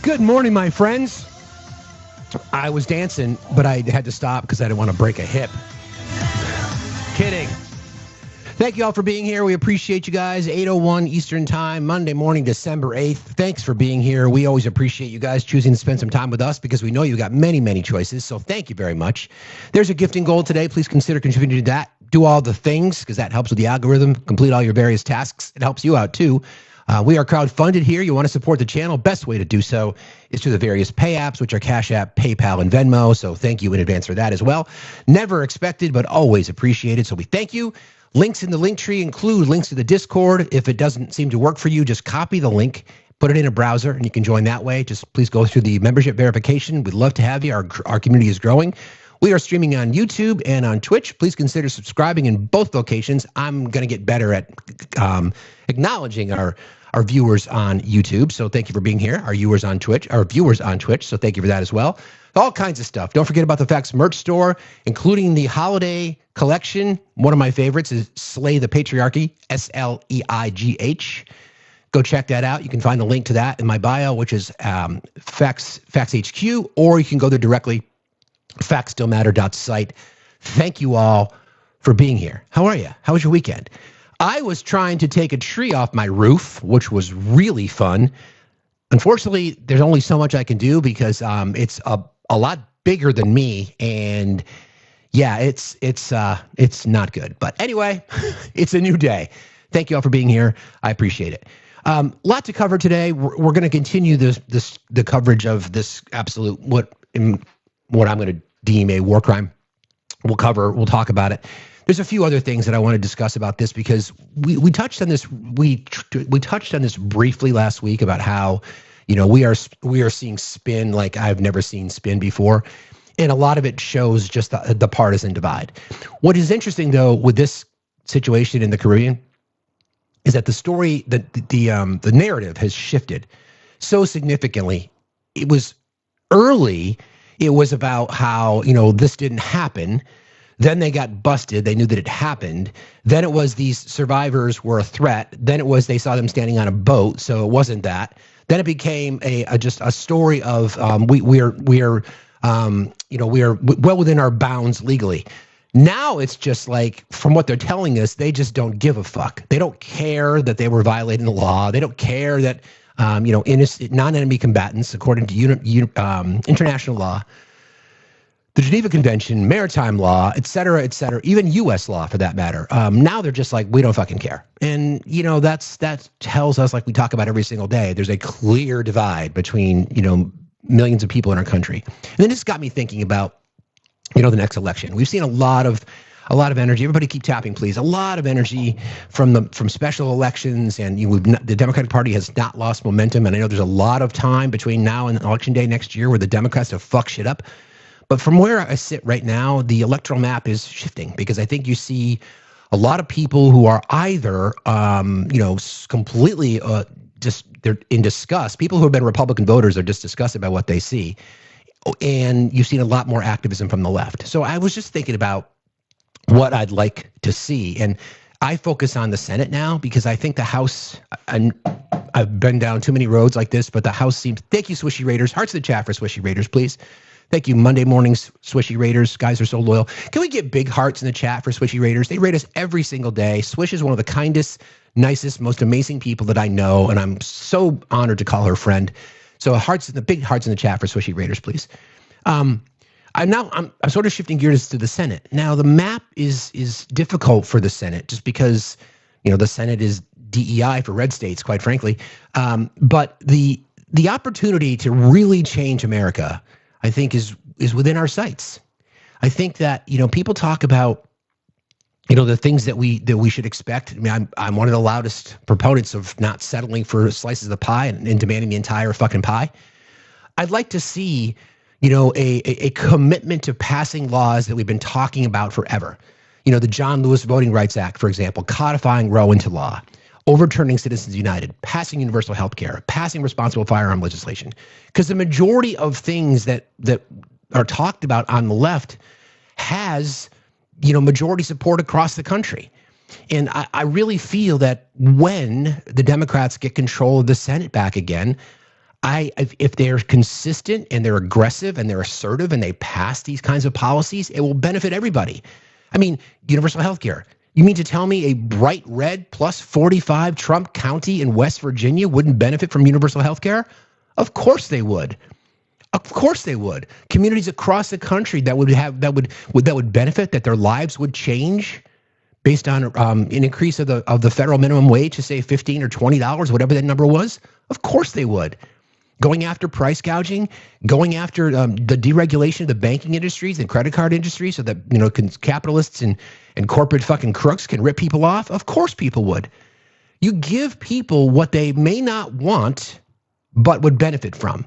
Good morning, my friends. I was dancing, but I had to stop because I didn't want to break a hip. Kidding. Thank you all for being here. We appreciate you guys. 8:01 Eastern Time, Monday morning, December 8th. Thanks for being here. We always appreciate you guys choosing to spend some time with us because we know you got many, many choices. So thank you very much. There's a gifting goal today. Please consider contributing to that. Do all the things because that helps with the algorithm. Complete all your various tasks. It helps you out too. We are crowdfunded here. You want to support the channel. Best way to do so is through the various pay apps, which are Cash App, PayPal, and Venmo. So thank you in advance for that as well. Never expected, but always appreciated. So we thank you. Links in the link tree include links to the Discord. If it doesn't seem to work for you, just copy the link, put it in a browser, and you can join that way. Just please go through the membership verification. We'd love to have you. Our community is growing. We are streaming on YouTube and on Twitch. Please consider subscribing in both locations. I'm going to get better at acknowledging our viewers on YouTube. So thank you for being here. Our viewers on Twitch. So thank you for that as well. All kinds of stuff. Don't forget about the Facts merch store, including the holiday collection. One of my favorites is Slay the Patriarchy, SLEIGH. Go check that out. You can find the link to that in my bio, which is Facts HQ, or you can go there directly, factsstillmatter.site. Thank you all for being here. How are you? How was your weekend? I was trying to take a tree off my roof, which was really fun. Unfortunately, there's only so much I can do because it's a lot bigger than me, and yeah, it's not good. But anyway, it's a new day. Thank you all for being here. I appreciate it. Lot to cover today. We're going to continue the coverage of this absolute what I'm going to deem a war crime. We'll talk about it. There's a few other things that I want to discuss about this because we touched on this. We touched on this briefly last week about how, we are seeing spin like I've never seen spin before, and a lot of it shows just the partisan divide. What is interesting though with this situation in the Caribbean is that the story, the narrative has shifted so significantly. It was early. It was about how this didn't happen. Then they got busted. They knew that it happened. Then it was these survivors were a threat. Then it was they saw them standing on a boat, so it wasn't that. Then it became just a story of we are well within our bounds legally. Now it's just like from what they're telling us, they just don't give a fuck. They don't care that they were violating the law. They don't care that innocent non-enemy combatants, according to international law, the Geneva Convention, maritime law, et cetera, even U.S. law for that matter. Now they're just like, we don't fucking care. And, that tells us, like we talk about every single day, there's a clear divide between, millions of people in our country. And then this got me thinking about, the next election. We've seen a lot of energy. Everybody keep tapping, please. A lot of energy from special elections, and the Democratic Party has not lost momentum. And I know there's a lot of time between now and election day next year where the Democrats have fucked shit up. But from where I sit right now, the electoral map is shifting because I think you see a lot of people who are either, completely they're in disgust. People who have been Republican voters are just disgusted by what they see. And you've seen a lot more activism from the left. So I was just thinking about what I'd like to see. And I focus on the Senate now because I think the House, and I've been down too many roads like this, but the House seems, thank you, Swishy Raiders. Hearts in the chat for Swishy Raiders, please. Thank you, Monday mornings, Swishy Raiders. Guys are so loyal. Can we get big hearts in the chat for Swishy Raiders? They rate us every single day. Swish is one of the kindest, nicest, most amazing people that I know, and I'm so honored to call her friend. So big hearts in the chat for Swishy Raiders, please. I'm sort of shifting gears to the Senate. Now, the map is difficult for the Senate just because, the Senate is DEI for red states, quite frankly. But the opportunity to really change America, I think, is within our sights. I think that, people talk about, the things that we should expect. I mean, I'm one of the loudest proponents of not settling for slices of the pie and demanding the entire fucking pie. I'd like to see, a commitment to passing laws that we've been talking about forever. The John Lewis Voting Rights Act, for example, codifying Roe into law, overturning Citizens United, passing universal health care, passing responsible firearm legislation. Because the majority of things that are talked about on the left has, majority support across the country. And I really feel that when the Democrats get control of the Senate back again, If they're consistent and they're aggressive and they're assertive and they pass these kinds of policies, it will benefit everybody. I mean, universal health care. You mean to tell me a bright red plus 45 Trump County in West Virginia wouldn't benefit from universal health care? Of course they would. Of course they would. Communities across the country that would benefit, that their lives would change based on an increase of the federal minimum wage to say $15 or $20, whatever that number was. Of course they would. Going after price gouging, going after the deregulation of the banking industries and credit card industries so that, capitalists and corporate fucking crooks can rip people off. Of course people would. You give people what they may not want, but would benefit from.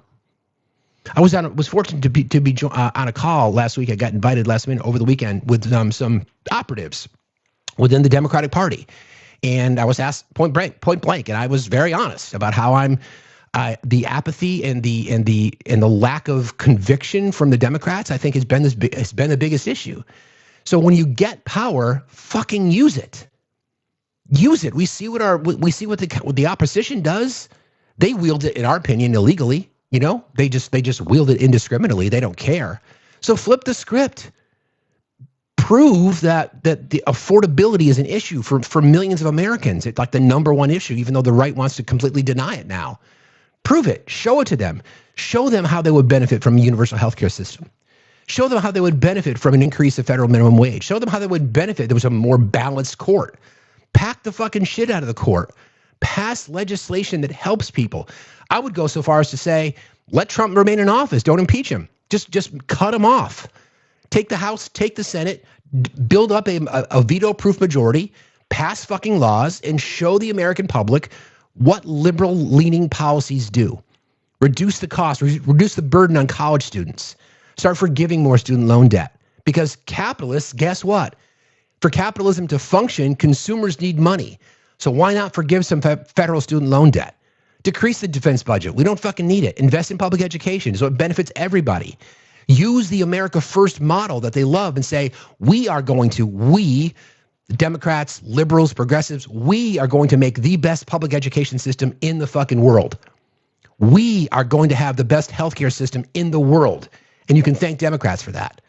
I was fortunate to be on a call last week. I got invited last minute over the weekend with some operatives within the Democratic Party. And I was asked point blank, and I was very honest about how the apathy and the lack of conviction from the Democrats, I think, has been the biggest issue. So when you get power, fucking use it. Use it. We see what the opposition does. They wield it, in our opinion, illegally. They just wield it indiscriminately. They don't care. So flip the script. Prove that the affordability is an issue for millions of Americans. It's like the number one issue, even though the right wants to completely deny it now. Prove it. Show it to them. Show them how they would benefit from a universal health care system. Show them how they would benefit from an increase of federal minimum wage. Show them how they would benefit. There was a more balanced court. Pack the fucking shit out of the court. Pass legislation that helps people. I would go so far as to say, let Trump remain in office. Don't impeach him. Just cut him off. Take the House, take the Senate, build up a veto-proof majority, pass fucking laws, and show the American public what liberal-leaning policies do. Reduce the cost, reduce the burden on college students. Start forgiving more student loan debt. Because capitalists, guess what? For capitalism to function, consumers need money. So why not forgive some federal student loan debt? Decrease the defense budget. We don't fucking need it. Invest in public education so it benefits everybody. Use the America First model that they love and say, we, Democrats, liberals, progressives, we are going to make the best public education system in the fucking world. We are going to have the best healthcare system in the world. And you can thank Democrats for that.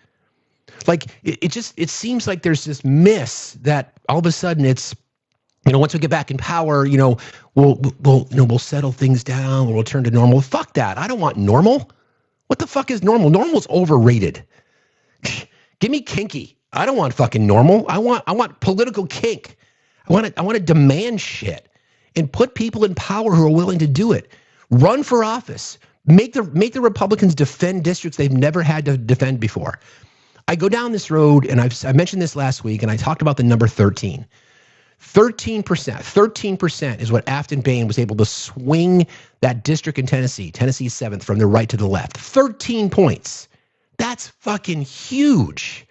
Like, it seems like there's this miss that all of a sudden it's, once we get back in power, we'll settle things down, we'll return to normal. Fuck that. I don't want normal. What the fuck is normal? Normal's overrated. Give me kinky. I don't want fucking normal. I want political kink. I want to demand shit and put people in power who are willing to do it. Run for office. Make the Republicans defend districts they've never had to defend before. I go down this road, and I mentioned this last week, and I talked about the number 13. 13% is what Afton Bain was able to swing that district in Tennessee. Tennessee's 7th from the right to the left. 13 points. That's fucking huge.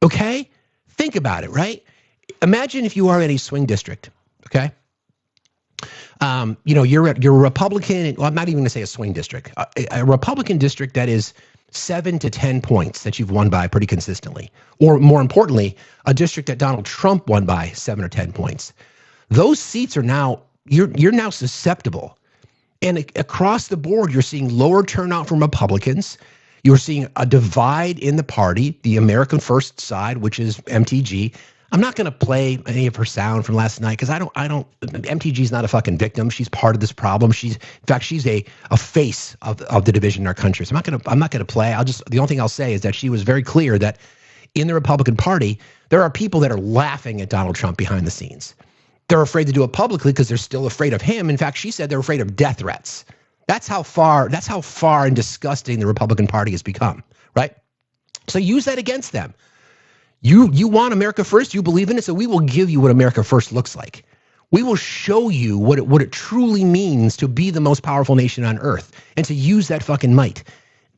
Okay? Think about it, right? Imagine if you are in a swing district, okay? You're a Republican, well, I'm not even going to say a swing district, a Republican district that is 7 to 10 points that you've won by pretty consistently. Or more importantly, a district that Donald Trump won by 7 or 10 points. Those seats are now, you're now susceptible. And across the board, you're seeing lower turnout from Republicans. You're seeing a divide in the party, the American First side, which is MTG. I'm not going to play any of her sound from last night because MTG's not a fucking victim. She's part of this problem. In fact, she's a face of the division in our country. So I'm not going to play. The only thing I'll say is that she was very clear that in the Republican Party, there are people that are laughing at Donald Trump behind the scenes. They're afraid to do it publicly because they're still afraid of him. In fact, she said they're afraid of death threats. That's how far and disgusting the Republican Party has become, right? So use that against them. You want America First, you believe in it, so we will give you what America First looks like. We will show you what it truly means to be the most powerful nation on earth and to use that fucking might.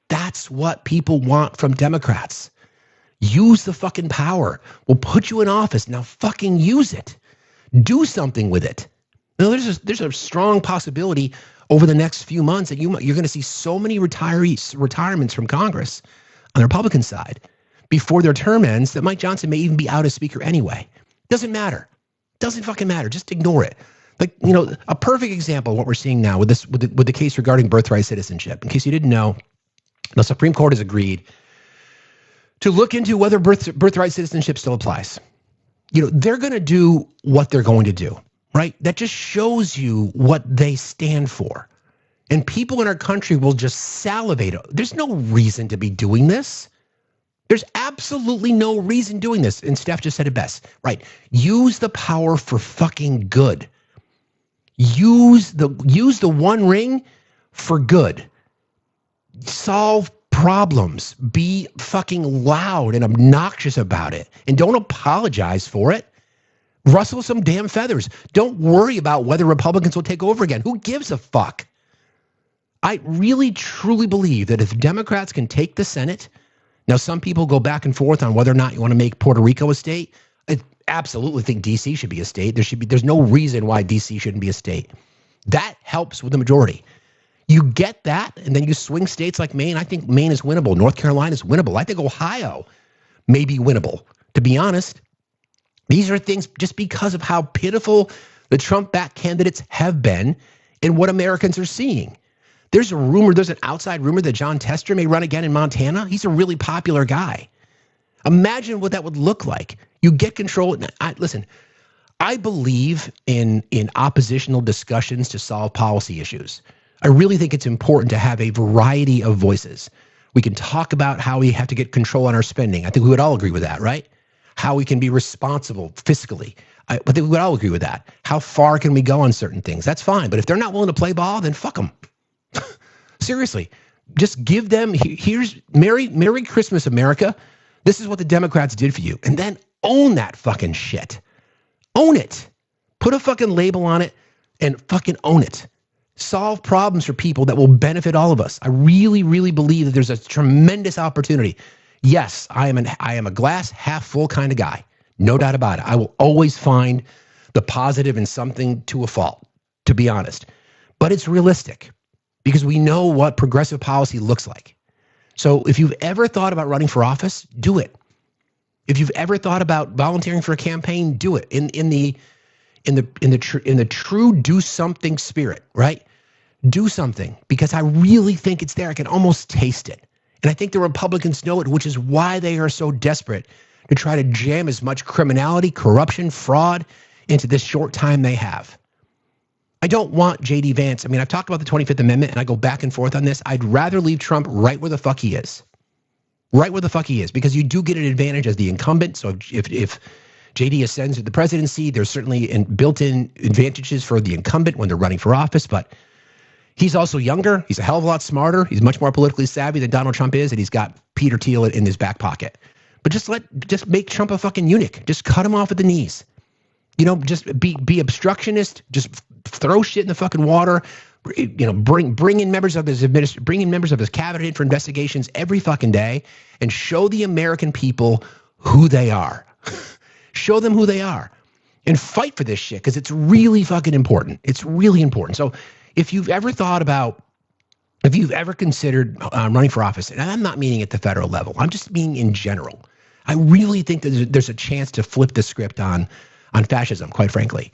That's what people want from Democrats. Use the fucking power. We'll put you in office. Now fucking use it. Do something with it. Now, there's a strong possibility over the next few months that you're going to see so many retirements from Congress on the Republican side before their term ends that Mike Johnson may even be out as speaker anyway. Doesn't matter. Doesn't fucking matter. Just ignore it. Like, a perfect example of what we're seeing now with the case regarding birthright citizenship. In case you didn't know, the Supreme Court has agreed to look into whether birthright citizenship still applies. They're going to do what they're going to do, right? That just shows you what they stand for. And people in our country will just salivate. There's no reason to be doing this. There's absolutely no reason doing this. And Steph just said it best, right? Use the power for fucking good. Use the One Ring for good. Solve problems. Be fucking loud and obnoxious about it. And don't apologize for it. Rustle some damn feathers. Don't worry about whether Republicans will take over again. Who gives a fuck? I really, truly believe that if Democrats can take the Senate, now some people go back and forth on whether or not you want to make Puerto Rico a state. I absolutely think D.C. should be a state. There's no reason why D.C. shouldn't be a state. That helps with the majority. You get that, and then you swing states like Maine. I think Maine is winnable. North Carolina is winnable. I think Ohio may be winnable. To be honest, these are things just because of how pitiful the Trump-backed candidates have been and what Americans are seeing. There's an outside rumor that John Tester may run again in Montana. He's a really popular guy. Imagine what that would look like. You get control. Listen, I believe in oppositional discussions to solve policy issues. I really think it's important to have a variety of voices. We can talk about how we have to get control on our spending. I think we would all agree with that, right? How we can be responsible fiscally. I think we would all agree with that. How far can we go on certain things? That's fine. But if they're not willing to play ball, then fuck them. Seriously, just give them, here's Merry Christmas, America. This is what the Democrats did for you. And then own that fucking shit. Own it. Put a fucking label on it and fucking own it. Solve problems for people that will benefit all of us. I really, really believe that there's a tremendous opportunity. Yes, I am a glass half full kind of guy. No doubt about it. I will always find the positive in something to a fault, to be honest. But it's realistic because we know what progressive policy looks like. So if you've ever thought about running for office, do it. If you've ever thought about volunteering for a campaign, do it in the true do something spirit, right? Do something, because I really think it's there. I can almost taste it. And I think the Republicans know it, which is why they are so desperate to try to jam as much criminality, corruption, fraud into this short time they have. I don't want J.D. Vance. I mean, I've talked about the 25th Amendment, and I go back and forth on this. I'd rather leave Trump right where the fuck he is. Right where the fuck he is, because you do get an advantage as the incumbent. So if J.D. ascends to the presidency, there's certainly built-in advantages for the incumbent when they're running for office. But he's also younger. He's a hell of a lot smarter. He's much more politically savvy than Donald Trump is, and he's got Peter Thiel in his back pocket. But just make Trump a fucking eunuch. Just cut him off at the knees. Just be obstructionist. Just throw shit in the fucking water. Bring in members of his cabinet in for investigations every fucking day, and show the American people who they are. Show them who they are, and fight for this shit, because it's really fucking important. It's really important. So if you've ever considered running for office, and I'm not meaning at the federal level, I'm just meaning in general, I really think that there's a chance to flip the script on fascism, quite frankly,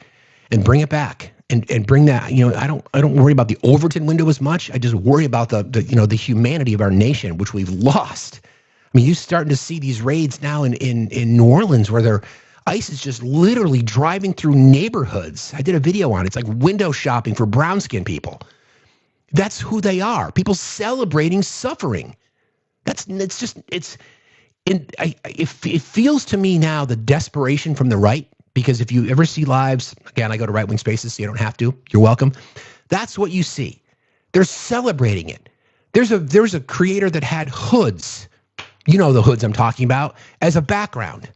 and bring it back and bring that. I don't worry about the Overton window as much. I just worry about the humanity of our nation, which we've lost. I mean, you're starting to see these raids now in New Orleans where ICE is just literally driving through neighborhoods. I did a video on it. It's like window shopping for brown skinned people. That's who they are. People celebrating suffering. It feels to me now the desperation from the right, because if you ever see lives, again, I go to Right Wing Spaces, so you don't have to. You're welcome. That's what you see. They're celebrating it. There's a creator that had hoods, the hoods I'm talking about, as a background.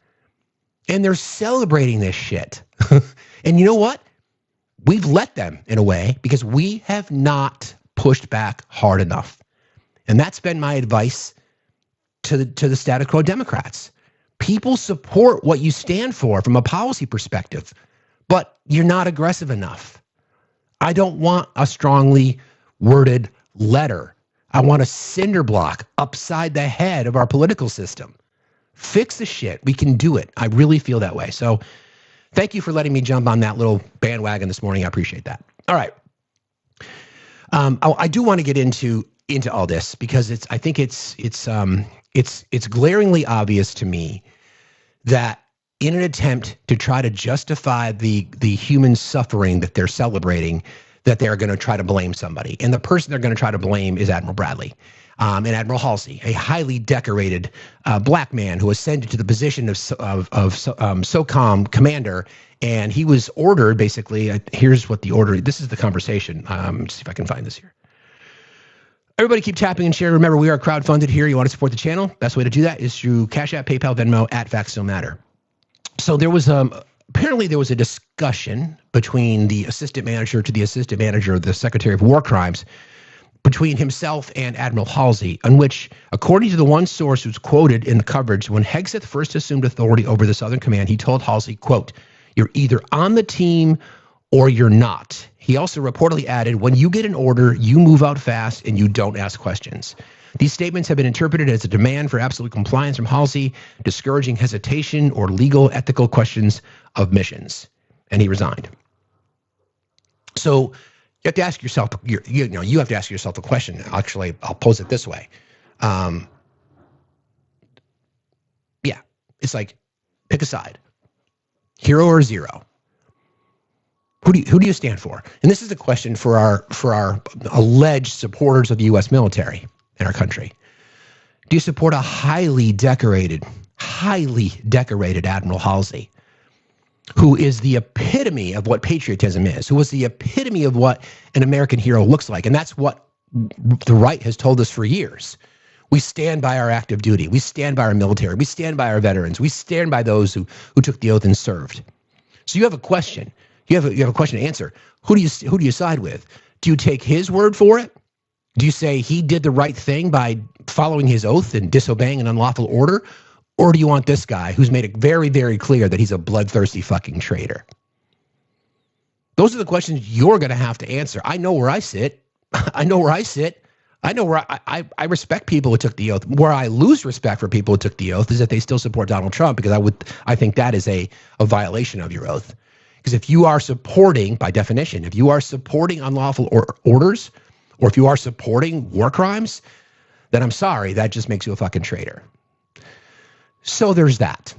And they're celebrating this shit. And you know what? We've let them, in a way, because we have not pushed back hard enough. And that's been my advice to the status quo Democrats. People support what you stand for from a policy perspective, but you're not aggressive enough. I don't want a strongly worded letter. I want a cinder block upside the head of our political system. Fix the shit. We can do it. I really feel that way. So thank you for letting me jump on that little bandwagon this morning. I appreciate that. All right. I do want to get into all this because I think it's glaringly obvious to me that in an attempt to try to justify the human suffering that they're celebrating, that they're going to try to blame somebody. And the person they're going to try to blame is Admiral Bradley and Admiral Halsey, a highly decorated black man who ascended to the position of SOCOM commander. And he was ordered, basically, here's what the order, this is the conversation. Let's see if I can find this here. Everybody keep tapping and sharing. Remember, we are crowdfunded here. You want to support the channel? Best way to do that is through Cash App, PayPal, Venmo, at Factsstillmatter. So there was apparently there was a discussion between the assistant manager to the assistant manager of the Secretary of War Crimes between himself and Admiral Halsey, on which, according to the one source who's quoted in the coverage, when Hegseth first assumed authority over the Southern Command, he told Halsey, quote, "You're either on the team or you're not." He also reportedly added, "When you get an order, you move out fast and you don't ask questions." These statements have been interpreted as a demand for absolute compliance from Halsey, discouraging hesitation or legal ethical questions of missions. And he resigned. So you have to ask yourself, you have to ask yourself the question. Actually, I'll pose it this way. Yeah, it's like, pick a side, hero or zero. Who do you stand for? And this is a question for our alleged supporters of the U.S. military in our country. Do you support a highly decorated Admiral Halsey, who is the epitome of what patriotism is, who was the epitome of what an American hero looks like? And that's what the right has told us for years. We stand by our active duty. We stand by our military. We stand by our veterans. We stand by those who took the oath and served. So you have a question. You have a question to answer. Who do you side with? Do you take his word for it? Do you say he did the right thing by following his oath and disobeying an unlawful order? Or do you want this guy who's made it very, very clear that he's a bloodthirsty fucking traitor? Those are the questions you're going to have to answer. I know where I sit. I know where I sit. I know where I respect people who took the oath. Where I lose respect for people who took the oath is that they still support Donald Trump, because I think that is a violation of your oath. Because if you are supporting, by definition, if you are supporting unlawful orders, or if you are supporting war crimes, then I'm sorry, that just makes you a fucking traitor. So there's that.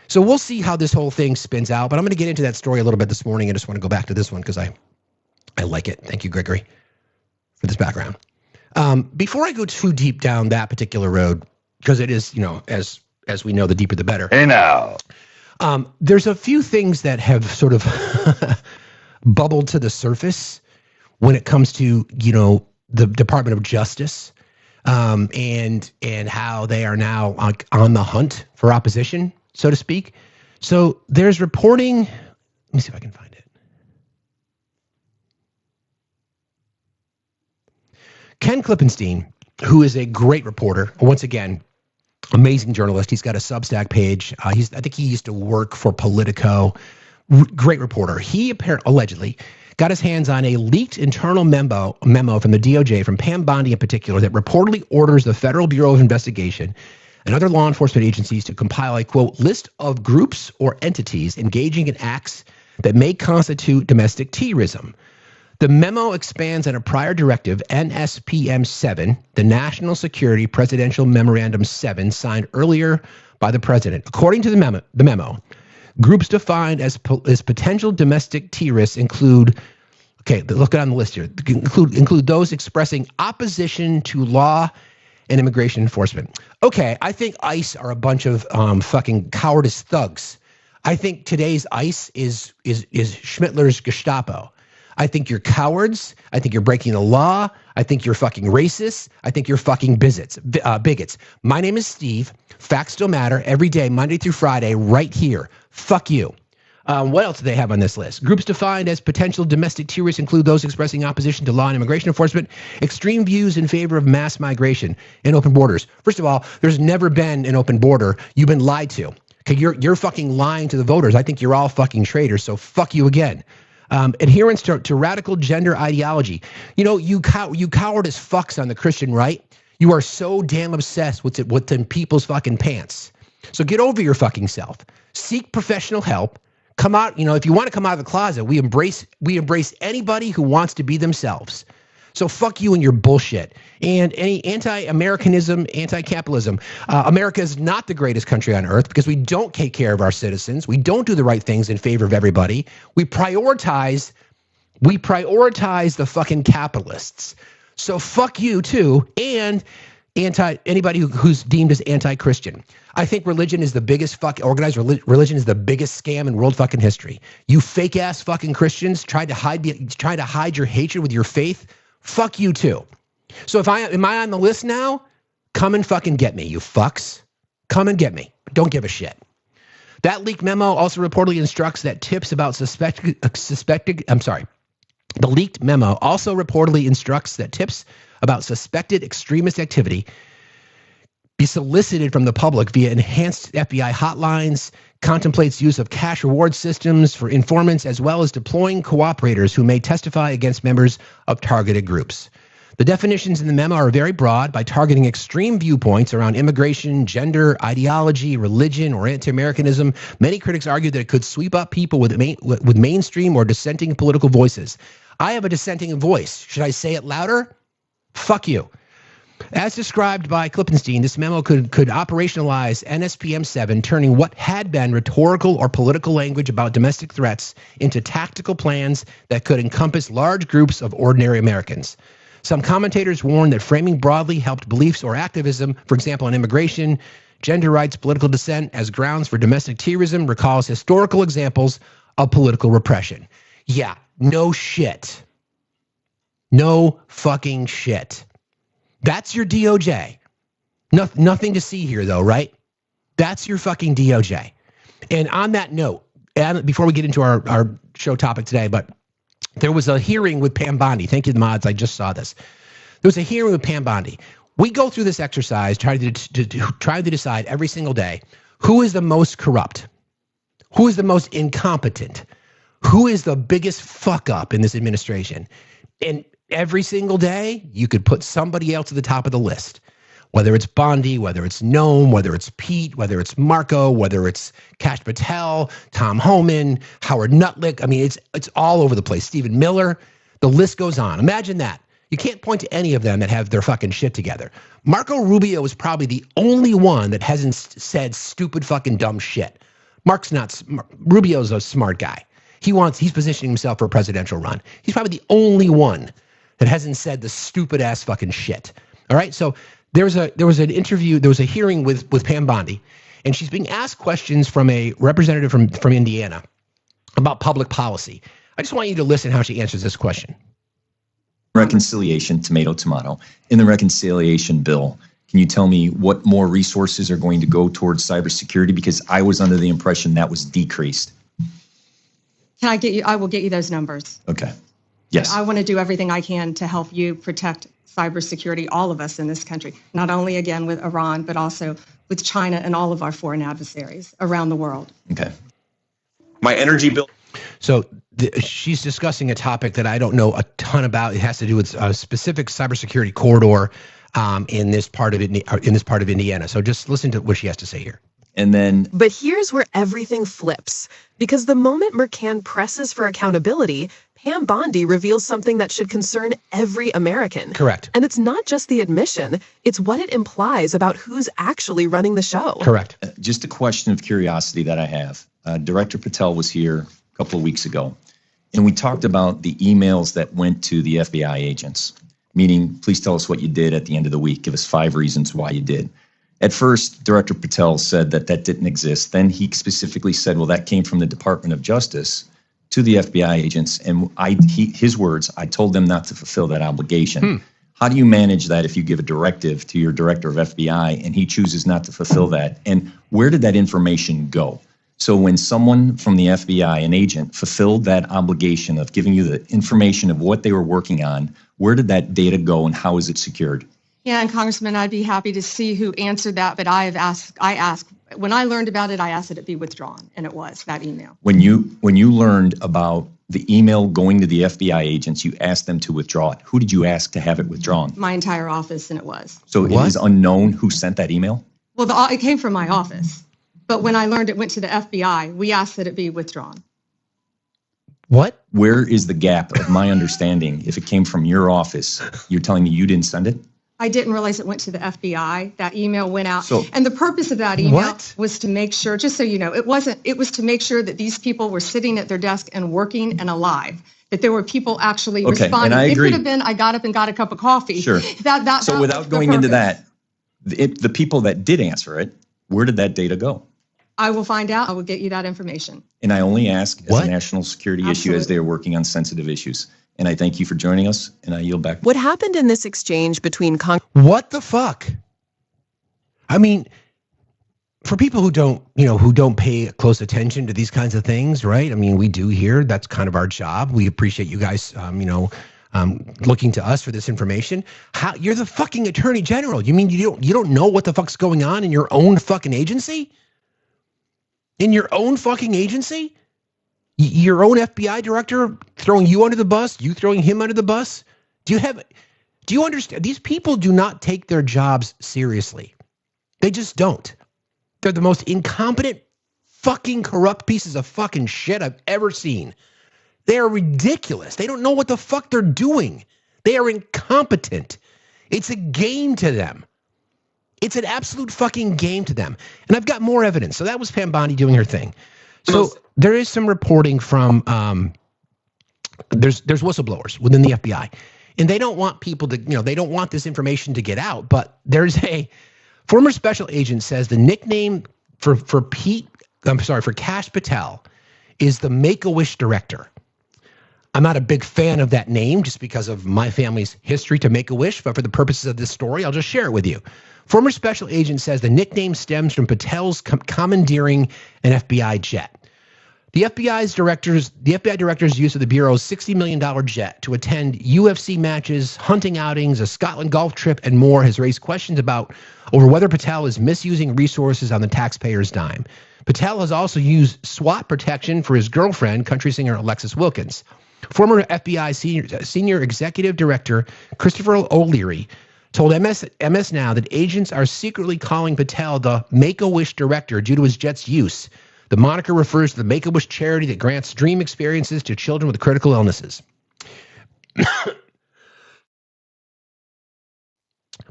So we'll see how this whole thing spins out, but I'm going to get into that story a little bit this morning. I just want to go back to this one because I like it. Thank you, Gregory, for this background. Before I go too deep down that particular road, because it is, as we know, the deeper the better. Hey now. There's a few things that have sort of bubbled to the surface when it comes to, the Department of Justice, and how they are now on the hunt for opposition, so to speak. So there's reporting. Let me see if I can find it. Ken Klippenstein, who is a great reporter, once again, amazing journalist. He's got a Substack page. I think he used to work for Politico. Great reporter. He allegedly got his hands on a leaked internal memo from the DOJ, from Pam Bondi in particular, that reportedly orders the Federal Bureau of Investigation and other law enforcement agencies to compile a, quote, list of groups or entities engaging in acts that may constitute domestic terrorism. The memo expands on a prior directive, NSPM 7, the National Security Presidential Memorandum 7, signed earlier by the president. According to the memo, groups defined as potential domestic terrorists include, look on the list here, include those expressing opposition to law and immigration enforcement. Okay, I think ICE are a bunch of fucking cowardice thugs. I think today's ICE is Schmittler's Gestapo. I think you're cowards. I think you're breaking the law. I think you're fucking racist. I think you're fucking bigots. My name is Steve. Facts still matter every day, Monday through Friday, right here. Fuck you. What else do they have on this list? Groups defined as potential domestic terrorists include those expressing opposition to law and immigration enforcement, extreme views in favor of mass migration and open borders. First of all, there's never been an open border. You've been lied to. Okay, you're fucking lying to the voters. I think you're all fucking traitors, so fuck you again. Adherence to radical gender ideology. You cowardice fucks on the Christian right. You are so damn obsessed with what's in people's fucking pants. So get over your fucking self. Seek professional help. come out, if you want to come out of the closet, we embrace anybody who wants to be themselves. So fuck you and your bullshit. And any anti-Americanism, anti-capitalism. America is not the greatest country on earth because we don't take care of our citizens. We don't do the right things in favor of everybody. We prioritize the fucking capitalists. So fuck you too, and anybody who's deemed as anti-Christian. I think religion is the biggest organized religion is the biggest scam in world fucking history. You fake ass fucking Christians trying to hide your hatred with your faith. Fuck you too. So am I on the list now? Come and fucking get me, you fucks. Come and get me. Don't give a shit. That leaked memo also reportedly instructs that tips about The leaked memo also reportedly instructs that tips about suspected extremist activity be solicited from the public via enhanced FBI hotlines, contemplates use of cash reward systems for informants, as well as deploying cooperators who may testify against members of targeted groups. The definitions in the memo are very broad by targeting extreme viewpoints around immigration, gender, ideology, religion, or anti-Americanism. Many critics argue that it could sweep up people with mainstream or dissenting political voices. I have a dissenting voice. Should I say it louder? Fuck you. As described by Klippenstein, this memo could operationalize NSPM 7, turning what had been rhetorical or political language about domestic threats into tactical plans that could encompass large groups of ordinary Americans. Some commentators warn that framing broadly helped beliefs or activism, for example, on immigration, gender rights, political dissent, as grounds for domestic terrorism recalls historical examples of political repression. Yeah, no shit. No fucking shit. That's your DOJ. Nothing to see here, though, right? That's your fucking DOJ. And on that note, and before we get into our show topic today, but there was a hearing with Pam Bondi. Thank you, the mods. I just saw this. There was a hearing with Pam Bondi. We go through this exercise, try to decide every single day who is the most corrupt, who is the most incompetent, who is the biggest fuck up in this administration. And every single day, you could put somebody else at the top of the list, whether it's Bondi, whether it's Noam, whether it's Pete, whether it's Marco, whether it's Kash Patel, Tom Homan, Howard Nutlick. I mean, it's all over the place. Stephen Miller, the list goes on. Imagine that. You can't point to any of them that have their fucking shit together. Marco Rubio is probably the only one that hasn't said stupid fucking dumb shit. Rubio's a smart guy. He's positioning himself for a presidential run. He's probably the only one that hasn't said the stupid ass fucking shit. All right. So there was an interview, there was a hearing with Pam Bondi, and she's being asked questions from a representative from Indiana about public policy. I just want you to listen how she answers this question. Reconciliation, tomato. In the reconciliation bill, can you tell me what more resources are going to go towards cybersecurity? Because I was under the impression that was decreased. Can I get you? I will get you those numbers. Okay. Yes. I want to do everything I can to help you protect cybersecurity, all of us in this country, not only again with Iran, but also with China and all of our foreign adversaries around the world. Okay. My energy bill. So she's discussing a topic that I don't know a ton about. It has to do with a specific cybersecurity corridor in this part of Indiana. So just listen to what she has to say here. And then, but here's where everything flips, because the moment McCann presses for accountability, Pam Bondi reveals something that should concern every American. Correct. And it's not just the admission, it's what it implies about who's actually running the show. Correct. Just a question of curiosity that I have. Director Patel was here a couple of weeks ago, and we talked about the emails that went to the FBI agents, meaning, please tell us what you did at the end of the week. Give us 5 reasons why you did. At first, Director Patel said that didn't exist. Then he specifically said, well, that came from the Department of Justice to the FBI agents. And his words, I told them not to fulfill that obligation. How do you manage that if you give a directive to your director of FBI and he chooses not to fulfill that? And where did that information go? So when someone from the FBI, an agent, fulfilled that obligation of giving you the information of what they were working on, where did that data go and how is it secured? Yeah, and Congressman, I'd be happy to see who answered that, but I asked, when I learned about it, I asked that it be withdrawn, and it was, that email. When you learned about the email going to the FBI agents, you asked them to withdraw it. Who did you ask to have it withdrawn? My entire office, and it was. So it is unknown who sent that email? Well, it came from my office, but when I learned it went to the FBI, we asked that it be withdrawn. What? Where is the gap of my understanding? If it came from your office, you're telling me you didn't send it? I didn't realize it went to the FBI. That email went out. So- and the purpose of that email What? was to make sure, just so you know, it was to make sure that these people were sitting at their desk and working and alive, that there were people actually Okay, responding. and I agree. It could have been, I got up and got a cup of coffee. Sure. That So was without the going into purpose. that, the people that did answer it, where did that data go? I will find out. I will get you that information. And I only ask as What? a national security issue as Absolutely. they are working on sensitive issues. And I thank you for joining us, and I yield back. What happened in this exchange between What the fuck? I mean, for people who don't pay close attention to these kinds of things, right? I mean, we do here. That's kind of our job. We appreciate you guys, looking to us for this information. How you're the fucking attorney general? You mean you don't know what the fuck's going on in your own fucking agency? In your own fucking agency? Your own FBI director throwing you under the bus, you throwing him under the bus? Do you understand? These people do not take their jobs seriously. They just don't. They're the most incompetent, fucking corrupt pieces of fucking shit I've ever seen. They are ridiculous. They don't know what the fuck they're doing. They are incompetent. It's a game to them. It's an absolute fucking game to them. And I've got more evidence. So that was Pam Bondi doing her thing. So there is some reporting from there's whistleblowers within the FBI, and they don't want people to, they don't want this information to get out. But there's a former special agent says the nickname for Kash Patel is the Make-A-Wish director. I'm not a big fan of that name just because of my family's history to Make-A-Wish, but for the purposes of this story, I'll just share it with you. Former special agent says the nickname stems from Patel's commandeering an FBI jet. The FBI director's use of the Bureau's $60 million jet to attend UFC matches, hunting outings, a Scotland golf trip, and more has raised questions over whether Patel is misusing resources on the taxpayer's dime. Patel has also used SWAT protection for his girlfriend, country singer Alexis Wilkins. Former FBI senior executive director Christopher O'Leary told MS Now that agents are secretly calling Patel the Make-A-Wish director due to his jet's use. The moniker refers to the Make-A-Wish charity that grants dream experiences to children with critical illnesses.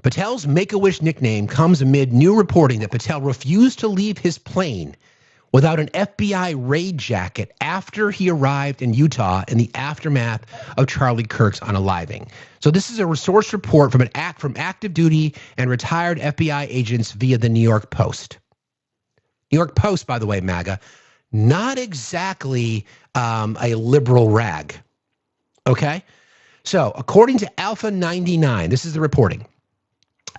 Patel's Make-A-Wish nickname comes amid new reporting that Patel refused to leave his plane without an FBI raid jacket after he arrived in Utah in the aftermath of Charlie Kirk's unaliving. So this is a source report from active duty and retired FBI agents via the New York Post. New York Post, by the way, MAGA, not exactly a liberal rag. Okay? So according to Alpha 99, this is the reporting.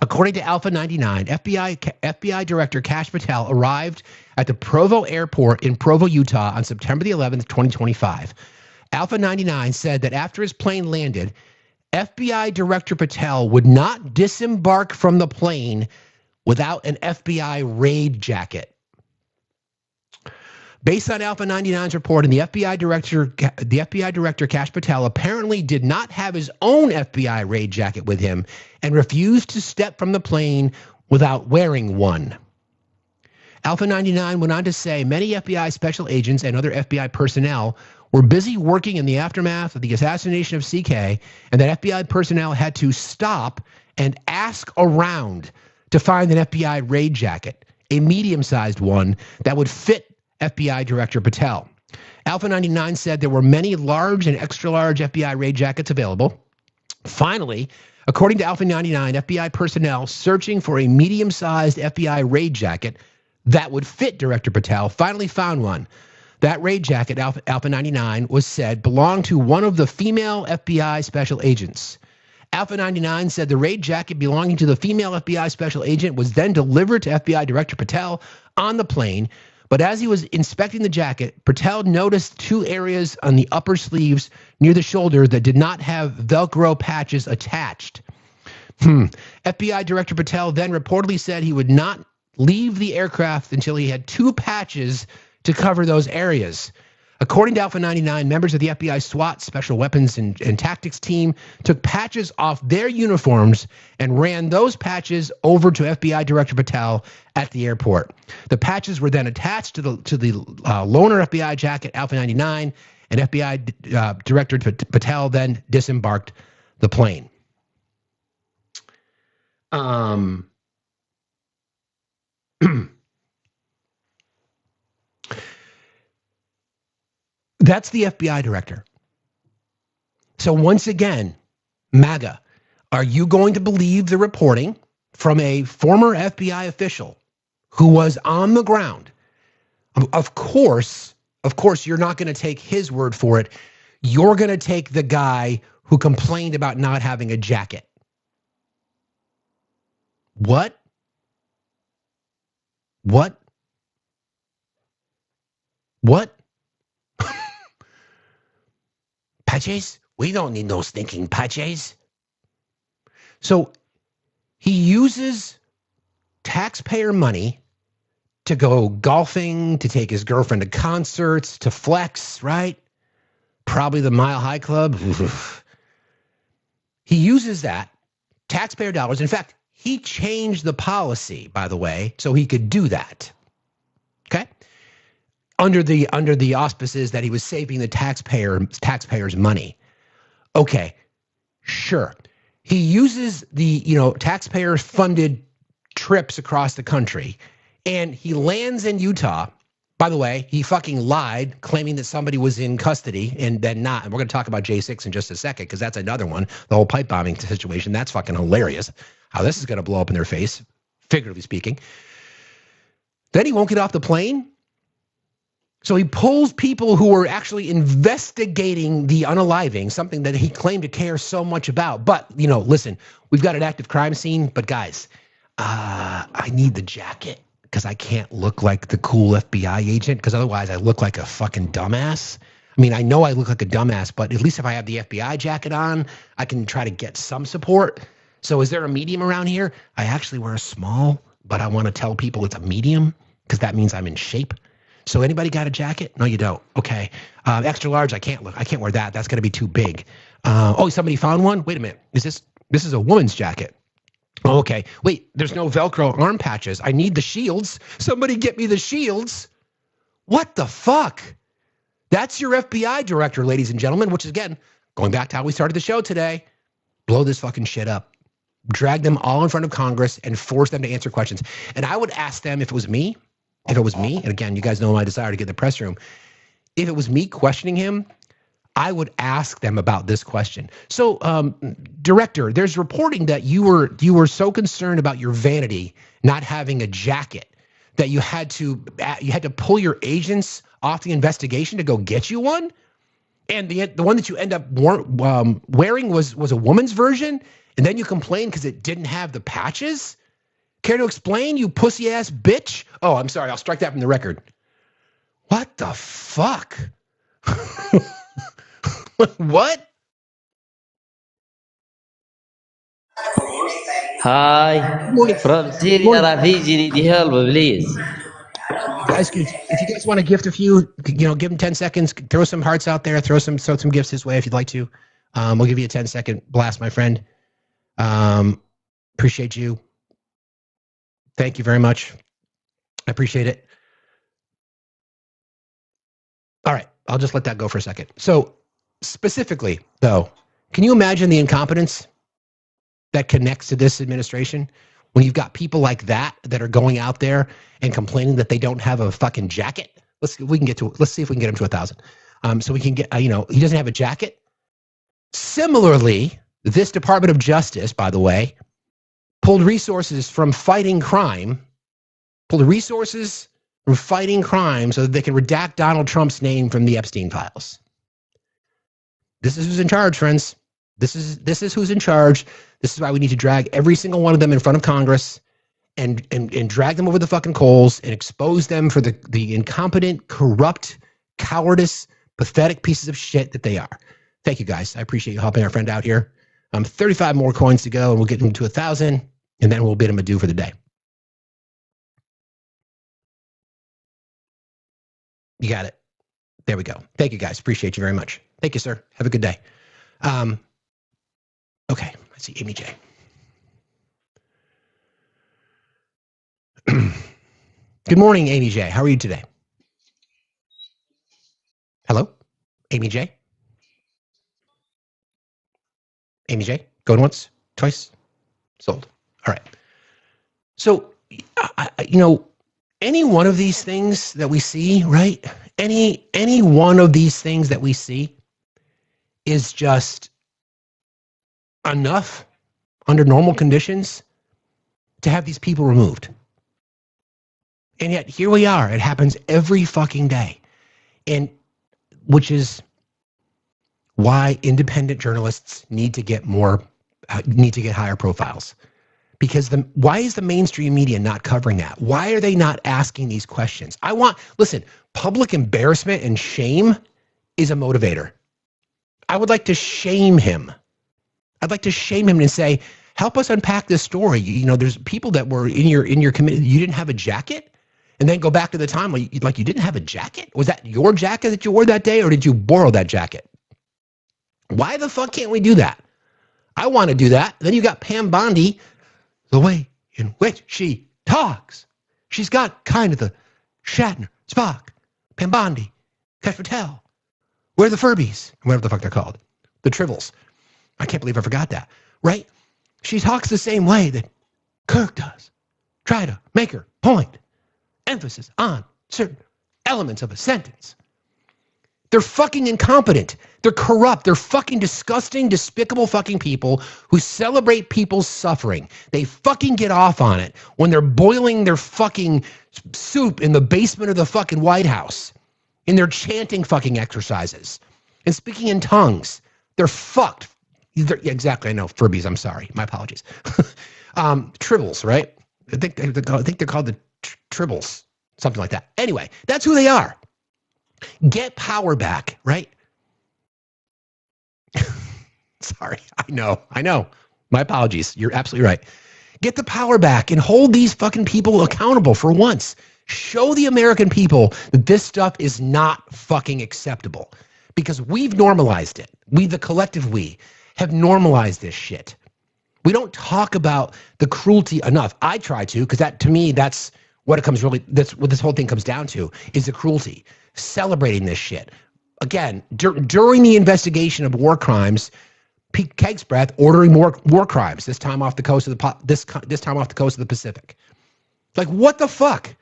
According to Alpha 99, FBI Director Kash Patel arrived at the Provo Airport in Provo, Utah on September the 11th, 2025. Alpha 99 said that after his plane landed, FBI Director Patel would not disembark from the plane without an FBI raid jacket. Based on Alpha 99's report, and the FBI director Kash Patel apparently did not have his own FBI raid jacket with him and refused to step from the plane without wearing one. Alpha 99 went on to say many FBI special agents and other FBI personnel were busy working in the aftermath of the assassination of CK, and that FBI personnel had to stop and ask around to find an FBI raid jacket, a medium-sized one that would fit FBI Director Patel. Alpha 99 said there were many large and extra-large FBI raid jackets available. Finally, according to Alpha 99, FBI personnel searching for a medium-sized FBI raid jacket that would fit Director Patel finally found one. That raid jacket, Alpha 99, was said belonged to one of the female FBI special agents. Alpha 99 said the raid jacket belonging to the female FBI special agent was then delivered to FBI Director Patel on the plane. But as he was inspecting the jacket, Patel noticed two areas on the upper sleeves near the shoulder that did not have Velcro patches attached. FBI Director Patel then reportedly said he would not leave the aircraft until he had two patches to cover those areas. According to Alpha 99, members of the FBI SWAT Special Weapons and Tactics team took patches off their uniforms and ran those patches over to FBI Director Patel at the airport. The patches were then attached to the loaner FBI jacket, Alpha 99, And FBI Director Patel then disembarked the plane. That's the FBI director. So once again, MAGA, are you going to believe the reporting from a former FBI official who was on the ground? Of course, you're not going to take his word for it. You're going to take the guy who complained about not having a jacket. What? Patches? We don't need no stinking patches. So he uses taxpayer money to go golfing, to take his girlfriend to concerts, to flex, right? Probably the Mile High Club. He uses that, taxpayer dollars. In fact, he changed the policy, by the way, so he could do that. Okay? Under the auspices that he was saving the taxpayers' money. Okay, sure. He uses the taxpayer-funded trips across the country, and he lands in Utah. By the way, he fucking lied, claiming that somebody was in custody and then not. And we're going to talk about J6 in just a second, because that's another one. The whole pipe bombing situation, that's fucking hilarious. How this is going to blow up in their face, figuratively speaking. Then he won't get off the plane. So he pulls people who are actually investigating the unaliving, something that he claimed to care so much about. But, listen, we've got an active crime scene. But guys, I need the jacket because I can't look like the cool FBI agent, because otherwise I look like a fucking dumbass. I mean, I know I look like a dumbass, but at least if I have the FBI jacket on, I can try to get some support. So is there a medium around here? I actually wear a small, but I want to tell people it's a medium because that means I'm in shape. So anybody got a jacket? No, you don't. Okay. Extra large, I can't wear that. That's going to be too big. Somebody found one? Wait a minute. This is a woman's jacket. Oh, okay. Wait, there's no Velcro arm patches. I need the shields. Somebody get me the shields. What the fuck? That's your FBI director, ladies and gentlemen, which is, again, going back to how we started the show today. Blow this fucking shit up. Drag them all in front of Congress and force them to answer questions. And I would ask them if it was me, and again, you guys know my desire to get in the press room. If it was me questioning him, I would ask them about this question. So, Director, there's reporting that you were so concerned about your vanity not having a jacket that you had to pull your agents off the investigation to go get you one, and the one that you end up wearing was a woman's version, and then you complained because it didn't have the patches. Care to explain, you pussy ass bitch? Oh, I'm sorry. I'll strike that from the record. What the fuck? What? Hi, from Syria, refugee need help, please. Guys, if you guys want to gift a few, give them 10 seconds. Throw some hearts out there. Throw some gifts his way if you'd like to. We'll give you a 10-second blast, my friend. Appreciate you. Thank you very much. I appreciate it. All right, I'll just let that go for a second. So specifically, though, can you imagine the incompetence that connects to this administration when you've got people like that are going out there and complaining that they don't have a fucking jacket? Let's see if we can get him to 1,000. So we can get, he doesn't have a jacket. Similarly, this Department of Justice, by the way, pulled resources from fighting crime so that they can redact Donald Trump's name from the Epstein files. This is who's in charge, friends. This is who's in charge. This is why we need to drag every single one of them in front of Congress and drag them over the fucking coals and expose them for the incompetent, corrupt, cowardice, pathetic pieces of shit that they are. Thank you, guys. I appreciate you helping our friend out here. 35 more coins to go, and we'll get him to 1,000, and then we'll bid him adieu for the day. You got it. There we go. Thank you, guys. Appreciate you very much. Thank you, sir. Have a good day. Okay, let's see, Amy J. Good morning, Amy J. How are you today? Hello? Amy J? Amy J? Going once, twice, sold. All right. So, any one of these things that we see, right? Any one of these things that we see is just enough under normal conditions to have these people removed. And yet here we are. It happens every fucking day. And which is why independent journalists need to get higher profiles. Because why is the mainstream media not covering that? Why are they not asking these questions? Listen, public embarrassment and shame is a motivator. I would like to shame him. I'd like to shame him and say, help us unpack this story. There's people that were in your committee. You didn't have a jacket? And then go back to the time like you didn't have a jacket? Was that your jacket that you wore that day, or did you borrow that jacket? Why the fuck can't we do that? I want to do that. Then you got Pam Bondi, the way in which she talks. She's got kind of the Shatner, Spock, Pam Bondi, Kesh Patel. Where are the Furbies? Whatever the fuck they're called. The Tribbles. I can't believe I forgot that. Right? She talks the same way that Kirk does. Try to make her point. Emphasis on certain elements of a sentence. They're fucking incompetent. They're corrupt. They're fucking disgusting, despicable fucking people who celebrate people's suffering. They fucking get off on it when they're boiling their fucking soup in the basement of the fucking White House. And they're chanting fucking exercises and speaking in tongues. They're fucked. Exactly. I know. Furbies. I'm sorry. My apologies. Tribbles, right? I think they're called the Tribbles. Something like that. Anyway, that's who they are. Get power back, right? Sorry. I know. My apologies. You're absolutely right. Get the power back and hold these fucking people accountable for once. Show the American people that this stuff is not fucking acceptable, because we've normalized it. We, the collective we, have normalized this shit. We don't talk about the cruelty enough. I try to, because that, to me, that's what that's what this whole thing comes down to, is the cruelty. Celebrating this shit. Again, during the investigation of war crimes, Pete Kegsbreath ordering more war crimes, this time off the coast of this time off the coast of the Pacific. Like, what the fuck?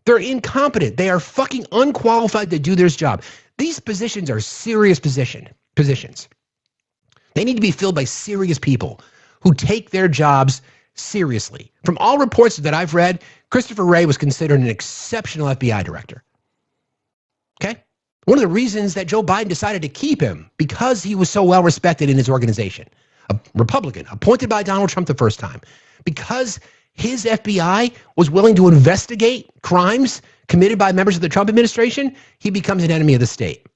They're incompetent. They are fucking unqualified to do their job. These positions are serious positions. They need to be filled by serious people who take their jobs seriously. From all reports that I've read, Christopher Wray was considered an exceptional FBI director. Okay? One of the reasons that Joe Biden decided to keep him, because he was so well respected in his organization. A Republican, appointed by Donald Trump the first time. Because his FBI was willing to investigate crimes committed by members of the Trump administration, he becomes an enemy of the state.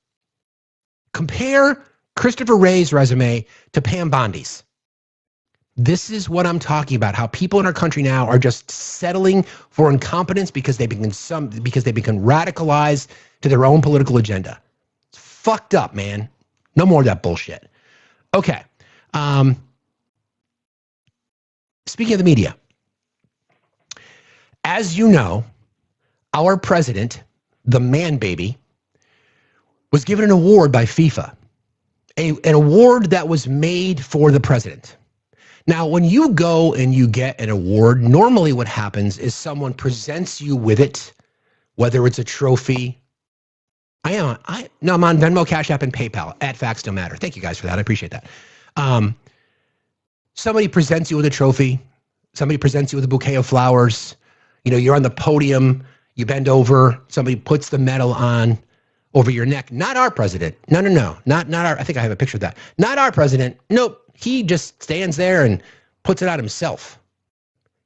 Compare Christopher Wray's resume to Pam Bondi's. This is what I'm talking about, how people in our country now are just settling for incompetence because they become radicalized to their own political agenda. It's fucked up, man. No more of that bullshit. Okay. Speaking of the media, as you know, our president, the man baby, was given an award by FIFA, an award that was made for the president. Now, when you go and you get an award, normally what happens is someone presents you with it, whether it's a trophy. I'm on Venmo, Cash App, and PayPal at Factsstillmatter. Thank you guys for that. I appreciate that. Somebody presents you with a trophy. Somebody presents you with a bouquet of flowers. You're on the podium. You bend over. Somebody puts the medal on over your neck. Not our president. No. Not our. I think I have a picture of that. Not our president. Nope. He just stands there and puts it on himself.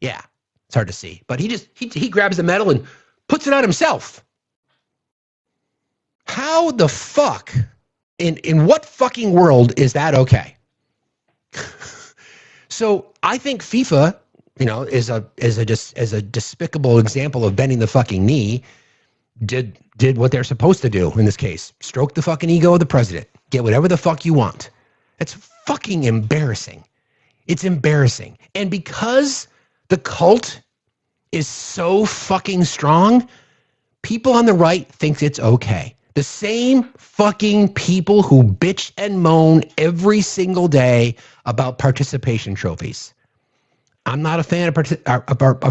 Yeah, it's hard to see, but he grabs the medal and puts it on himself. How the fuck, in what fucking world is that okay? So I think FIFA, is a despicable example of bending the fucking knee. Did what they're supposed to do in this case. Stroke the fucking ego of the president. Get whatever the fuck you want. It's fucking embarrassing. It's embarrassing. And because the cult is so fucking strong, people on the right think it's okay. The same fucking people who bitch and moan every single day about participation trophies. I'm not a fan of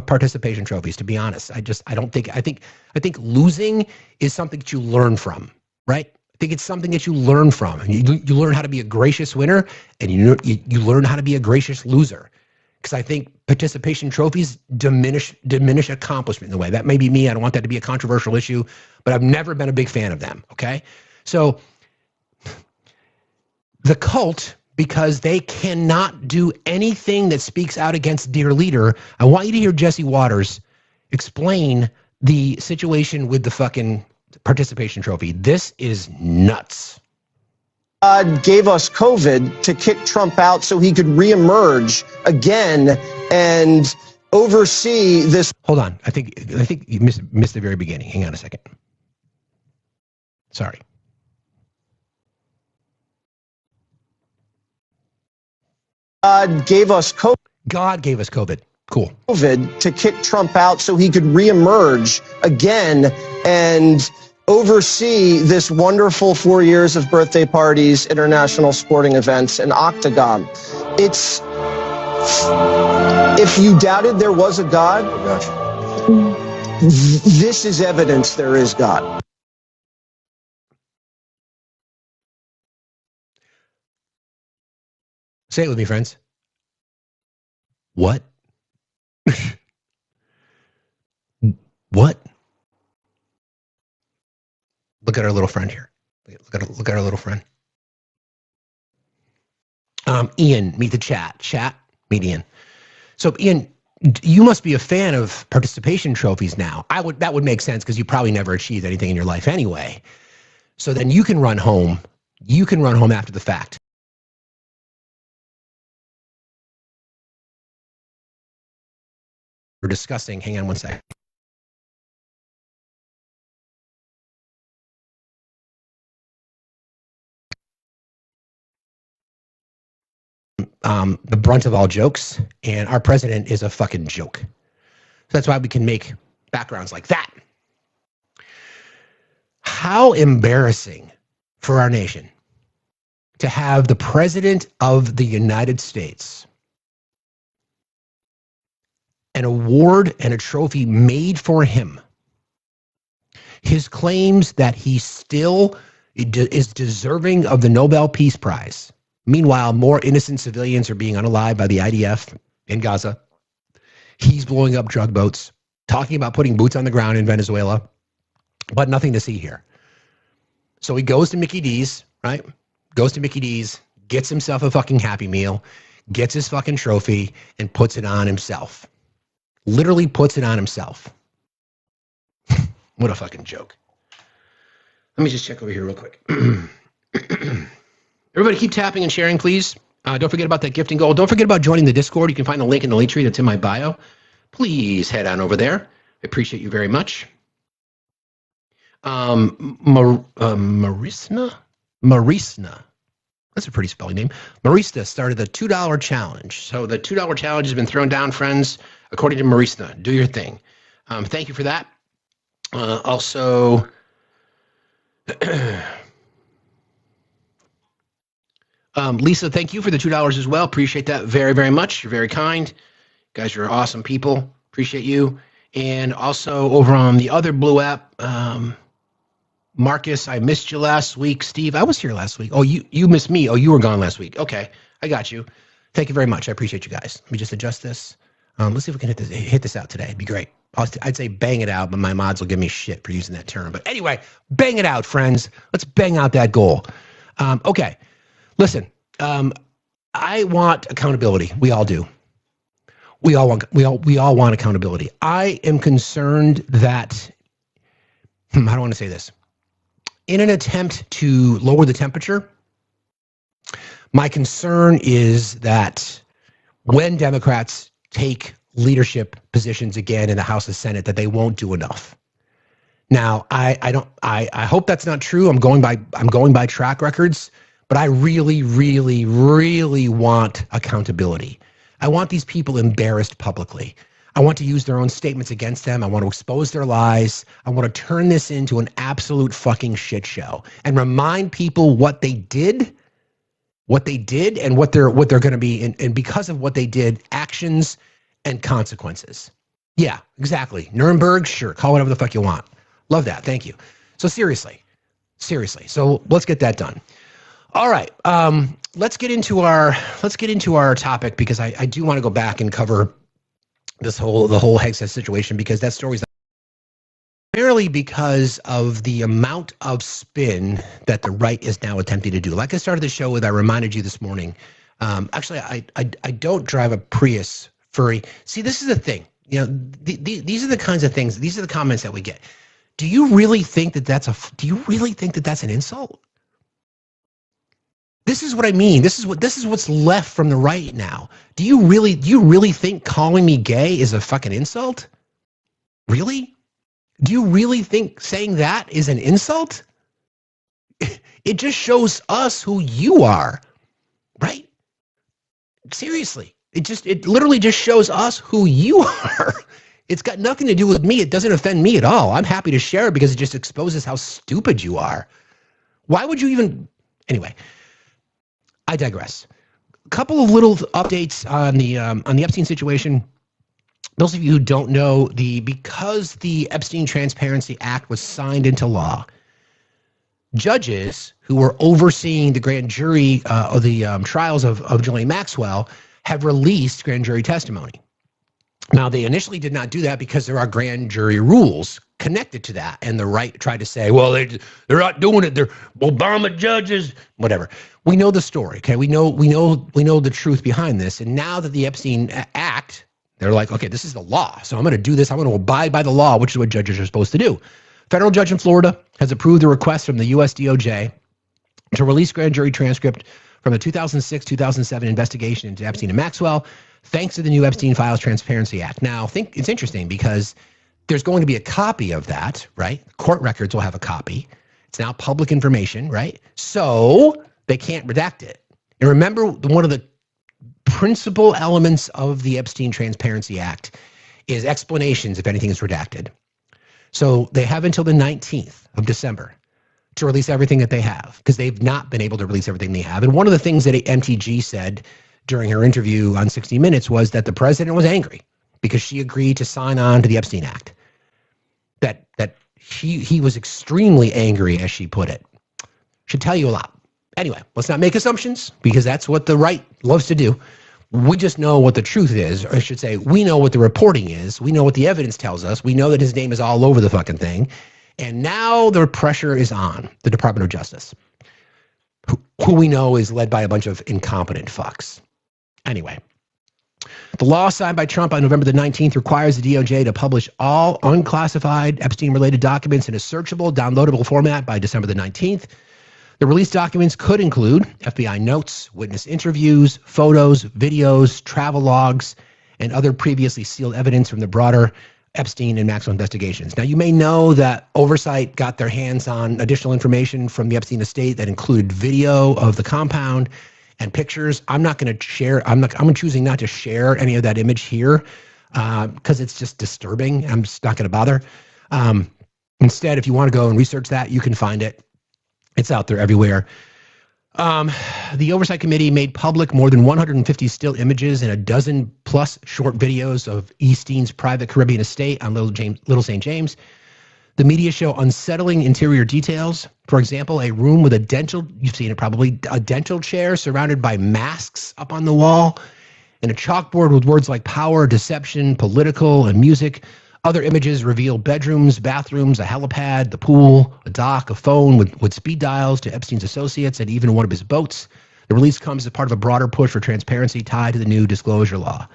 participation trophies, to be honest. I think losing is something that you learn from, right? I think it's something that you learn from. You learn how to be a gracious winner, and you learn how to be a gracious loser. Because I think participation trophies diminish accomplishment in a way. That may be me. I don't want that to be a controversial issue, but I've never been a big fan of them. Okay, so the cult, because they cannot do anything that speaks out against dear leader. I want you to hear Jesse Waters explain the situation with the fucking participation trophy. This is nuts. God gave us COVID to kick Trump out so he could reemerge again and oversee this. Hold on. I think you missed the very beginning. Hang on a second. Sorry. God gave us COVID. God gave us COVID. Cool. COVID to kick Trump out so he could reemerge again and oversee this wonderful 4 years of birthday parties, international sporting events, and Octagon. It's, if you doubted there was a God, this is evidence there is God. Say it with me, friends. What? What? Look at our little friend here. Look at our little friend. Ian, meet the chat. Chat, meet Ian. So Ian, you must be a fan of participation trophies now. That would make sense because you probably never achieved anything in your life anyway. So then you can run home. You can run home after the fact. We're discussing. Hang on one second. The brunt of all jokes, and our president is a fucking joke. So that's why we can make backgrounds like that. How embarrassing for our nation to have the president of the United States, an award and a trophy made for him, his claims that he still is deserving of the Nobel Peace Prize. Meanwhile, more innocent civilians are being unalived by the IDF in Gaza. He's blowing up drug boats, talking about putting boots on the ground in Venezuela, but nothing to see here. So he goes to Mickey D's, right? Goes to Mickey D's, gets himself a fucking Happy Meal, gets his fucking trophy, and puts it on himself. Literally puts it on himself. What a fucking joke. Let me just check over here real quick. Everybody keep tapping and sharing, please. Don't forget about that gifting goal. Don't forget about joining the Discord. You can find the link in the link tree that's in my bio. Please head on over there. I appreciate you very much. Marisna? That's a pretty spelling name. Marista started the $2 challenge. So the $2 challenge has been thrown down, friends. According to Marista, do your thing. Thank you for that. Also, Lisa, thank you for the $2 as well. Appreciate that very, very much. You're very kind. You guys are awesome people. Appreciate you. And also over on the other Blue app, Marcus, I missed you last week. Steve, I was here last week. Oh, you missed me. Oh, you were gone last week. Okay, I got you. Thank you very much. I appreciate you guys. Let me just adjust this. Let's see if we can hit this out today. It'd be great. I'd say bang it out, but my mods will give me shit for using that term. But anyway, bang it out, friends. Let's bang out that goal. Okay, listen. I want accountability. We all do. We all want accountability. I am concerned that I don't want to say this. In an attempt to lower the temperature, my concern is that when Democrats take leadership positions again in the House and Senate, that they won't do enough. Now, I hope that's not true. I'm going by track records, but I really, really want accountability. I want these people embarrassed publicly. I want to use their own statements against them. I want to expose their lies. I want to turn this into an absolute fucking shit show and remind people what they did and what they're going to be. And because of what they did, actions and consequences. Yeah, exactly. Nuremberg, sure. Call whatever the fuck you want. Love that. Thank you. So seriously. So let's get that done. All right. Let's get into our topic, because I do want to go back and cover the whole Hegseth situation, because that story's primarily because of the amount of spin that the right is now attempting to do. Like I started the show with, I reminded you this morning. Actually, I don't drive a Prius, furry. See, this is the thing. You know, these are the kinds of things. These are the comments that we get. Do you really think that that's an insult? This is what I mean. This is what's left from the right now. Do you really think calling me gay is a fucking insult? Really? Do you really think saying that is an insult? It just shows us who you are, right? Seriously. It literally just shows us who you are. It's got nothing to do with me. It doesn't offend me at all. I'm happy to share it because it just exposes how stupid you are. Why would you even... Anyway, I digress. A couple of little updates on the Epstein situation. Those of you who don't know, because the Epstein Transparency Act was signed into law, judges who were overseeing the grand jury of the trials of Ghislaine Maxwell have released grand jury testimony. Now, they initially did not do that because there are grand jury rules connected to that, and the right tried to say, well, they're not doing it. They're Obama judges, whatever. We know the story, okay? We know the truth behind this, and now that the Epstein Act, they're like, okay, this is the law, so I'm going to do this. I'm going to abide by the law, which is what judges are supposed to do. Federal judge in Florida has approved the request from the U.S. DOJ to release grand jury transcript from the 2006-2007 investigation into Epstein and Maxwell, thanks to the new Epstein Files Transparency Act. Now, I think it's interesting because there's going to be a copy of that, right? Court records will have a copy. It's now public information, right? So they can't redact it. And remember, one of the principal elements of the Epstein Transparency Act is explanations if anything is redacted. So they have until the 19th of December to release everything that they have, because they've not been able to release everything they have. And one of the things that MTG said during her interview on 60 Minutes was that the president was angry because she agreed to sign on to the Epstein Act. That he was extremely angry, as she put it. Should tell you a lot. Anyway, let's not make assumptions, because that's what the right loves to do. We just know what the truth is, or I should say, we know what the reporting is. We know what the evidence tells us. We know that his name is all over the fucking thing. And now the pressure is on the Department of Justice, who we know is led by a bunch of incompetent fucks. Anyway, the law signed by Trump on November the 19th requires the DOJ to publish all unclassified Epstein-related documents in a searchable, downloadable format by December the 19th. The released documents could include FBI notes, witness interviews, photos, videos, travel logs, and other previously sealed evidence from the broader Epstein and Maxwell investigations. Now, you may know that Oversight got their hands on additional information from the Epstein estate that included video of the compound and pictures. I'm not going to share. I'm choosing not to share any of that image here because it's just disturbing. I'm just not going to bother. Instead, if you want to go and research that, you can find it. It's out there everywhere. The Oversight Committee made public more than 150 still images and a dozen plus short videos of Epstein's private Caribbean estate on Little St. James. The media show unsettling interior details. For example, a room with you've seen it probably, a dental chair surrounded by masks up on the wall, and a chalkboard with words like power, deception, political, and music. Other images reveal bedrooms, bathrooms, a helipad, the pool, a dock, a phone with speed dials to Epstein's associates, and even one of his boats. The release comes as part of a broader push for transparency tied to the new disclosure law.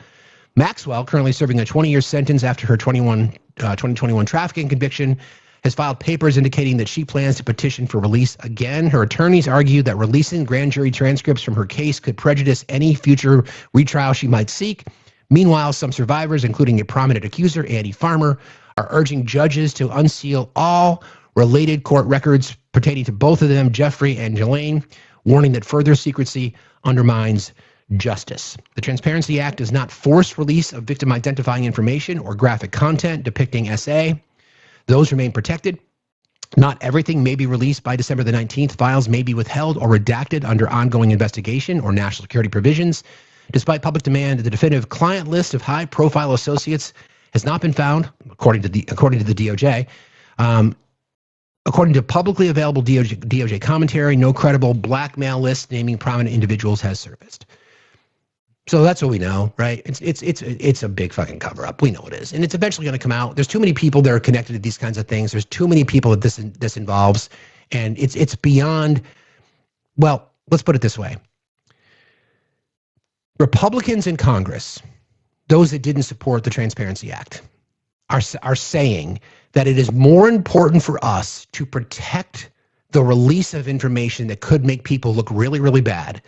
Maxwell, currently serving a 20-year sentence after her 2021 trafficking conviction, has filed papers indicating that she plans to petition for release again. Her attorneys argue that releasing grand jury transcripts from her case could prejudice any future retrial she might seek. Meanwhile, some survivors, including a prominent accuser, Andy Farmer, are urging judges to unseal all related court records pertaining to both of them, Jeffrey and Ghislaine, warning that further secrecy undermines justice. The Transparency Act does not force release of victim identifying information or graphic content depicting SA. Those remain protected. Not everything may be released by December the 19th. Files may be withheld or redacted under ongoing investigation or national security provisions. Despite public demand, the definitive client list of high-profile associates has not been found, according to the DOJ. According to publicly available DOJ commentary, no credible blackmail list naming prominent individuals has surfaced. So that's what we know, right? It's a big fucking cover up. We know it is, and it's eventually going to come out. There's too many people that are connected to these kinds of things. There's too many people that this involves, and it's beyond. Well, let's put it this way: Republicans in Congress, those that didn't support the Transparency Act, are saying that it is more important for us to protect the release of information that could make people look really, really bad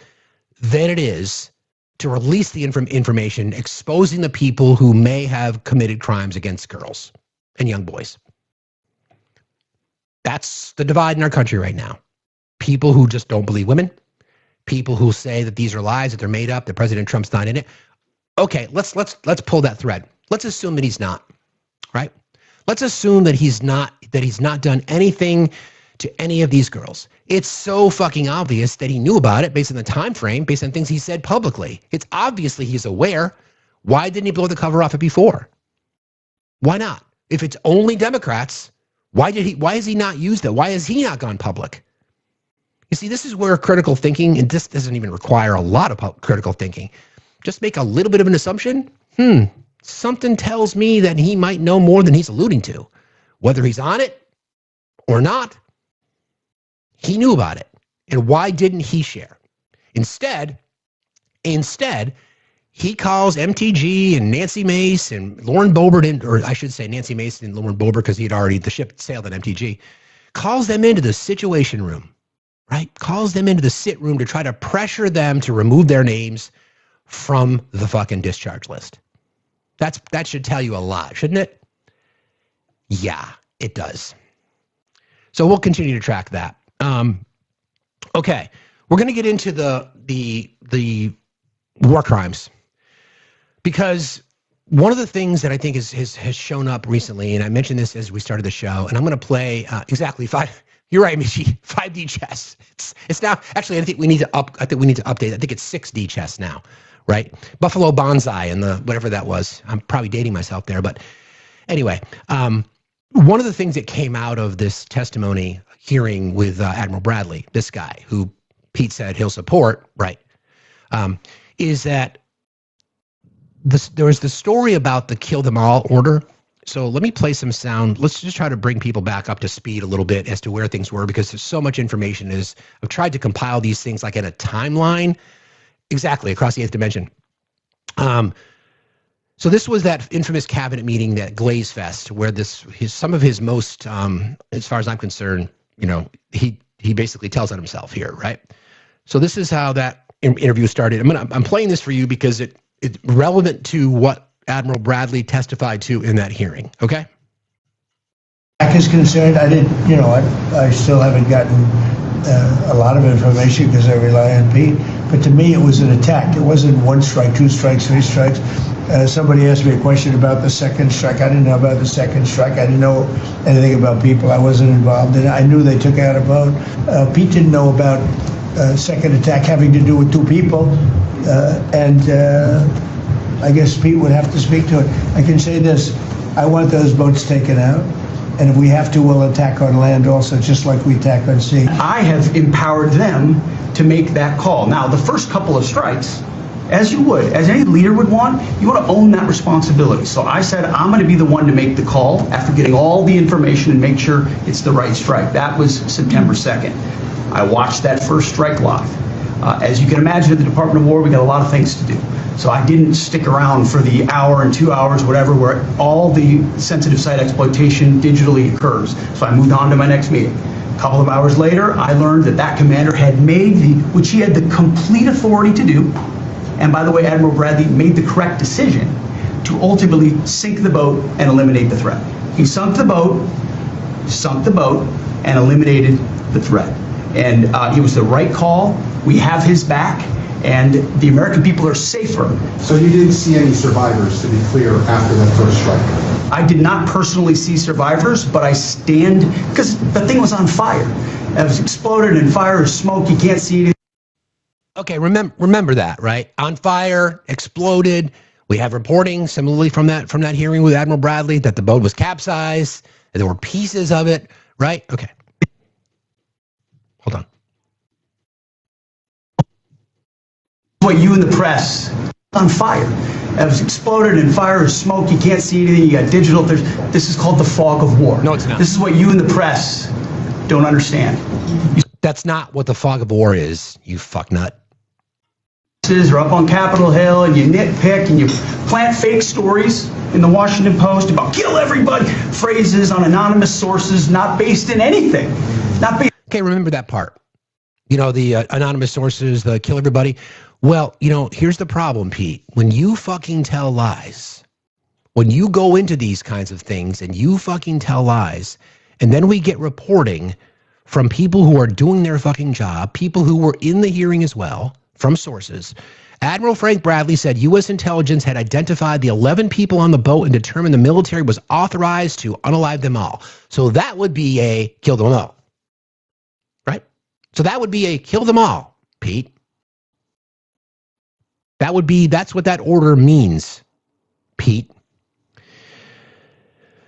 than it is to release the information exposing the people who may have committed crimes against girls and young boys. That's the divide in our country right now. People who just don't believe women, people who say that these are lies, that they're made up, that President Trump's not in it. Okay, let's pull that thread. Let's assume that he's not, right? Let's assume that he's not done anything to any of these girls. It's so fucking obvious that he knew about it based on the time frame, based on things he said publicly. It's obviously he's aware. Why didn't he blow the cover off it before? Why not? If it's only Democrats, why has he not used it? Why has he not gone public? You see, this is where critical thinking, and this doesn't even require a lot of critical thinking. Just make a little bit of an assumption. Something tells me that he might know more than he's alluding to. Whether he's on it or not, he knew about it. And why didn't he share? Instead, he calls MTG and Nancy Mace and Lauren Boebert, or I should say Nancy Mace and Lauren Boebert, because the ship sailed on MTG, calls them into the situation room, right? Calls them into the sit room to try to pressure them to remove their names from the fucking discharge list. That should tell you a lot, shouldn't it? Yeah, it does. So we'll continue to track that. Okay, we're going to get into the war crimes, because one of the things that I think has shown up recently, and I mentioned this as we started the show, and I'm going to play exactly 5. You're right, Michi. 5D chess. It's now actually. I think we need to update. I think it's 6D chess now, right? Buffalo Banzai and the whatever that was. I'm probably dating myself there, but anyway, one of the things that came out of this testimony hearing with Admiral Bradley, this guy who Pete said he'll support, right, is that there was the story about the kill them all order. So let me play some sound. Let's just try to bring people back up to speed a little bit as to where things were, because there's so much information. I've tried to compile these things like in a timeline, exactly across the 8th dimension. So this was that infamous cabinet meeting, that Glaze Fest, where some of his most, as far as I'm concerned, he basically tells on himself here, right? So this is how that interview started. I'm playing this for you because it's relevant to what Admiral Bradley testified to in that hearing. Okay. Is concerned, I still haven't gotten a lot of information because I rely on Pete. But to me, it was an attack. It wasn't 1 strike, 2 strikes, 3 strikes. Somebody asked me a question about the second strike. I didn't know about the second strike. I didn't know anything about people. I wasn't involved in it. I knew they took out a boat. Pete didn't know about second attack having to do with 2 people. I guess Pete would have to speak to it. I can say this. I want those boats taken out. And if we have to, we'll attack on land also, just like we attack on sea. I have empowered them to make that call. Now, the first couple of strikes, as any leader would want, you want to own that responsibility. So I said, I'm going to be the one to make the call after getting all the information and make sure it's the right strike. That was September 2nd. I watched that first strike live. As you can imagine, at the Department of War, we got a lot of things to do. So I didn't stick around for the hour and 2 hours, whatever, where all the sensitive site exploitation digitally occurs. So I moved on to my next meeting. A couple of hours later, I learned that commander had made which he had the complete authority to do. And by the way, Admiral Bradley made the correct decision to ultimately sink the boat and eliminate the threat. He sunk the boat, and eliminated the threat. And it was the right call. We have his back. and the American people are safer. So you didn't see any survivors, to be clear, after that first strike? I did not personally see survivors, but I stand, because the thing was on fire. It was exploded and fire and smoke. You can't see anything. Okay, remember that, right? On fire, exploded. We have reporting similarly from that hearing with Admiral Bradley that the boat was capsized, that there were pieces of it, right? Okay. Hold on. What you in the press on fire. It was exploded and fire and smoke. You can't see anything. You got digital. This is called the fog of war. No, it's not. This is what you in the press don't understand. That's not what the fog of war is, you fucknut. Are up on Capitol Hill and you nitpick and you plant fake stories in the Washington Post about kill everybody, phrases on anonymous sources not based in anything. Okay, remember that part. You know, the anonymous sources, the kill everybody. Well, you know, here's the problem, Pete. When you fucking tell lies, when you go into these kinds of things and you fucking tell lies, and then we get reporting from people who are doing their fucking job, people who were in the hearing as well, from sources. Admiral Frank Bradley said U.S. intelligence had identified the 11 people on the boat and determined the military was authorized to unalive them all. So that would be a kill them all. Right? So that would be a kill them all, Pete. That's what that order means, Pete.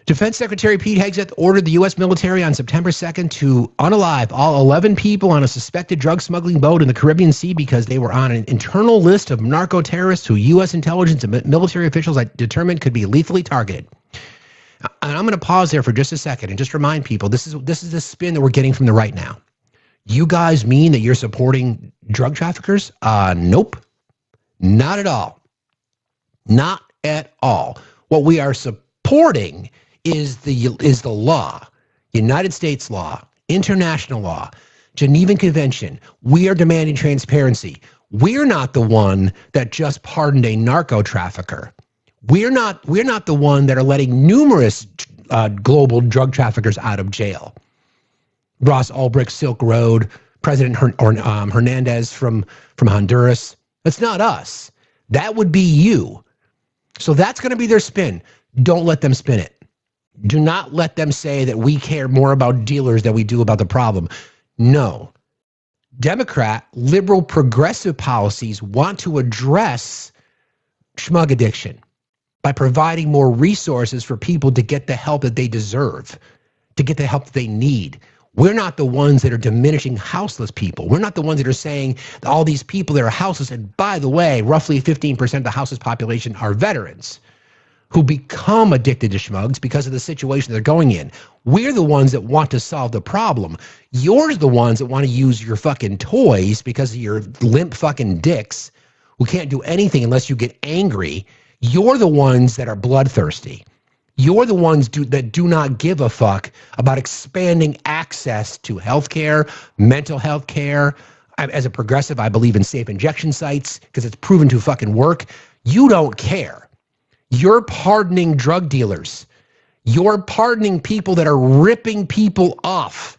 Defense Secretary Pete Hegseth ordered the U.S. military on September 2nd to unalive all 11 people on a suspected drug smuggling boat in the Caribbean Sea because they were on an internal list of narco-terrorists who U.S. intelligence and military officials determined could be lethally targeted. And I'm going to pause there for just a second and just remind people, this is the spin that we're getting from the right now. You guys mean that you're supporting drug traffickers? Nope. Not at all. Not at all. What we are supporting is the law, United States law, international law, Genevan Convention. We are demanding transparency. We're not the one that just pardoned a narco trafficker. We're not the one that are letting numerous global drug traffickers out of jail. Ross Ulbricht, Silk Road, President Hernandez from Honduras. That's not us. That would be you. So that's going to be their spin. Don't let them spin it. Do not let them say that we care more about dealers than we do about the problem. No. Democrat, liberal, progressive policies want to address schmug addiction by providing more resources for people to get the help that they deserve, to get the help that they need. We're not the ones that are diminishing houseless people. We're not the ones that are saying that all these people that are houseless, and by the way, roughly 15% of the houseless population are veterans who become addicted to schmugs because of the situation they're going in. We're the ones that want to solve the problem. You're the ones that want to use your fucking toys because of your limp fucking dicks who can't do anything unless you get angry. You're the ones that are bloodthirsty. You're the ones that do not give a fuck about expanding access to healthcare, mental health care. As a progressive, I believe in safe injection sites because it's proven to fucking work. You don't care. You're pardoning drug dealers. You're pardoning people that are ripping people off.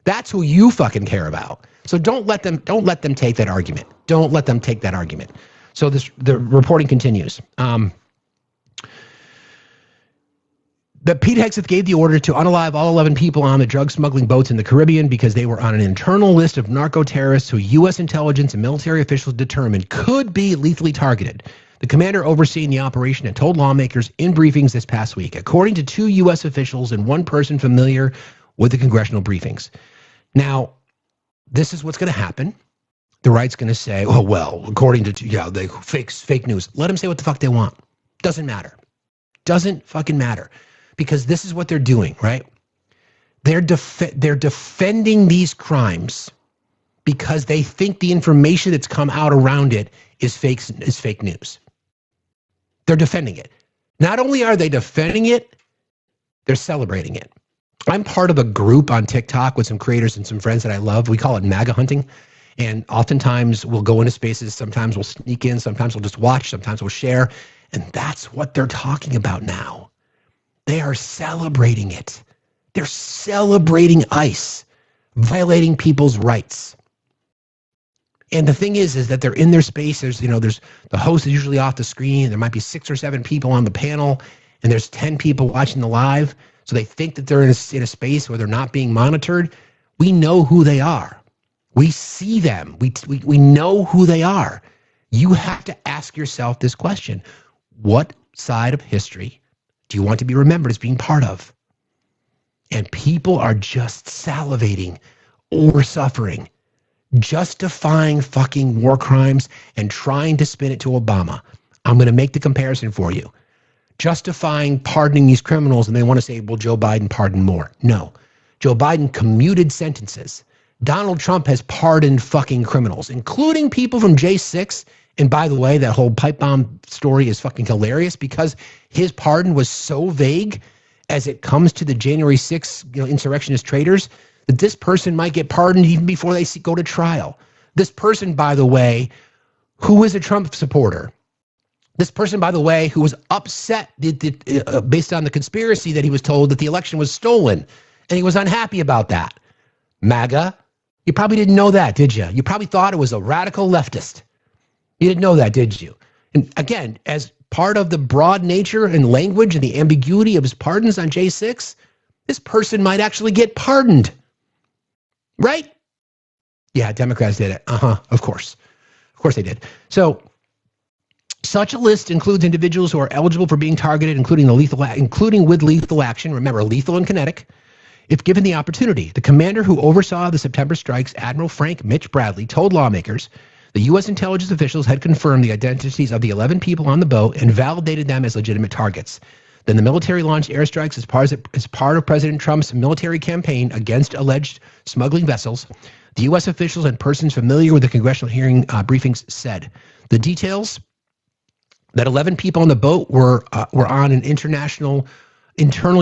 That's who you fucking care about. So don't let them take that argument. Don't let them take that argument. So the reporting continues. That Pete Hegseth gave the order to unalive all 11 people on the drug smuggling boats in the Caribbean because they were on an internal list of narco-terrorists who U.S. intelligence and military officials determined could be lethally targeted. The commander overseeing the operation had told lawmakers in briefings this past week, according to 2 U.S. officials and 1 person familiar with the congressional briefings. Now, this is what's going to happen. The right's going to say, oh, well, according to, the fake news. Let them say what the fuck they want. Doesn't matter. Doesn't fucking matter. Because this is what they're doing, right? They're defending these crimes because they think the information that's come out around it is fake news. They're defending it. Not only are they defending it, they're celebrating it. I'm part of a group on TikTok with some creators and some friends that I love. We call it MAGA hunting. And oftentimes we'll go into spaces. Sometimes we'll sneak in. Sometimes we'll just watch. Sometimes we'll share. And that's what they're talking about now. They are celebrating it. They're celebrating ICE, violating people's rights. And the thing is that they're in their space. There's the host is usually off the screen. There might be 6 or 7 people on the panel, and there's 10 people watching the live. So they think that they're in a space where they're not being monitored. We know who they are. We see them. We know who they are. You have to ask yourself this question. What side of history do you want to be remembered as being part of? And people are just salivating over suffering, justifying fucking war crimes and trying to spin it to Obama. I'm going to make the comparison for you. Justifying pardoning these criminals, and they want to say, well, Joe Biden pardoned more. No. Joe Biden commuted sentences. Donald Trump has pardoned fucking criminals, including people from J6. And by the way, that whole pipe bomb story is fucking hilarious because his pardon was so vague as it comes to the January 6th, insurrectionist traitors, that this person might get pardoned even before they go to trial. This person, by the way, who is a Trump supporter. This person, by the way, who was upset based on the conspiracy that he was told that the election was stolen, and he was unhappy about that. MAGA, you probably didn't know that, did you? You probably thought it was a radical leftist. You didn't know that, did you? And again, as part of the broad nature and language and the ambiguity of his pardons on J6, this person might actually get pardoned. Right? Yeah, Democrats did it. Of course. Of course they did. So such a list includes individuals who are eligible for being targeted, including with lethal action. Remember, lethal and kinetic. If given the opportunity, the commander who oversaw the September strikes, Admiral Frank Mitch Bradley, told lawmakers the U.S. intelligence officials had confirmed the identities of the 11 people on the boat and validated them as legitimate targets. Then the military launched airstrikes as part of President Trump's military campaign against alleged smuggling vessels. The U.S. officials and persons familiar with the congressional hearing briefings said the details that 11 people on the boat were on an internal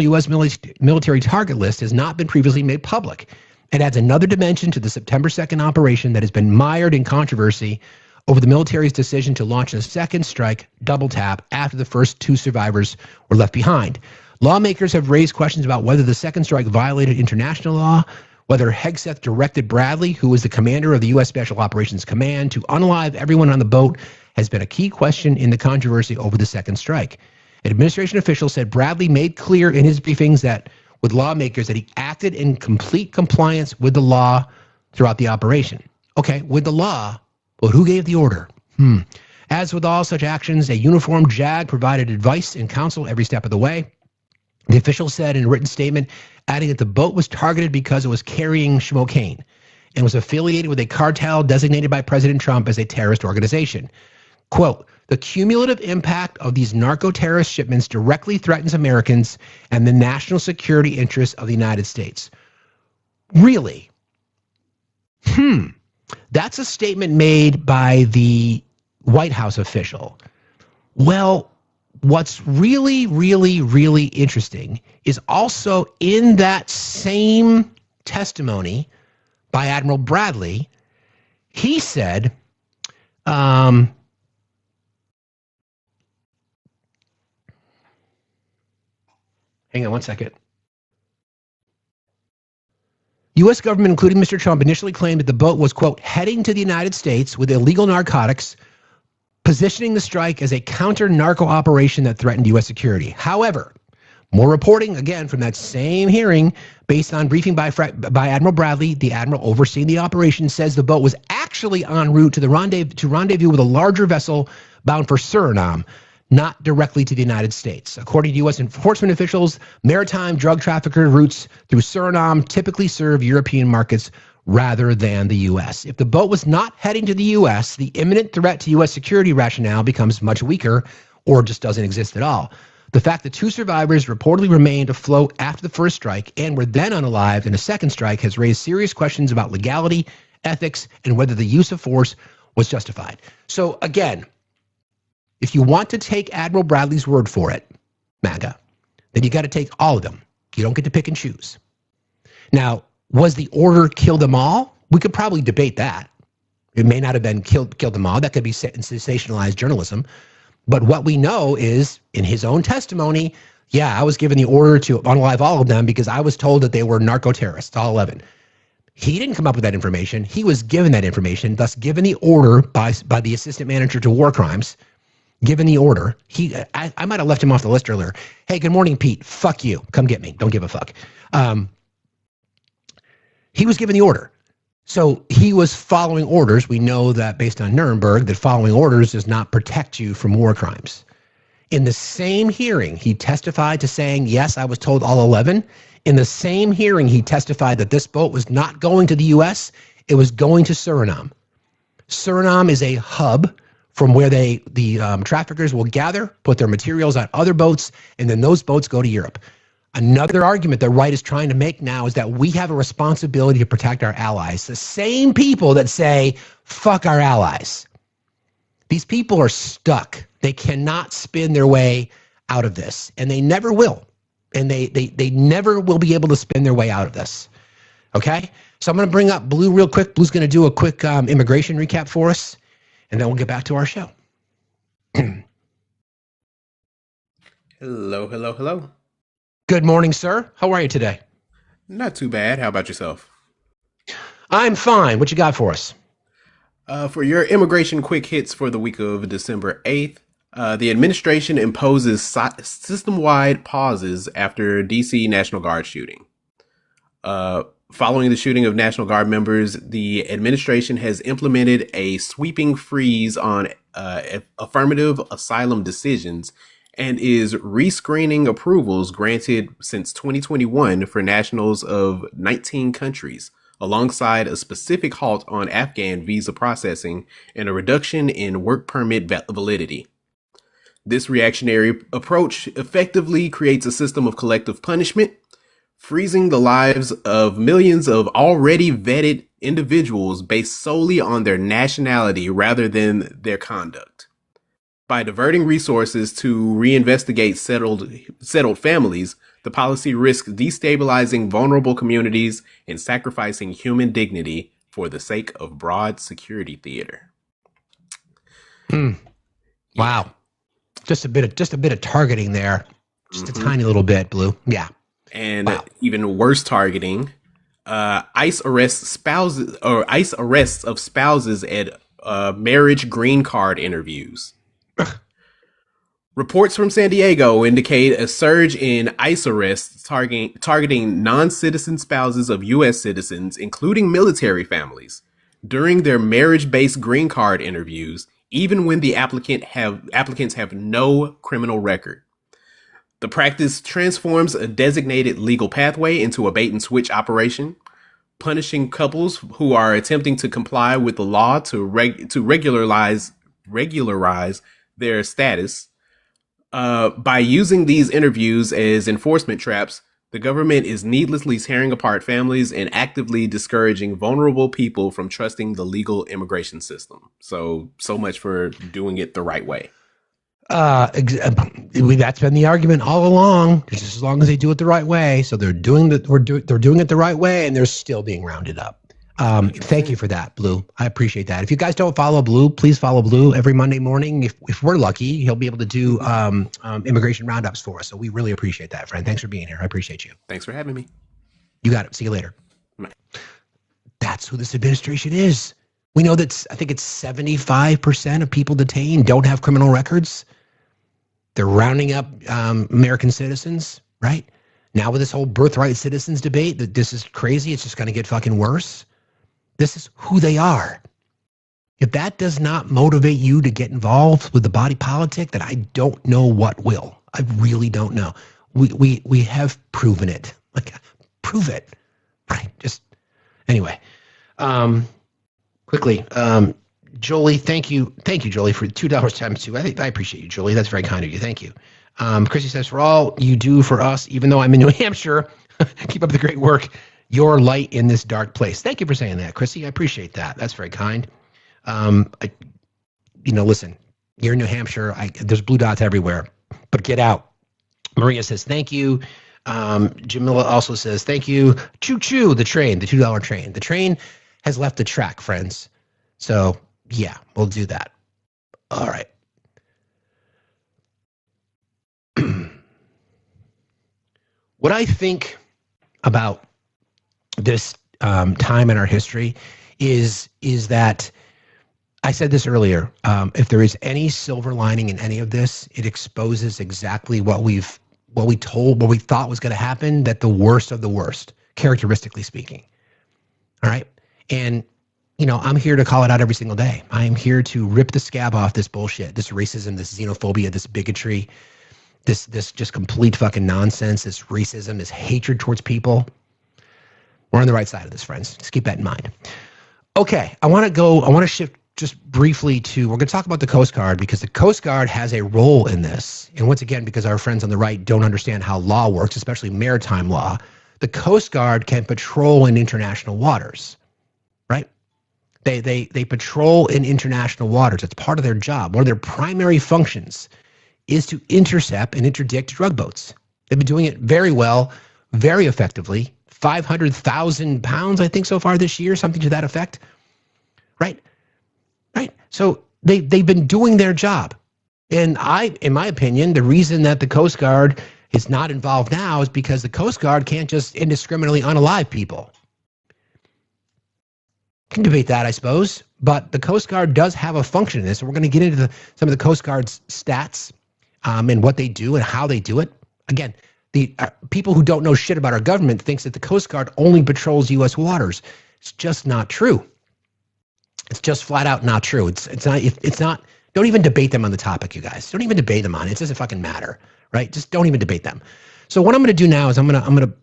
U.S. military target list has not been previously made public. It adds another dimension to the September 2nd operation that has been mired in controversy over the military's decision to launch a second strike, double tap, after the first 2 survivors were left behind. Lawmakers have raised questions about whether the second strike violated international law, whether Hegseth directed Bradley, who was the commander of the U.S. Special Operations Command, to unalive everyone on the boat has been a key question in the controversy over the second strike. Administration officials said Bradley made clear in his briefings that with lawmakers that he acted in complete compliance with the law throughout the operation. Okay, with the law, but who gave the order? As with all such actions, a uniformed JAG provided advice and counsel every step of the way. The official said in a written statement, adding that the boat was targeted because it was carrying schmocaine and was affiliated with a cartel designated by President Trump as a terrorist organization. Quote, the cumulative impact of these narco-terrorist shipments directly threatens Americans and the national security interests of the United States. Really? That's a statement made by the White House official. Well, what's really, really, really interesting is also in that same testimony by Admiral Bradley, he said, hang on one second. U.S. government, including Mr. Trump, initially claimed that the boat was, quote, heading to the United States with illegal narcotics, positioning the strike as a counter-narco operation that threatened U.S. security. However, more reporting, again, from that same hearing, based on briefing by Admiral Bradley, the admiral overseeing the operation, says the boat was actually en route to rendezvous with a larger vessel bound for Suriname, not directly to the United States. According to U.S. enforcement officials, maritime drug trafficker routes through Suriname typically serve European markets rather than the U.S. If the boat was not heading to the U.S., the imminent threat to U.S. security rationale becomes much weaker or just doesn't exist at all. The fact that 2 survivors reportedly remained afloat after the first strike and were then unalived in a second strike has raised serious questions about legality, ethics, and whether the use of force was justified. So again, if you want to take Admiral Bradley's word for it, MAGA, then you got to take all of them. You don't get to pick and choose. Now, was the order kill them all? We could probably debate that. It may not have been kill them all. That could be sensationalized journalism. But what we know is, in his own testimony, yeah, I was given the order to unalive all of them because I was told that they were narco-terrorists, all 11. He didn't come up with that information. He was given that information, thus given the order by the assistant manager to war crimes. Given the order, I might have left him off the list earlier. Hey, good morning, Pete. Fuck you. Come get me. Don't give a fuck. He was given the order. So he was following orders. We know that based on Nuremberg, that following orders does not protect you from war crimes. In the same hearing, he testified to saying, yes, I was told all 11. In the same hearing, he testified that this boat was not going to the U.S. It was going to Suriname. Suriname is a hub from where the traffickers will gather, put their materials on other boats, and then those boats go to Europe. Another argument the right is trying to make now is that we have a responsibility to protect our allies. The same people that say, fuck our allies. These people are stuck. They cannot spin their way out of this, and they never will. And they never will be able to spin their way out of this. Okay? So I'm going to bring up Blue real quick. Blue's going to do a quick immigration recap for us, and then we'll get back to our show. Hello, hello, hello. Good morning, sir. How are you today? Not too bad. How about yourself? I'm fine. What you got for us? For your immigration quick hits for the week of December 8th, the administration imposes system-wide pauses after DC National Guard shooting. Following the shooting of National Guard members, the administration has implemented a sweeping freeze on affirmative asylum decisions and is rescreening approvals granted since 2021 for nationals of 19 countries, alongside a specific halt on Afghan visa processing and a reduction in work permit validity. This reactionary approach effectively creates a system of collective punishment, freezing the lives of millions of already vetted individuals based solely on their nationality rather than their conduct. By diverting resources to reinvestigate settled families, the policy risks destabilizing vulnerable communities and sacrificing human dignity for the sake of broad security theater. Wow. Just a bit of targeting there. Just a tiny little bit, Blue. Yeah. And even worse targeting, ICE arrests of spouses at marriage green card interviews. Reports from San Diego indicate a surge in ICE arrests targeting non-citizen spouses of U.S. citizens, including military families, during their marriage-based green card interviews, even when the applicants have no criminal record. The practice transforms a designated legal pathway into a bait-and-switch operation, punishing couples who are attempting to comply with the law to regularize their status. By using these interviews as enforcement traps, the government is needlessly tearing apart families and actively discouraging vulnerable people from trusting the legal immigration system. So much for doing it the right way. That's been the argument all along. Just as long as they do it the right way. So they're doing it the right way, and they're still being rounded up. Thank you for that, Blue. I appreciate that. If you guys don't follow Blue, please follow Blue every Monday morning. If we're lucky, he'll be able to do immigration roundups for us. So we really appreciate that, friend. Thanks for being here. I appreciate you. Thanks for having me. You got it. See you later. Bye. That's who this administration is. We know that I think it's 75% of people detained don't have criminal records. They're rounding up American citizens, right? Now with this whole birthright citizens debate, that this is crazy. It's just going to get fucking worse. This is who they are. If that does not motivate you to get involved with the body politic, then I don't know what will. I really don't know. We have proven it. Like, prove it, right? Just anyway. Quickly, Jolie, thank you, Jolie, for $2 times 2. I appreciate you, Jolie. That's very kind of you. Thank you. Chrissy says, for all you do for us, even though I'm in New Hampshire, keep up the great work. Your light in this dark place. Thank you for saying that, Chrissy. I appreciate that. That's very kind. Listen, you're in New Hampshire. There's blue dots everywhere, but get out. Maria says, thank you. Jamila also says, thank you. Choo choo, the train, the $2 train. The train has left the track, friends. So yeah, we'll do that. All right. What I think about this time in our history is that I said this earlier. If there is any silver lining in any of this, it exposes exactly what we thought was going to happen, that the worst of the worst, characteristically speaking. All right. And, I'm here to call it out every single day. I am here to rip the scab off this bullshit, this racism, this xenophobia, this bigotry, this just complete fucking nonsense, this racism, this hatred towards people. We're on the right side of this, friends. Just keep that in mind. Okay. I want to shift just briefly we're going to talk about the Coast Guard, because the Coast Guard has a role in this. And once again, because our friends on the right don't understand how law works, especially maritime law, the Coast Guard can patrol in international waters, right? They patrol in international waters. It's part of their job. One of their primary functions is to intercept and interdict drug boats. They've been doing it very well, very effectively. 500,000 pounds, I think, so far this year, something to that effect, right? Right. So they've been doing their job. And in my opinion, the reason that the Coast Guard is not involved now is because the Coast Guard can't just indiscriminately unalive people. Can debate that, I suppose, but the Coast Guard does have a function in this. And we're going to get into some of the Coast Guard's stats and what they do and how they do it. Again, the people who don't know shit about our government thinks that the Coast Guard only patrols U.S. waters. It's just not true. It's just flat out not true. It's not. Don't even debate them on the topic, you guys. Don't even debate them on it. It doesn't fucking matter, right? Just don't even debate them. So what I'm going to do now is I'm going to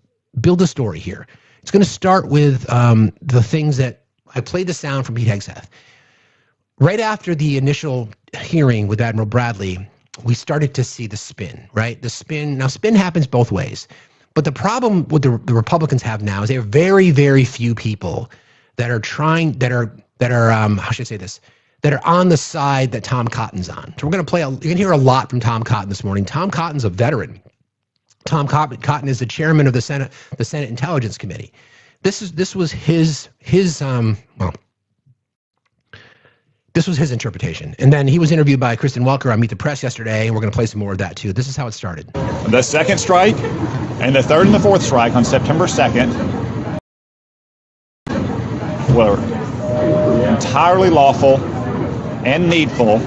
build a story here. It's going to start with the things that I played the sound from Pete Hegseth. Right after the initial hearing with Admiral Bradley, we started to see the spin, right? The spin. Now, spin happens both ways. But the problem with the Republicans have now is they have very, very few people that are how should I say this? That are on the side that Tom Cotton's on. So we're going to you're going to hear a lot from Tom Cotton this morning. Tom Cotton's a veteran. Tom Cotton is the chairman of the Senate Intelligence Committee. This was his interpretation. And then he was interviewed by Kristen Welker on Meet the Press yesterday, and we're going to play some more of that too. This is how it started. The second strike and the third and the fourth strike on September 2nd were entirely lawful and needful,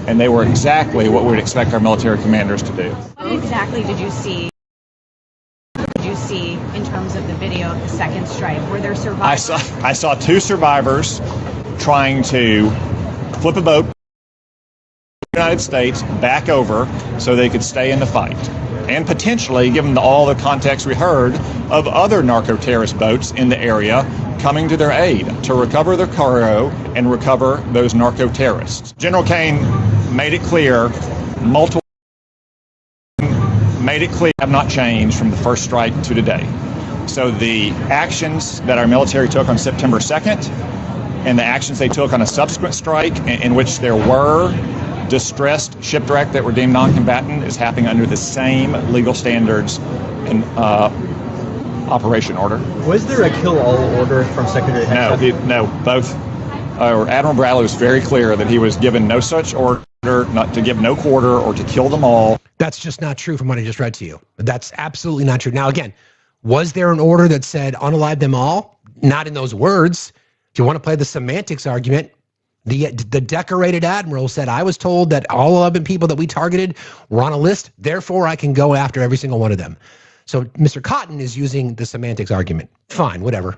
and they were exactly what we'd expect our military commanders to do. What exactly did you see in terms of the video of the second strike? Were there survivors? I saw two survivors trying to flip a boat in the United States back over so they could stay in the fight. And potentially, given all the context we heard, of other narco-terrorist boats in the area coming to their aid to recover their cargo and recover those narco-terrorists. General Kane made it clear, have not changed from the first strike to today. So the actions that our military took on September 2nd and the actions they took on a subsequent strike in which there were distressed shipwreck that were deemed non-combatant is happening under the same legal standards and operation order. Was there a kill-all order from Secretary Hegseth? No, both. Admiral Bradley was very clear that he was given no such order, not to give no quarter or to kill them all. That's just not true from what I just read to you. That's absolutely not true. Now, again, was there an order that said unalive them all? Not in those words. If you want to play the semantics argument, the decorated admiral said, I was told that all 11 people that we targeted were on a list, therefore I can go after every single one of them. So Mr. Cotton is using the semantics argument. Fine, whatever.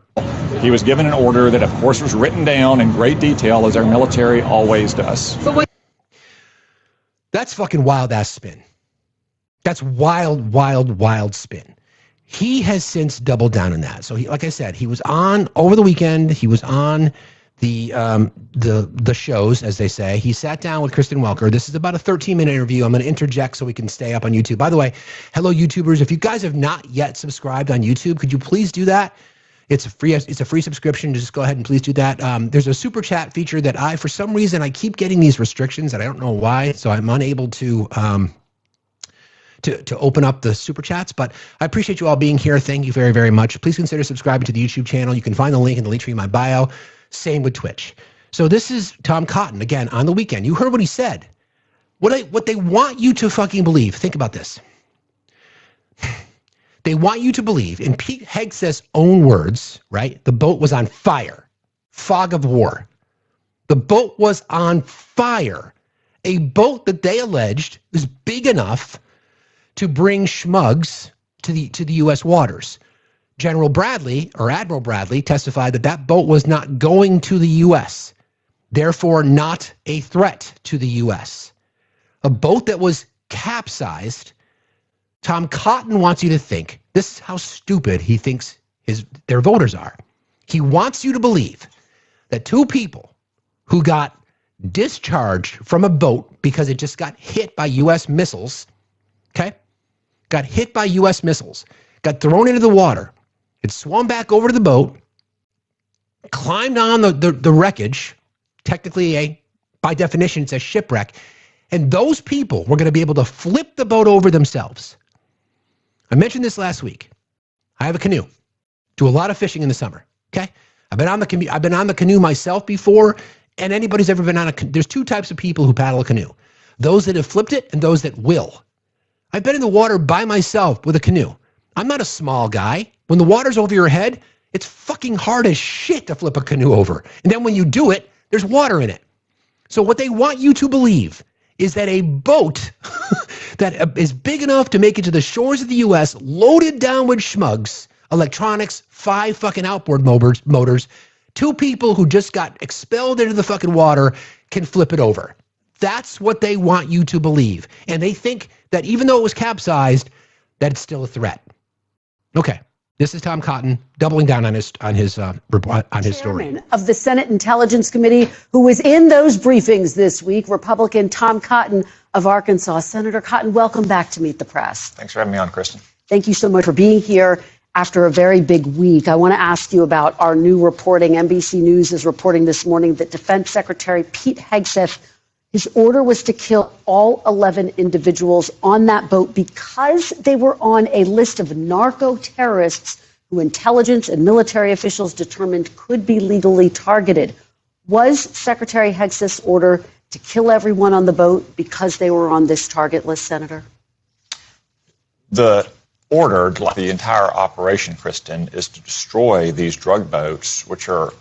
He was given an order that, of course, was written down in great detail, as our military always does. That's fucking wild-ass spin. That's wild, wild, wild spin. He has since doubled down on that. So, like I said, he was on over the weekend. He was on the shows, as they say. He sat down with Kristen Welker. This is about a 13-minute interview. I'm going to interject so we can stay up on YouTube. By the way, hello, YouTubers. If you guys have not yet subscribed on YouTube, could you please do that? It's a free subscription. Just go ahead and please do that. There's a super chat feature that for some reason, I keep getting these restrictions and I don't know why. So I'm unable to open up the super chats, but I appreciate you all being here. Thank you very, very much. Please consider subscribing to the YouTube channel. You can find the link in the link tree in my bio. Same with Twitch. So this is Tom Cotton again on the weekend. You heard what he said. What they want you to fucking believe. Think about this. They want you to believe, in Pete Hegseth's own words, right? The boat was on fire. Fog of war. The boat was on fire. A boat that they alleged was big enough to bring schmugs to the U.S. waters. General Bradley, or Admiral Bradley, testified that that boat was not going to the U.S., therefore not a threat to the U.S. A boat that was capsized. Tom Cotton wants you to think, this is how stupid he thinks their voters are. He wants you to believe that two people who got discharged from a boat because it just got hit by U.S. missiles, okay? Got hit by U.S. missiles, got thrown into the water, it swam back over to the boat, climbed on the wreckage, technically by definition it's a shipwreck, and those people were going to be able to flip the boat over themselves. I mentioned this last week. I have a canoe. Do a lot of fishing in the summer, okay? I've been on the canoe myself before, and anybody's ever been on a canoe. There's two types of people who paddle a canoe. Those that have flipped it and those that will. I've been in the water by myself with a canoe. I'm not a small guy. When the water's over your head, it's fucking hard as shit to flip a canoe over. And then when you do it, there's water in it. So what they want you to believe is that a boat that is big enough to make it to the shores of the U.S., loaded down with schmugs, electronics, 5 fucking outboard motors, 2 people who just got expelled into the fucking water can flip it over. That's what they want you to believe. And they think that even though it was capsized, that it's still a threat. Okay. This is Tom Cotton doubling down on his story. Of the Senate Intelligence Committee, who was in those briefings this week, Republican Tom Cotton of Arkansas. Senator Cotton, welcome back to Meet the Press. Thanks for having me on, Kristen. Thank you so much for being here after a very big week. I want to ask you about our new reporting. NBC News is reporting this morning that Defense Secretary Pete Hegseth, his order was to kill all 11 individuals on that boat because they were on a list of narco-terrorists who intelligence and military officials determined could be legally targeted. Was Secretary Hegseth's order to kill everyone on the boat because they were on this target list, Senator? The order, like the entire operation, Kristen, is to destroy these drug boats, which are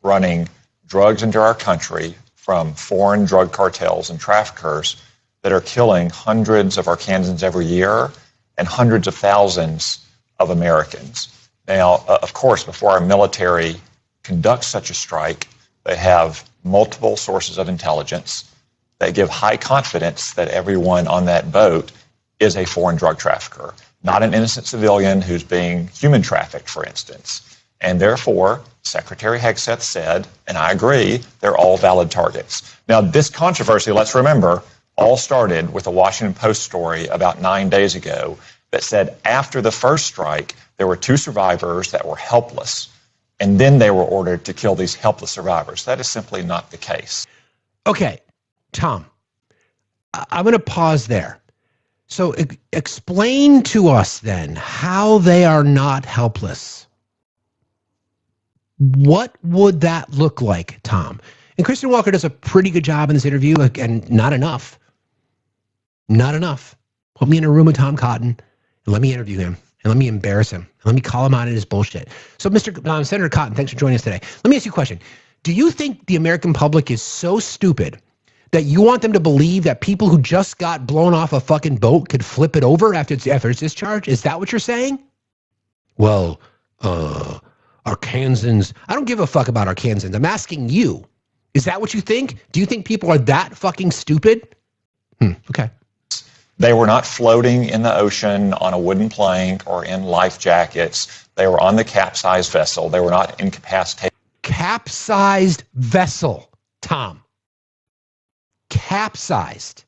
running drugs into our country from foreign drug cartels and traffickers that are killing hundreds of Arkansans every year and hundreds of thousands of Americans. Now, of course, before our military conducts such a strike, they have multiple sources of intelligence that give high confidence that everyone on that boat is a foreign drug trafficker, not an innocent civilian who's being human trafficked, for instance. And therefore, Secretary Hegseth said, and I agree, they're all valid targets. Now, this controversy, let's remember, all started with a Washington Post story about 9 days ago that said after the first strike, there were 2 survivors that were helpless, and then they were ordered to kill these helpless survivors. That is simply not the case. Okay, Tom, I'm going to pause there. So explain to us then how they are not helpless. What would that look like, Tom? And Kristen Walker does a pretty good job in this interview, and not enough. Not enough. Put me in a room with Tom Cotton and let me interview him and let me embarrass him and let me call him out on his bullshit. So, Senator Cotton, thanks for joining us today. Let me ask you a question. Do you think the American public is so stupid that you want them to believe that people who just got blown off a fucking boat could flip it over after it's discharged? Is that what you're saying? Well, Arkansans. I don't give a fuck about Arkansans. I'm asking you. Is that what you think? Do you think people are that fucking stupid? Okay. They were not floating in the ocean on a wooden plank or in life jackets. They were on the capsized vessel. They were not incapacitated. Capsized vessel, Tom. Capsized.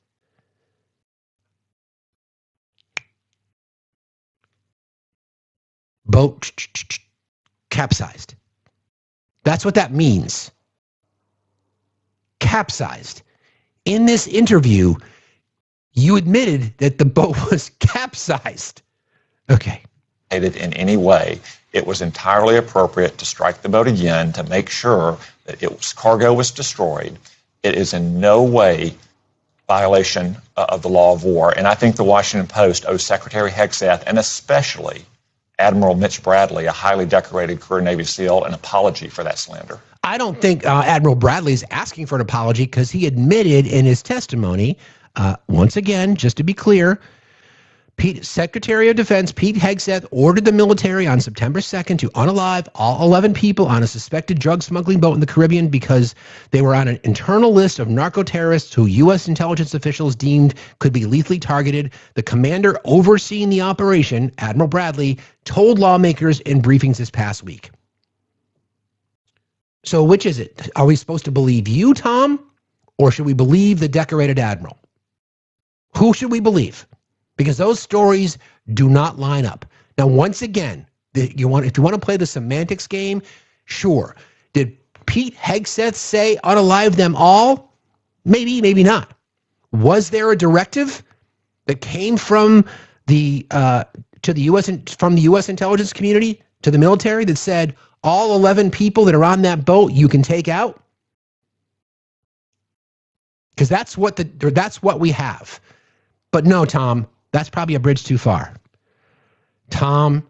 Boat capsized. That's what that means. Capsized. In this interview, you admitted that the boat was capsized. Okay. In any way, it was entirely appropriate to strike the boat again to make sure that its cargo was destroyed. It is in no way violation of the law of war. And I think the Washington Post owes Secretary Hegseth, and especially Admiral Mitch Bradley, a highly decorated career Navy SEAL, an apology for that slander? I don't think Admiral Bradley is asking for an apology because he admitted in his testimony, once again, just to be clear, Secretary of Defense Pete Hegseth ordered the military on September 2nd to unalive all 11 people on a suspected drug smuggling boat in the Caribbean because they were on an internal list of narco-terrorists who U.S. intelligence officials deemed could be lethally targeted. The commander overseeing the operation, Admiral Bradley, told lawmakers in briefings this past week. So which is it? Are we supposed to believe you, Tom, or should we believe the decorated admiral? Who should we believe? Because those stories do not line up. Now, once again, if you want to play the semantics game, sure. Did Pete Hegseth say unalive them all? Maybe, maybe not. Was there a directive that came from the U.S. intelligence community to the military that said all 11 people that are on that boat you can take out? Because that's what we have. But no, Tom. That's probably a bridge too far. Tom.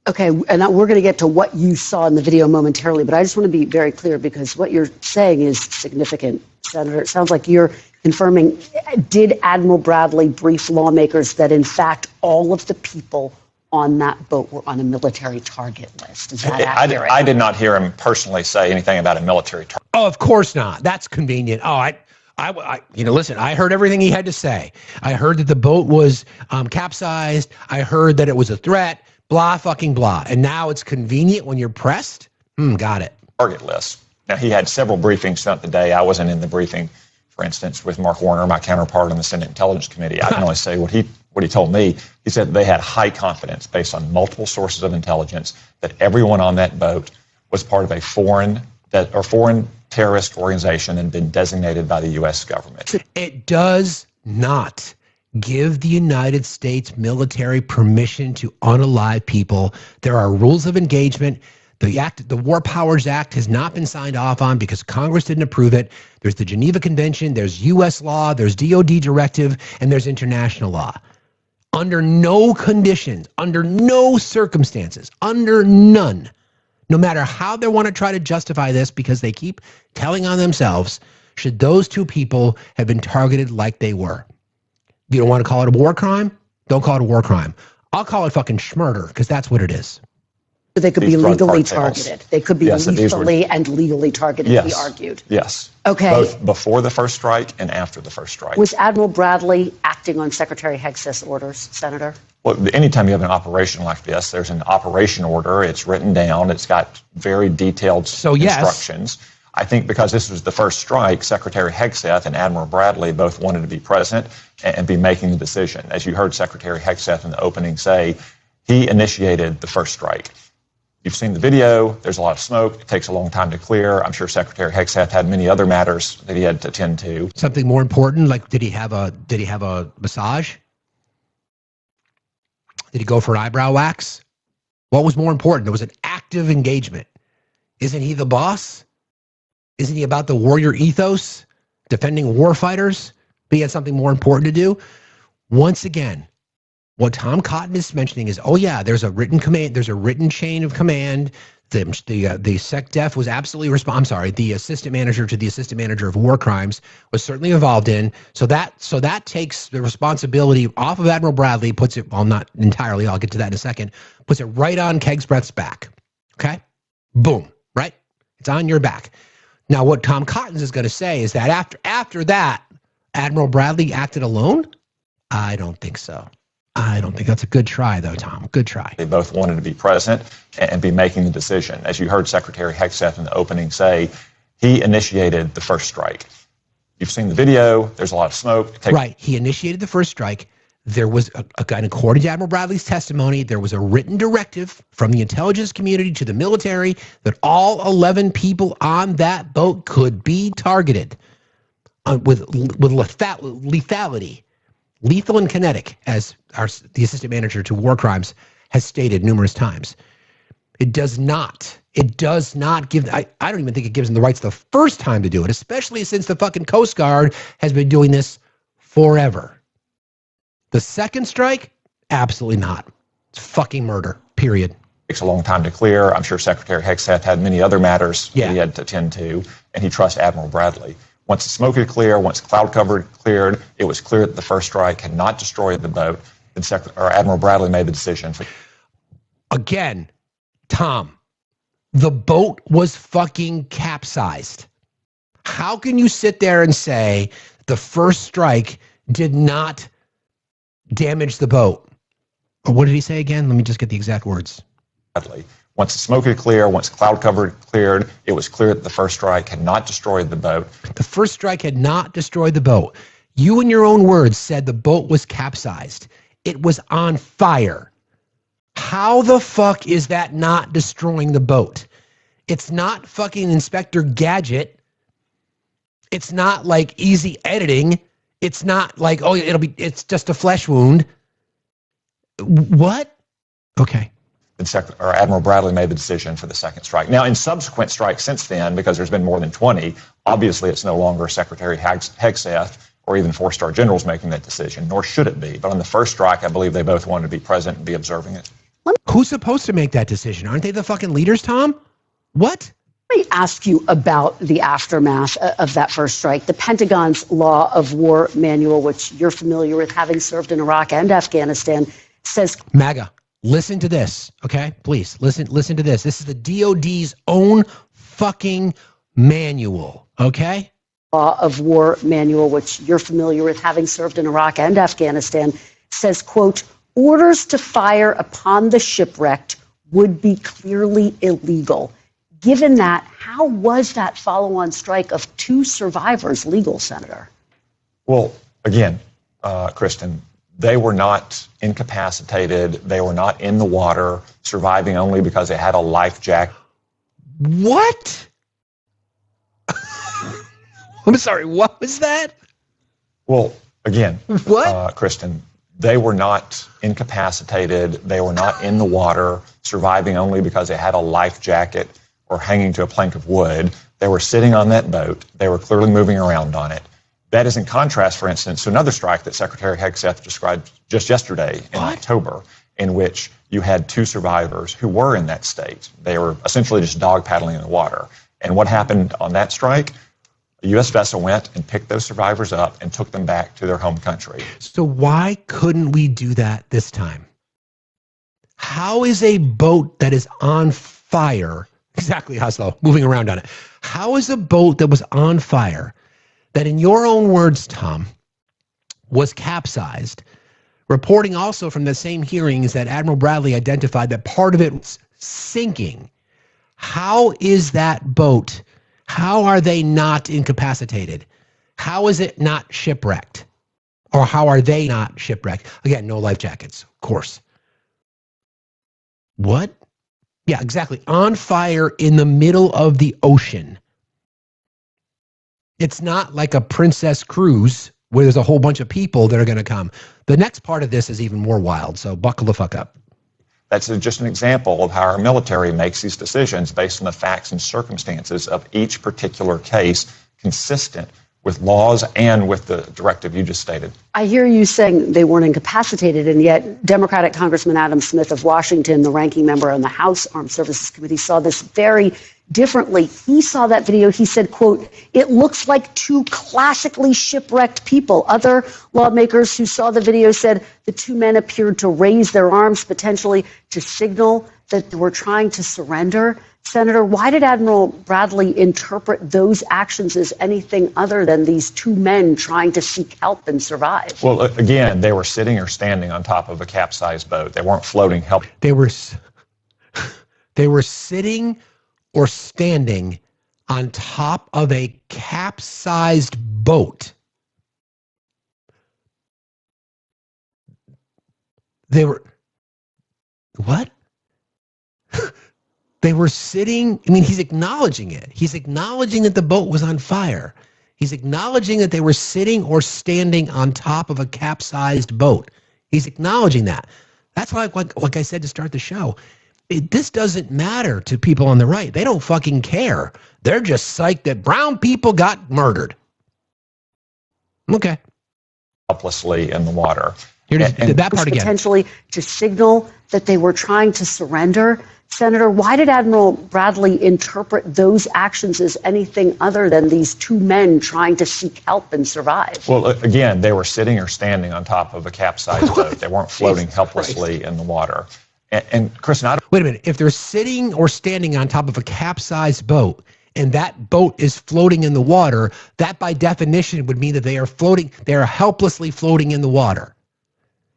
Okay, and we're going to get to what you saw in the video momentarily, but I just want to be very clear because what you're saying is significant, Senator. It sounds like you're confirming, did Admiral Bradley brief lawmakers that, in fact, all of the people on that boat were on a military target list? Is that accurate? I did not hear him personally say anything about a military target. Oh, of course not. That's convenient. Oh, listen, I heard everything he had to say. I heard that the boat was capsized. I heard that it was a threat, blah, fucking blah. And now it's convenient when you're pressed? Got it. Target list. Now, he had several briefings throughout the day. I wasn't in the briefing, for instance, with Mark Warner, my counterpart on the Senate Intelligence Committee. I can only say what he told me. He said they had high confidence based on multiple sources of intelligence that everyone on that boat was part of a foreign terrorist organization and been designated by the U.S. government. It does not give the United States military permission to unalive people. There are rules of engagement. The War Powers Act has not been signed off on because Congress didn't approve it. There's the Geneva Convention, there's U.S. law, there's DOD directive, and there's international law. Under no conditions, under no circumstances, under none, no matter how they want to try to justify this because they keep telling on themselves, should those two people have been targeted like they were? You don't want to call it a war crime? Don't call it a war crime. I'll call it fucking schmurder because that's what it is. So they could be legally targeted. They could be lethally and legally targeted, he argued. Yes. Okay. Both before the first strike and after the first strike. Was Admiral Bradley acting on Secretary Hegseth's orders, Senator? Well, anytime you have an operation like this, there's an operation order. It's written down. It's got very detailed instructions. I think because this was the first strike, Secretary Hegseth and Admiral Bradley both wanted to be present and be making the decision. As you heard Secretary Hegseth in the opening say, he initiated the first strike. You've seen the video. There's a lot of smoke. It takes a long time to clear. I'm sure Secretary Hegseth had many other matters that he had to attend to. Something more important, like did he have a massage? Did he go for an eyebrow wax? What was more important? There was an active engagement. Isn't he the boss? Isn't he about the warrior ethos, defending war fighters? But he had something more important to do. Once again, what Tom Cotton is mentioning is, oh yeah, there's a written command, there's a written chain of command. The SecDef was absolutely the assistant manager to the assistant manager of war crimes was certainly involved in. So that takes the responsibility off of Admiral Bradley, puts it, well, not entirely, I'll get to that in a second, puts it right on Kegsbreath's back. Okay? Boom, right? It's on your back. Now, what Tom Cotton is going to say is that after that, Admiral Bradley acted alone? I don't think so. I don't think that's a good try, though, Tom. Good try. They both wanted to be present and be making the decision. As you heard Secretary Hegseth in the opening say, he initiated the first strike. You've seen the video. There's a lot of smoke. Right. He initiated the first strike. There was, according to Admiral Bradley's testimony, there was a written directive from the intelligence community to the military that all 11 people on that boat could be targeted with lethality. Lethal and kinetic, as the assistant manager to war crimes has stated numerous times. It does not give, I don't even think it gives them the rights the first time to do it, especially since the fucking Coast Guard has been doing this forever. The second strike, absolutely not. It's fucking murder, period. Takes a long time to clear. I'm sure Secretary Hegseth had many other matters that he had to attend to, and he trusts Admiral Bradley. Once the smoke had cleared, once cloud cover cleared, it was clear that the first strike had not destroyed the boat. Then Admiral Bradley made the decision. Again, Tom, the boat was fucking capsized. How can you sit there and say the first strike did not damage the boat? Or what did he say again? Let me just get the exact words. Once the smoke had cleared, once cloud cover cleared, it was clear that the first strike had not destroyed the boat. The first strike had not destroyed the boat. You, in your own words, said the boat was capsized. It was on fire. How the fuck is that not destroying the boat? It's not fucking Inspector Gadget. It's not like easy editing. It's not like, oh, it's just a flesh wound. What? Okay. Admiral Bradley made the decision for the second strike. Now, in subsequent strikes since then, because there's been more than 20, obviously it's no longer Secretary Hegseth or even four-star generals making that decision, nor should it be. But on the first strike, I believe they both wanted to be present and be observing it. Who's supposed to make that decision? Aren't they the fucking leaders, Tom? What? Let me ask you about the aftermath of that first strike. The Pentagon's Law of War Manual, which you're familiar with, having served in Iraq and Afghanistan, says... MAGA. Listen to this, okay? Please, listen to this. This is the DOD's own fucking manual, okay? Law of War Manual, which you're familiar with, having served in Iraq and Afghanistan, says, quote, orders to fire upon the shipwrecked would be clearly illegal. Given that, how was that follow-on strike of 2 survivors legal, Senator? Well, again, Kristen, they were not incapacitated. They were not in the water, surviving only because they had a life jacket. What? I'm sorry, what was that? Well, again, what? Kristen, they were not incapacitated. They were not in the water, surviving only because they had a life jacket or hanging to a plank of wood. They were sitting on that boat. They were clearly moving around on it. That is in contrast, for instance, to another strike that Secretary Hegseth described just yesterday in October, in which you had 2 survivors who were in that state. They were essentially just dog paddling in the water. And what happened on that strike? A U.S. vessel went and picked those survivors up and took them back to their home country. So why couldn't we do that this time? How is a boat that is on fire, exactly, Haslo, moving around on it. How is a boat that was on fire, that in your own words, Tom, was capsized, reporting also from the same hearings that Admiral Bradley identified that part of it was sinking? How is that boat, how are they not incapacitated? How is it not shipwrecked? Or how are they not shipwrecked? Again, no life jackets, of course. What? Yeah, exactly. On fire in the middle of the ocean. It's not like a Princess Cruise where there's a whole bunch of people that are going to come. The next part of this is even more wild, so buckle the fuck up. That's just an example of how our military makes these decisions based on the facts and circumstances of each particular case, consistent with laws and with the directive you just stated. I hear you saying they weren't incapacitated, and yet Democratic Congressman Adam Smith of Washington, the ranking member on the House Armed Services Committee, saw this very differently. He saw that video. He said, quote, it looks like 2 classically shipwrecked people. Other lawmakers who saw the video said the 2 men appeared to raise their arms, potentially to signal that they were trying to surrender. Senator, why did Admiral Bradley interpret those actions as anything other than these 2 men trying to seek help and survive? Well, again, they were sitting or standing on top of a capsized boat. They weren't floating help. They were sitting or standing on top of a capsized boat. They were, what? They were sitting, I mean, he's acknowledging it. He's acknowledging that the boat was on fire. He's acknowledging that they were sitting or standing on top of a capsized boat. He's acknowledging that. That's why, like I said to start the show, this doesn't matter to people on the right. They don't fucking care. They're just psyched that brown people got murdered. Okay. Helplessly in the water. That part again. Potentially to signal that they were trying to surrender. Senator, why did Admiral Bradley interpret those actions as anything other than these two men trying to seek help and survive? Well, again, they were sitting or standing on top of a capsized boat. They weren't floating helplessly in the water. And Kristen, wait a minute. If they're sitting or standing on top of a capsized boat and that boat is floating in the water, that by definition would mean that they are floating. They are helplessly floating in the water.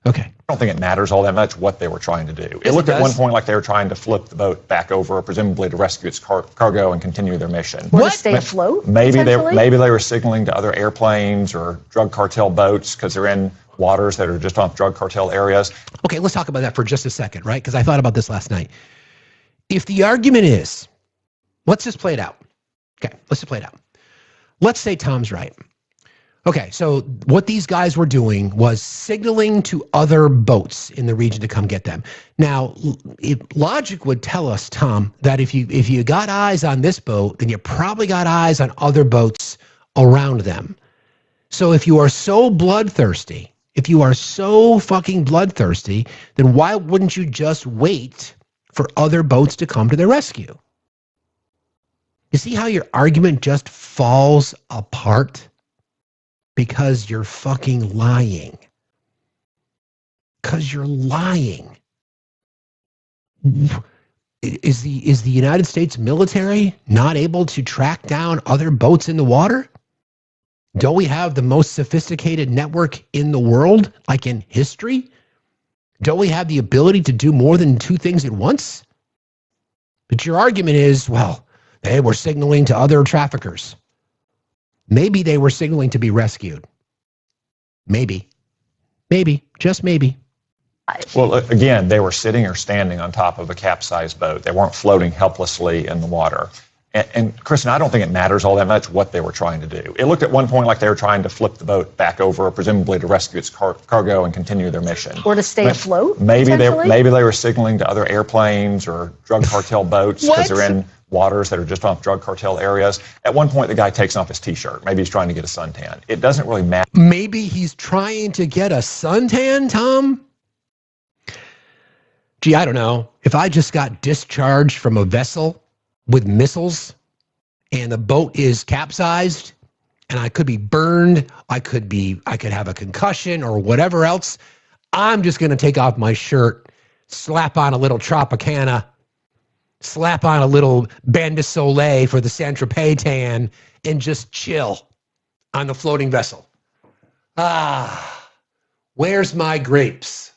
Okay. I don't think it matters all that much what they were trying to do. It looked at one point like they were trying to flip the boat back over, presumably to rescue its cargo and continue their mission. Or to stay afloat? Maybe they were signaling to other airplanes or drug cartel boats because they're in waters that are just off drug cartel areas. Okay, let's talk about that for just a second, right? Because I thought about this last night. If the argument is, let's just play it out. Okay, let's just play it out. Let's say Tom's right. Okay, so what these guys were doing was signaling to other boats in the region to come get them. Now, logic would tell us, Tom, that if you got eyes on this boat, then you probably got eyes on other boats around them. So if you are so bloodthirsty, if you are so fucking bloodthirsty, then why wouldn't you just wait for other boats to come to their rescue? You see how your argument just falls apart? Because you're fucking lying. Because you're lying. Is the United States military not able to track down other boats in the water? Don't we have the most sophisticated network in the world, like in history? Don't we have the ability to do more than two things at once? But your argument is, well, they were signaling to other traffickers. Maybe they were signaling to be rescued. Maybe. Maybe. Just maybe. Well, again, they were sitting or standing on top of a capsized boat. They weren't floating helplessly in the water. And Kristen, I don't think it matters all that much what they were trying to do. It looked at one point like they were trying to flip the boat back over, presumably to rescue its cargo and continue their mission. Or to stay afloat? Maybe they were signaling to other airplanes or drug cartel boats because they're in waters that are just off drug cartel areas. At one point, the guy takes off his T-shirt. Maybe he's trying to get a suntan. It doesn't really matter. Maybe he's trying to get a suntan, Tom? Gee, I don't know. If I just got discharged from a vessel with missiles and the boat is capsized and I could be burned, I could have a concussion or whatever else, I'm just going to take off my shirt, slap on a little Tropicana, slap on a little Bain de Soleil for the Saint-Tropez tan, and just chill on the floating vessel. Where's my grapes?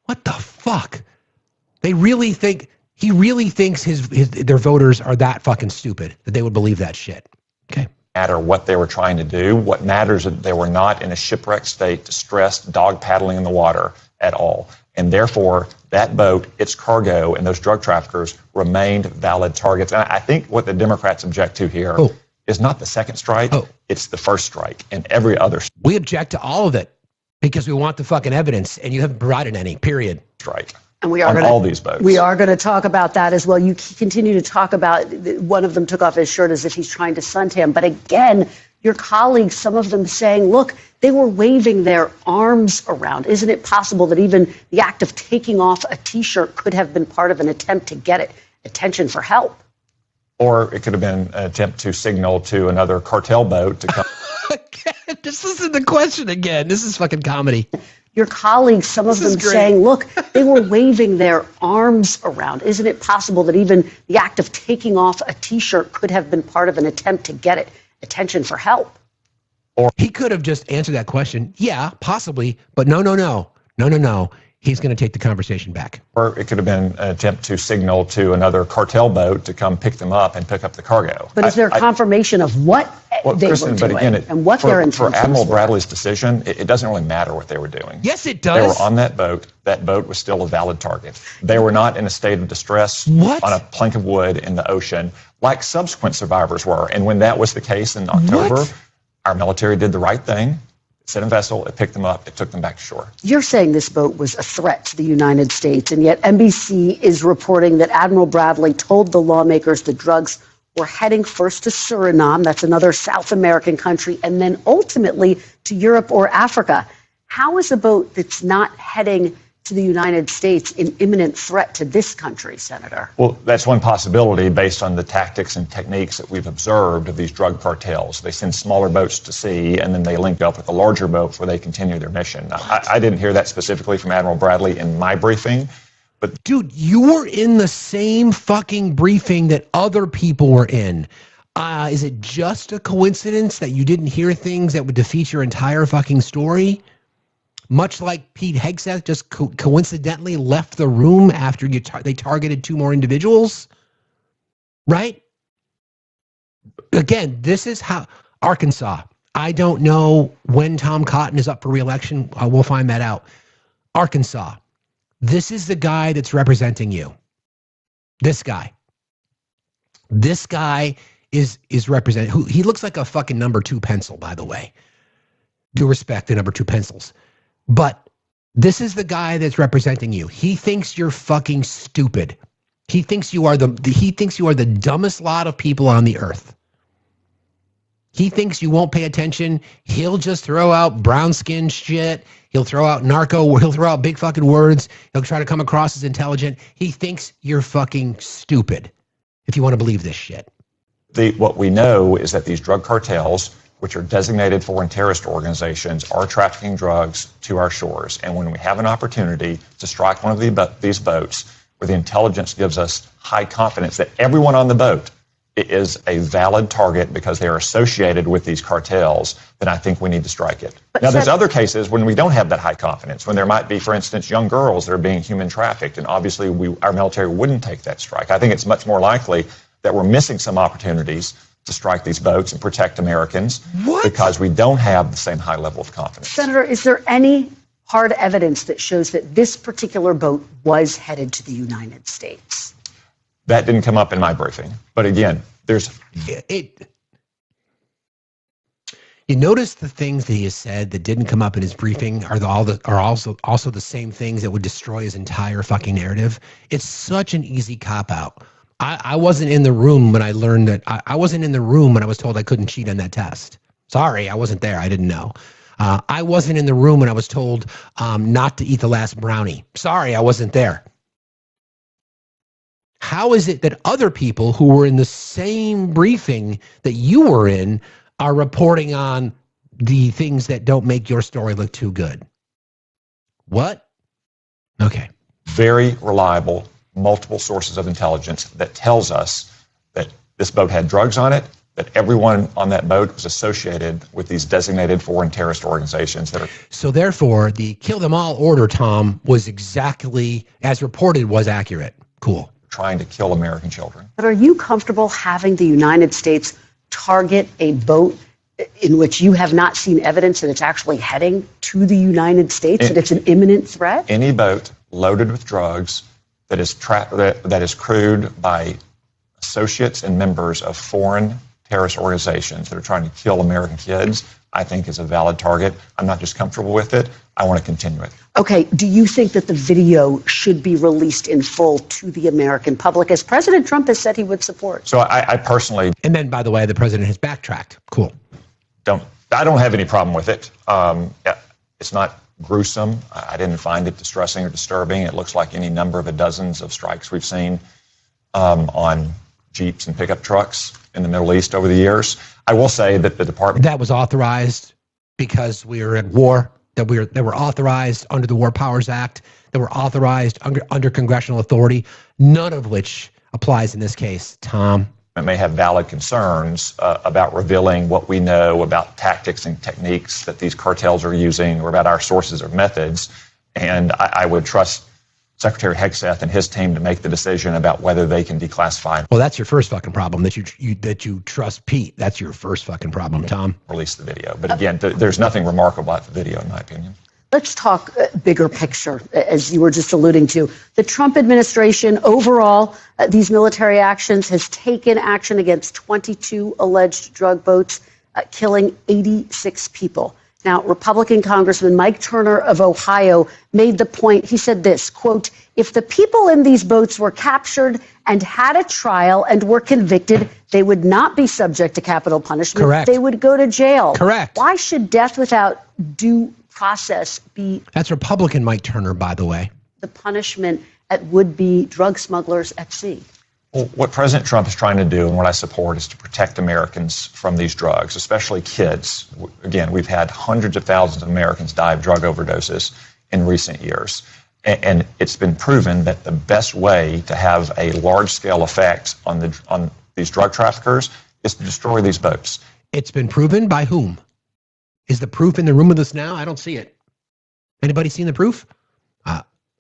What the fuck? They really think, he really thinks their voters are that fucking stupid that they would believe that shit. Okay. Matter what they were trying to do. What matters is that they were not in a shipwrecked state, distressed, dog paddling in the water at all. And therefore, that boat, its cargo, and those drug traffickers remained valid targets. And I think what the Democrats object to here is not the second strike, it's the first strike and every other strike. We object to all of it because we want the fucking evidence, and you haven't provided any, period. Strike. And we are all these boats. We are going to talk about that as well. You continue to talk about, one of them took off his shirt as if he's trying to suntan. But again, your colleagues, some of them saying, look, they were waving their arms around. Isn't it possible that even the act of taking off a T-shirt could have been part of an attempt to get attention for help? Or it could have been an attempt to signal to another cartel boat to come. This isn't the question again. This is fucking comedy. Your colleagues, some of them saying, look, they were waving their arms around. Isn't it possible that even the act of taking off a T-shirt could have been part of an attempt to get attention for help? Or he could have just answered that question. Yeah, possibly. But no. He's going to take the conversation back. Or it could have been an attempt to signal to another cartel boat to come pick them up and pick up the cargo. But is there confirmation of what they were doing and what their intentions were? For Admiral Bradley's decision, it doesn't really matter what they were doing. Yes, it does. They were on that boat. That boat was still a valid target. They were not in a state of distress on a plank of wood in the ocean like subsequent survivors were. And when that was the case in October, our military did the right thing. Sent a vessel, it picked them up, it took them back to shore. You're saying this boat was a threat to the United States, and yet NBC is reporting that Admiral Bradley told the lawmakers the drugs were heading first to Suriname, that's another South American country, and then ultimately to Europe or Africa. How is a boat that's not heading to the United States an imminent threat to this country, Senator? Well, that's one possibility based on the tactics and techniques that we've observed of these drug cartels. They send smaller boats to sea, and then they link up with a larger boat before they continue their mission. I didn't hear that specifically from Admiral Bradley in my briefing. But dude, you were in the same fucking briefing that other people were in. Is it just a coincidence that you didn't hear things that would defeat your entire fucking story? Much like Pete Hegseth just coincidentally left the room after they targeted 2 more individuals, right? Again, this is how Arkansas. I don't know when Tom Cotton is up for re-election. We'll find that out. Arkansas. This is the guy that's representing you. This guy. This guy is representing. He looks like a fucking number 2 pencil, by the way. Due respect to number 2 pencils. But this is the guy that's representing you. He thinks you're fucking stupid. He thinks you are the dumbest lot of people on the earth. He thinks you won't pay attention. He'll just throw out brown skin shit. He'll throw out narco. He'll throw out big fucking words. He'll try to come across as intelligent. He thinks you're fucking stupid, if you want to believe this shit. What we know is that these drug cartels, which are designated foreign terrorist organizations, are trafficking drugs to our shores. And when we have an opportunity to strike one of these boats, where the intelligence gives us high confidence that everyone on the boat is a valid target because they are associated with these cartels, then I think we need to strike it. Now, there's other cases when we don't have that high confidence, when there might be, for instance, young girls that are being human trafficked, and obviously our military wouldn't take that strike. I think it's much more likely that we're missing some opportunities to strike these boats and protect Americans because we don't have the same high level of confidence. Senator, is there any hard evidence that shows that this particular boat was headed to the United States? That didn't come up in my briefing. But again, You notice the things that he has said that didn't come up in his briefing are also the same things that would destroy his entire fucking narrative. It's such an easy cop-out. I wasn't in the room when I learned that. I wasn't in the room when I was told I couldn't cheat on that test. Sorry, I wasn't there. I didn't know. I wasn't in the room when I was told not to eat the last brownie. Sorry, I wasn't there. How is it that other people who were in the same briefing that you were in are reporting on the things that don't make your story look too good? What? Okay. Very reliable, multiple sources of intelligence that tells us that this boat had drugs on it, that everyone on that boat was associated with these designated foreign terrorist organizations that are. So therefore, the kill them all order, Tom, was exactly as reported, was accurate. Cool. Trying to kill American children. But are you comfortable having the United States target a boat in which you have not seen evidence that it's actually heading to the United States, that it's an imminent threat? Any boat loaded with drugs that is crewed by associates and members of foreign terrorist organizations that are trying to kill American kids, I think is a valid target. I'm not just comfortable with it. I want to continue it. Okay. Do you think that the video should be released in full to the American public, as President Trump has said he would support? So I personally... And then, by the way, the president has backtracked. Cool. I don't have any problem with it. It's not gruesome. I didn't find it distressing or disturbing. It looks like any number of dozens of strikes we've seen on Jeeps and pickup trucks in the Middle East over the years. I will say that the department... That was authorized because we were at war, that were authorized under the War Powers Act, that were authorized under congressional authority, none of which applies in this case, Tom. It may have valid concerns about revealing what we know about tactics and techniques that these cartels are using or about our sources or methods. And I would trust Secretary Hegseth and his team to make the decision about whether they can declassify. Well, that's your first fucking problem, that you trust Pete. That's your first fucking problem, Tom. Release the video. But again, there's nothing remarkable about the video, in my opinion. Let's talk bigger picture, as you were just alluding to. The Trump administration, overall, these military actions, has taken action against 22 alleged drug boats, killing 86 people. Now, Republican Congressman Mike Turner of Ohio made the point. He said this, quote, if the people in these boats were captured and had a trial and were convicted, they would not be subject to capital punishment. Correct. They would go to jail. Correct. Why should death without due process be That's Republican Mike Turner, by the way. the punishment at would-be drug smugglers at sea? Well, what President Trump is trying to do, and what I support, is to protect Americans from these drugs, especially kids. Again, we've had hundreds of thousands of Americans die of drug overdoses in recent years. And it's been proven that the best way to have a large-scale effect on these drug traffickers is to destroy these boats. It's been proven by whom? Is the proof in the room with us now? I don't see it. Anybody seen the proof?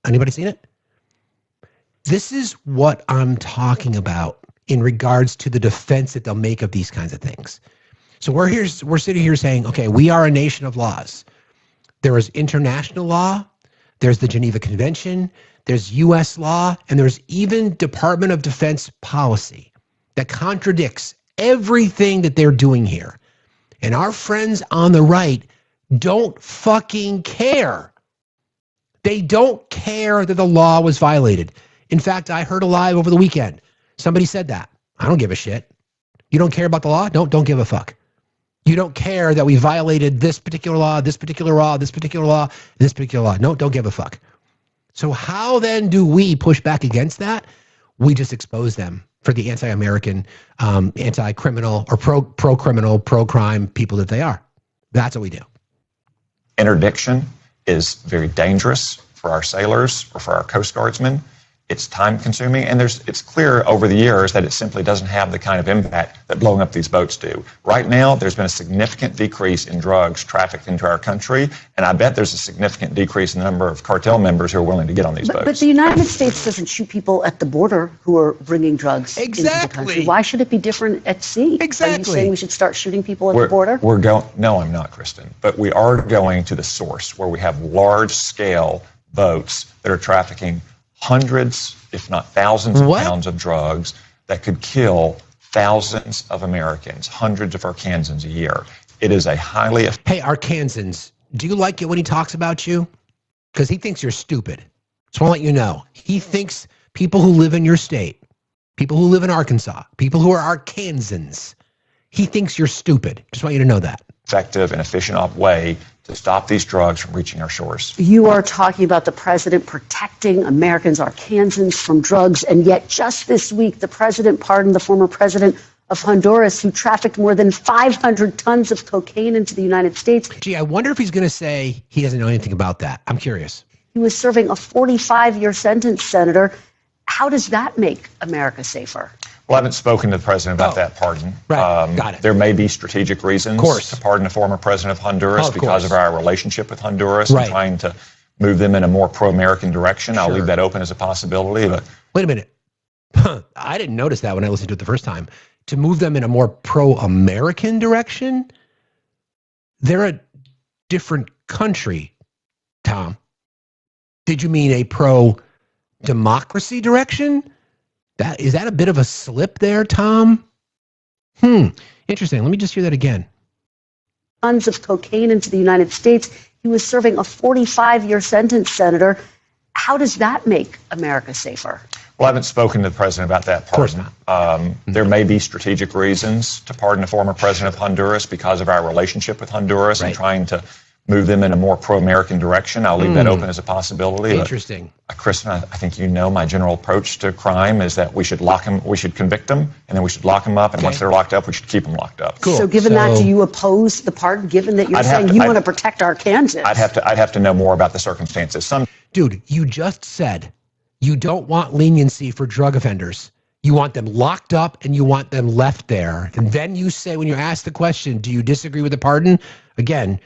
Anybody seen it? This is what I'm talking about in regards to the defense that they'll make of these kinds of things. So we're sitting here saying, okay, we are a nation of laws. There is international law, there's the Geneva Convention, there's U.S. law, and there's even Department of Defense policy that contradicts everything that they're doing here. And our friends on the right don't fucking care. They don't care that the law was violated. In fact, I heard a live over the weekend. Somebody said that. I don't give a shit. You don't care about the law? Don't give a fuck. You don't care that we violated this particular law, this particular law, this particular law, this particular law. No, don't give a fuck. So how then do we push back against that? We just expose them for the anti-American, anti-criminal, or pro-criminal, pro-crime people that they are. That's what we do. Interdiction is very dangerous for our sailors or for our Coast Guardsmen. It's time-consuming, and it's clear over the years that it simply doesn't have the kind of impact that blowing up these boats do. Right now, there's been a significant decrease in drugs trafficked into our country, and I bet there's a significant decrease in the number of cartel members who are willing to get on these boats. But the United States doesn't shoot people at the border who are bringing drugs into the country. Why should it be different at sea? Exactly. Are you saying we should start shooting people at the border? No, I'm not, Kristen. But we are going to the source where we have large-scale boats that are trafficking hundreds, if not thousands of pounds of drugs that could kill thousands of Americans, hundreds of Arkansans a year. It is a highly... Hey, Arkansans, do you like it when he talks about you? Because he thinks you're stupid. Just want to let you know. He thinks people who live in your state, people who live in Arkansas, people who are Arkansans, he thinks you're stupid. Just want you to know that. Effective and efficient way to stop these drugs from reaching our shores. You are talking about the president protecting Americans, Arkansans, from drugs, and yet just this week, the president pardoned the former president of Honduras who trafficked more than 500 tons of cocaine into the United States. Gee, I wonder if he's going to say he doesn't know anything about that. I'm curious. He was serving a 45-year sentence, Senator. How does that make America safer? Well, I haven't spoken to the president about that pardon. Right, got it. There may be strategic reasons to pardon a former president of Honduras because of our relationship with Honduras and trying to move them in a more pro-American direction. I'll leave that open as a possibility. But wait a minute. I didn't notice that when I listened to it the first time. To move them in a more pro-American direction? They're a different country, Tom. Did you mean a pro-democracy direction? Is that a bit of a slip there, Tom? Interesting. Let me just hear that again. Tons of cocaine into the United States. He was serving a 45-year sentence, Senator. How does that make America safer? Well, I haven't spoken to the president about that pardon. Of course not. There may be strategic reasons to pardon a former president of Honduras because of our relationship with Honduras and trying to move them in a more pro-American direction. I'll leave that open as a possibility. Interesting. But, Kristen, I think you know my general approach to crime is that we should convict them, and then we should lock them up, and once they're locked up, we should keep them locked up. Cool. So given that, do you oppose the pardon, given that you're saying you want to protect Arkansans? I'd have to know more about the circumstances. Dude, you just said you don't want leniency for drug offenders. You want them locked up and you want them left there. And then you say, when you're asked the question, do you disagree with the pardon? Again,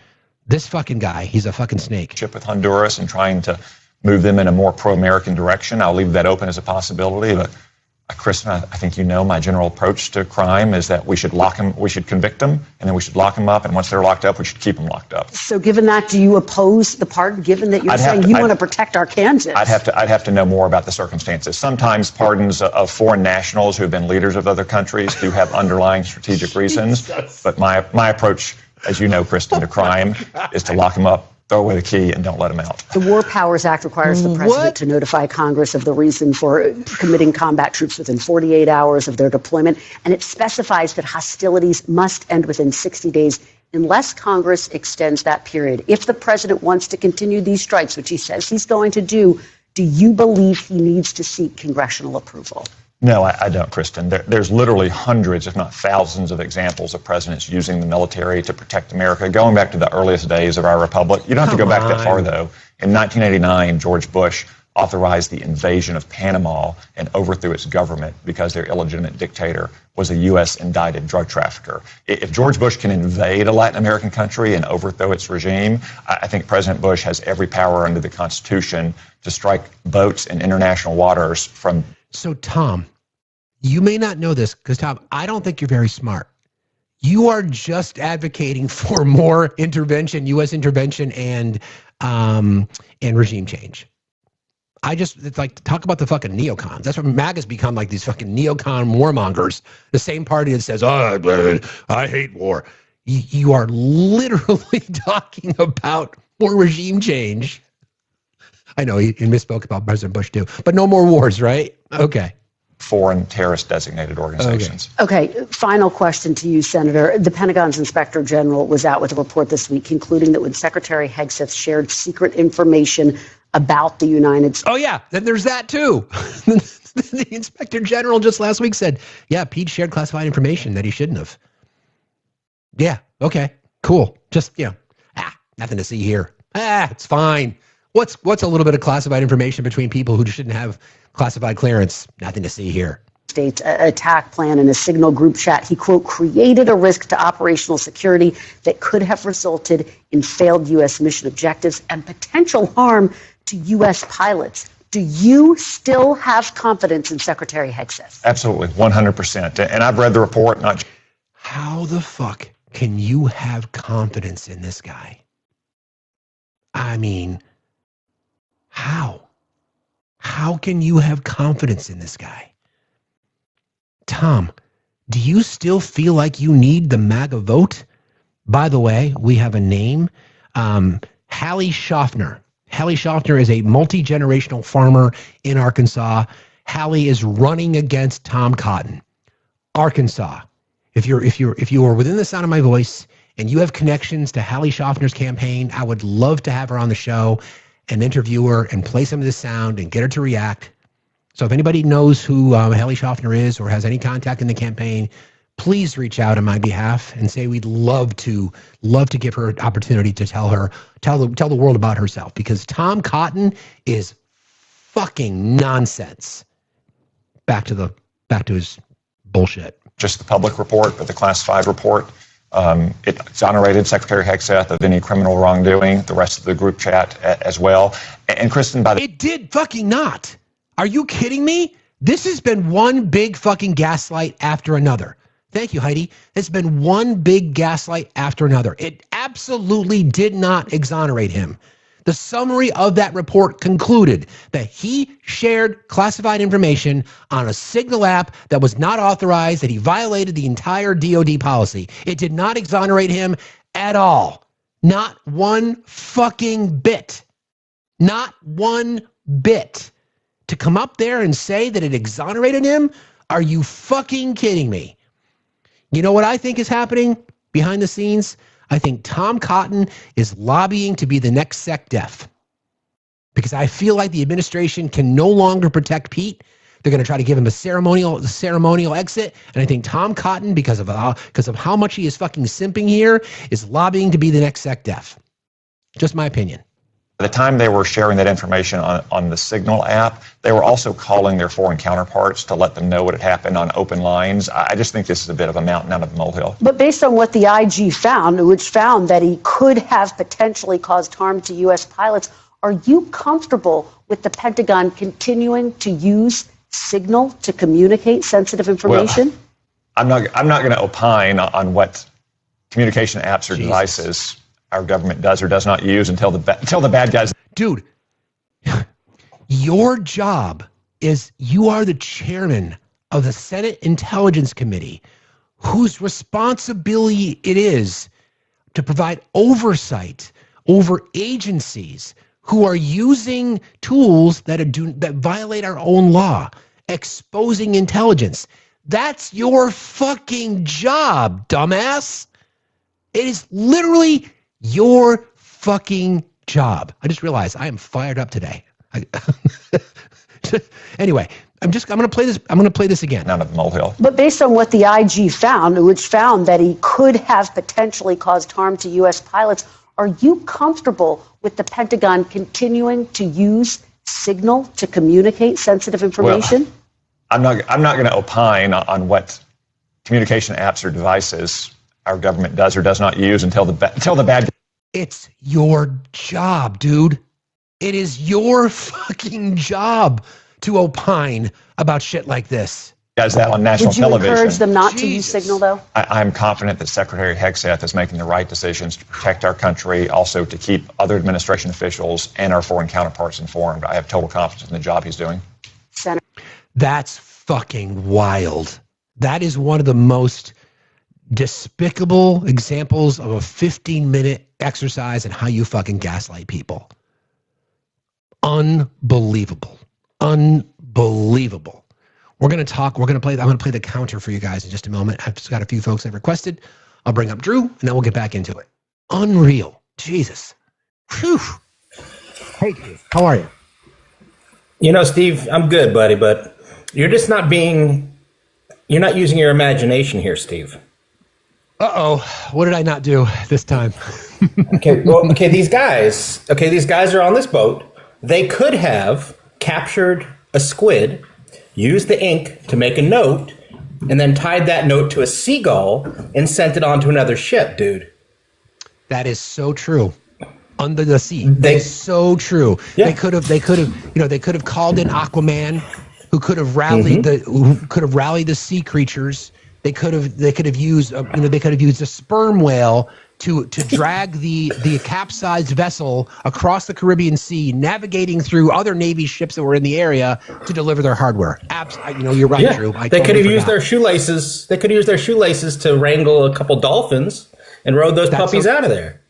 this fucking guy, he's a fucking snake. With Honduras and trying to move them in a more pro-American direction. I'll leave that open as a possibility. But, Kristen, I think you know my general approach to crime is that we should convict them, and then we should lock them up, and once they're locked up, we should keep them locked up. So given that, do you oppose the pardon, given that you're saying you want to protect Arkansans? I'd have to know more about the circumstances. Sometimes pardons of foreign nationals who have been leaders of other countries do have underlying strategic reasons. But my approach, as you know, Kristen, to crime is to lock them up, throw away the key, and don't let them out. The War Powers Act requires the president to notify Congress of the reason for committing combat troops within 48 hours of their deployment, and it specifies that hostilities must end within 60 days unless Congress extends that period. If the president wants to continue these strikes, which he says he's going to do you believe he needs to seek congressional approval? No, I don't, Kristen. There's literally hundreds, if not thousands, of examples of presidents using the military to protect America, going back to the earliest days of our republic. You don't have to go back that far, though. In 1989, George Bush authorized the invasion of Panama and overthrew its government because their illegitimate dictator was a U.S. indicted drug trafficker. If George Bush can invade a Latin American country and overthrow its regime, I think President Bush has every power under the Constitution to strike boats in international waters from... So, Tom, you may not know this because, Tom, I don't think you're very smart. You are just advocating for more intervention, U.S. intervention, and regime change. It's like, talk about the fucking neocons. That's what MAGA's become, like these fucking neocon warmongers. The same party that says, oh, I hate war. You are literally talking about more regime change. I know he misspoke about President Bush too, but no more wars, right? Okay. Foreign terrorist designated organizations. Okay, final question to you, Senator. The Pentagon's Inspector General was out with a report this week concluding that when Secretary Hegseth shared secret information about the United States. Oh, yeah, then there's that too. The Inspector General just last week said, yeah, Pete shared classified information that he shouldn't have. Yeah, okay, cool. Just, nothing to see here. It's fine. What's a little bit of classified information between people who shouldn't have classified clearance? Nothing to see here. States attack plan in a Signal group chat. He, quote, created a risk to operational security that could have resulted in failed U.S. mission objectives and potential harm to U.S. pilots. Do you still have confidence in Secretary Hegseth? Absolutely, 100%. And I've read the report. How the fuck can you have confidence in this guy? I mean, how? How can you have confidence in this guy? Tom, do you still feel like you need the MAGA vote? By the way, we have a name. Hallie Schaffner. Hallie Schaffner is a multi-generational farmer in Arkansas. Hallie is running against Tom Cotton. Arkansas. If you are within the sound of my voice and you have connections to Hallie Schaffner's campaign, I would love to have her on the show and interview her and play some of this sound and get her to react. So if anybody knows who Hallie Schaffner is or has any contact in the campaign, please reach out on my behalf and say we'd love to give her an opportunity to tell the world about herself, because Tom Cotton is fucking nonsense. Back to his bullshit. Just the public report, but the classified report, it exonerated Secretary Hegseth of any criminal wrongdoing, the rest of the group chat as well. And Kristen, it did fucking not. Are you kidding me? This has been one big fucking gaslight after another. Thank you, Heidi. It's been one big gaslight after another. It absolutely did not exonerate him. The summary of that report concluded that he shared classified information on a Signal app that was not authorized, that he violated the entire DOD policy. It did not exonerate him at all. Not one fucking bit. Not one bit. To come up there and say that it exonerated him? Are you fucking kidding me? You know what I think is happening behind the scenes? I think Tom Cotton is lobbying to be the next SecDef, because I feel like the administration can no longer protect Pete. They're going to try to give him a ceremonial exit, and I think Tom Cotton, because of how much he is fucking simping here, is lobbying to be the next SecDef. Just my opinion. By the time they were sharing that information on the Signal app, they were also calling their foreign counterparts to let them know what had happened on open lines. I just think this is a bit of a mountain out of a molehill. But based on what the IG found, which found that he could have potentially caused harm to U.S. pilots, are you comfortable with the Pentagon continuing to use Signal to communicate sensitive information? Well, I'm not going to opine on what communication apps or devices our government does or does not use until the bad guys. Dude, your job is, you are the chairman of the Senate Intelligence Committee, whose responsibility it is to provide oversight over agencies who are using tools that violate our own law, exposing intelligence. That's your fucking job, dumbass. It is literally your fucking job. I just realized I am fired up today. Anyway, I'm going to play this. I'm going to play this again. None of the molehill. But based on what the IG found, which found that he could have potentially caused harm to U.S. pilots, are you comfortable with the Pentagon continuing to use signal to communicate sensitive information? Well, I'm not going to opine on what communication apps or devices our government does or does not use until the bad. It's your job, dude. It is your fucking job to opine about shit like this. Does that on national television. Would you encourage them not to use signal, though? I'm confident that Secretary Hegseth is making the right decisions to protect our country, also to keep other administration officials and our foreign counterparts informed. I have total confidence in the job he's doing. Senator. That's fucking wild. That is one of the most despicable examples of a 15-minute exercise in how you fucking gaslight people. Unbelievable. Unbelievable. We're going to talk. I'm going to play the counter for you guys in just a moment. I've just got a few folks that requested. I'll bring up Drew, and then we'll get back into it. Unreal. Jesus. Whew. Hey, Steve. How are you? You know, Steve, I'm good, buddy, but you're just not being... You're not using your imagination here, Steve. Uh-oh. What did I not do this time? These guys are on this boat. They could have captured a squid, used the ink to make a note, and then tied that note to a seagull and sent it onto another ship, dude. That is so true. Under the sea. That is so true. Yeah. They could have called in Aquaman, who could have rallied the sea creatures. They could have used a sperm whale to drag the capsized vessel across the Caribbean Sea, navigating through other Navy ships that were in the area to deliver their hardware. You're right, Drew. They could have used their shoelaces. They could use their shoelaces to wrangle a couple dolphins and rode those puppies out of there.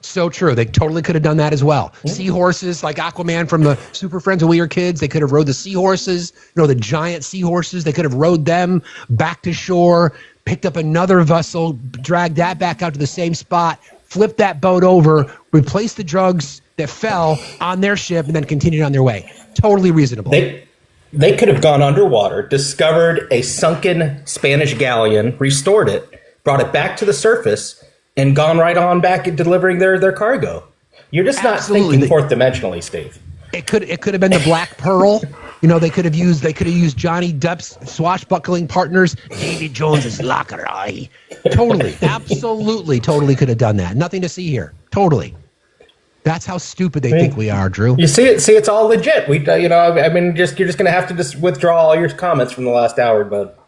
So true. They totally could have done that as well. Seahorses, like Aquaman from the Super Friends when we were kids, they could have rode the seahorses, the giant seahorses. They could have rode them back to shore, picked up another vessel, dragged that back out to the same spot, flipped that boat over, replaced the drugs that fell on their ship, and then continued on their way. Totally reasonable. They could have gone underwater, discovered a sunken Spanish galleon, restored it, brought it back to the surface, and gone right on back at delivering their cargo. You're just not thinking fourth dimensionally, Steve. It could have been the Black Pearl. They could have used Johnny Depp's swashbuckling partners, Davy Jones's locker eye. Totally, absolutely, totally could have done that. Nothing to see here. Totally. That's how stupid they think we are, Drew. You see it. See, it's all legit. You're just going to have to just withdraw all your comments from the last hour, but.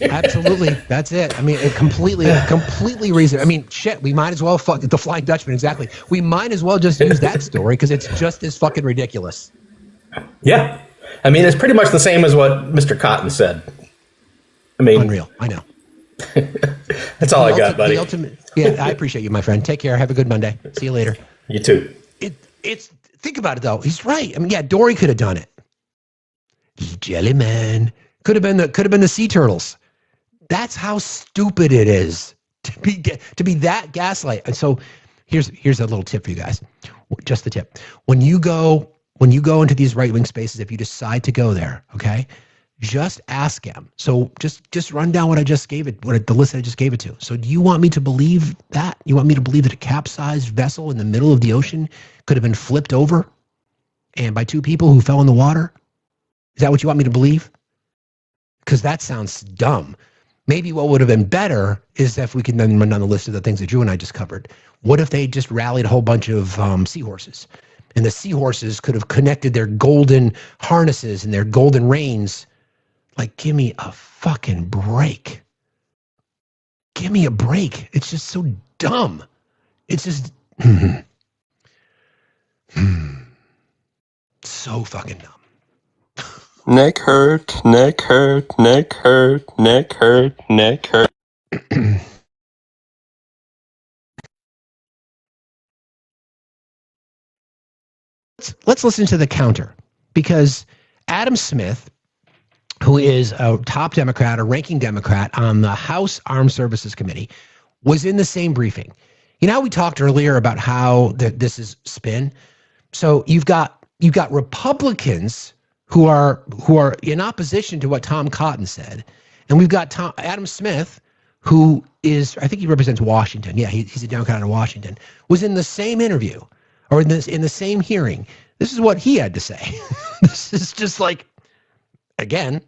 Absolutely, that's it. It completely reason. Shit. We might as well fuck the Flying Dutchman. Exactly. We might as well just use that story because it's just as fucking ridiculous. Yeah, it's pretty much the same as what Mr. Cotton said. Unreal. I know. That's all I got, buddy. Yeah, I appreciate you, my friend. Take care. Have a good Monday. See you later. You too. Think about it though. He's right. Dory could have done it. Jelly man. Could have been the sea turtles. That's how stupid it is to be that gaslight. And so here's a little tip for you guys. Just the tip. When you go into these right-wing spaces, if you decide to go there, okay, just ask him. So just run down the list that I just gave it to. So do you want me to believe that? You want me to believe that a capsized vessel in the middle of the ocean could have been flipped over and by two people who fell in the water? Is that what you want me to believe? Because that sounds dumb. Maybe what would have been better is if we can then run down the list of the things that Drew and I just covered. What if they just rallied a whole bunch of seahorses? And the seahorses could have connected their golden harnesses and their golden reins. Give me a fucking break. Give me a break. It's just so dumb. It's just... so fucking dumb. Neck hurt, neck hurt, neck hurt, neck hurt, neck hurt. Let's listen to the counter, because Adam Smith, who is a top Democrat, a ranking Democrat on the House Armed Services Committee, was in the same briefing. You know how we talked earlier about how this is spin? So you've got Republicans who are in opposition to what Tom Cotton said, and we've got Adam Smith, who is, I think he represents Washington. Yeah, he's a Democrat out of Washington. Was in the same interview or in the same hearing. This is what he had to say. This is just like, again,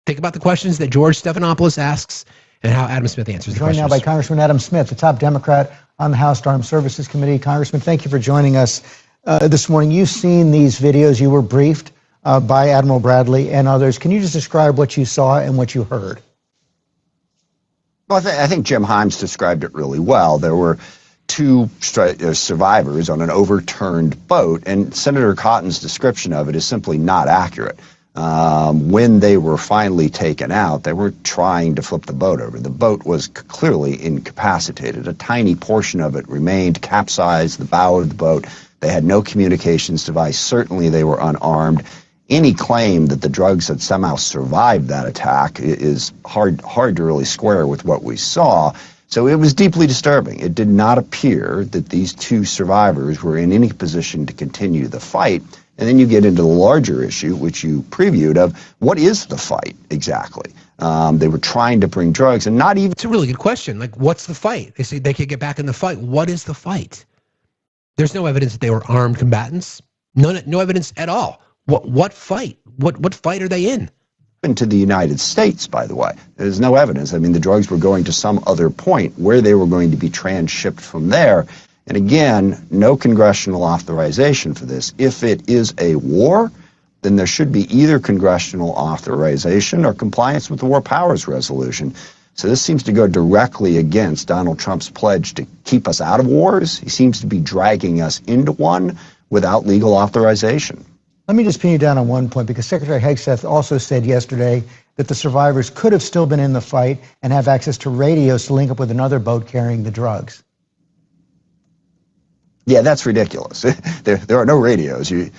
think about the questions that George Stephanopoulos asks and how Adam Smith answers the questions. Joined now by Congressman Adam Smith, the top Democrat on the House Armed Services Committee. Congressman, thank you for joining us this morning. You've seen these videos. You were briefed by Admiral Bradley and others. Can you just describe what you saw and what you heard? Well, I think Jim Himes described it really well. There were two survivors on an overturned boat, and Senator Cotton's description of it is simply not accurate. When they were finally taken out, they were trying to flip the boat over. The boat was clearly incapacitated. A tiny portion of it remained, capsized the bow of the boat. They had no communications device. Certainly they were unarmed. Any claim that the drugs had somehow survived that attack is hard to really square with what we saw. So it was deeply disturbing. It did not appear that these two survivors were in any position to continue the fight. And then you get into the larger issue, which you previewed, of what is the fight exactly? They were trying to bring drugs and not even... It's a really good question. Like, what's the fight? They say they could get back in the fight. What is the fight? There's no evidence that they were armed combatants. No evidence at all. What fight? What fight are they in? Into the United States, by the way. There's no evidence. I mean, the drugs were going to some other point where they were going to be transshipped from there. And again, no congressional authorization for this. If it is a war, then there should be either congressional authorization or compliance with the War Powers Resolution. So this seems to go directly against Donald Trump's pledge to keep us out of wars. He seems to be dragging us into one without legal authorization. Let me just pin you down on one point, because Secretary Hegseth also said yesterday that the survivors could have still been in the fight and have access to radios to link up with another boat carrying the drugs. Yeah, that's ridiculous. There are no radios. They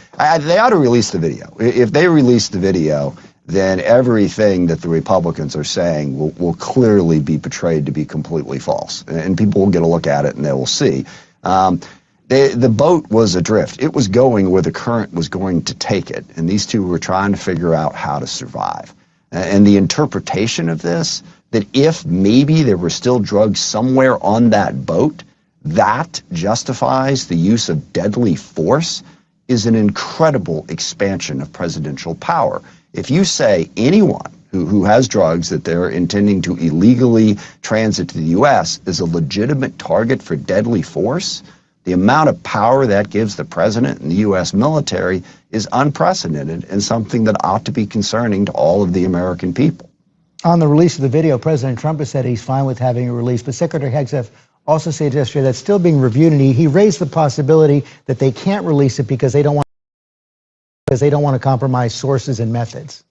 ought to release the video. If they release the video, then everything that the Republicans are saying will clearly be portrayed to be completely false. And people will get a look at it and they will see. The boat was adrift. It was going where the current was going to take it. And these two were trying to figure out how to survive. And the interpretation of this, that if maybe there were still drugs somewhere on that boat, that justifies the use of deadly force, is an incredible expansion of presidential power. If you say anyone who has drugs that they're intending to illegally transit to the U.S. is a legitimate target for deadly force, the amount of power that gives the president and the U.S. military is unprecedented and something that ought to be concerning to all of the American people. On the release of the video, President Trump has said he's fine with having it released, but Secretary Hegseth also said yesterday that's still being reviewed, and he raised the possibility that they can't release it because they don't want to compromise sources and methods.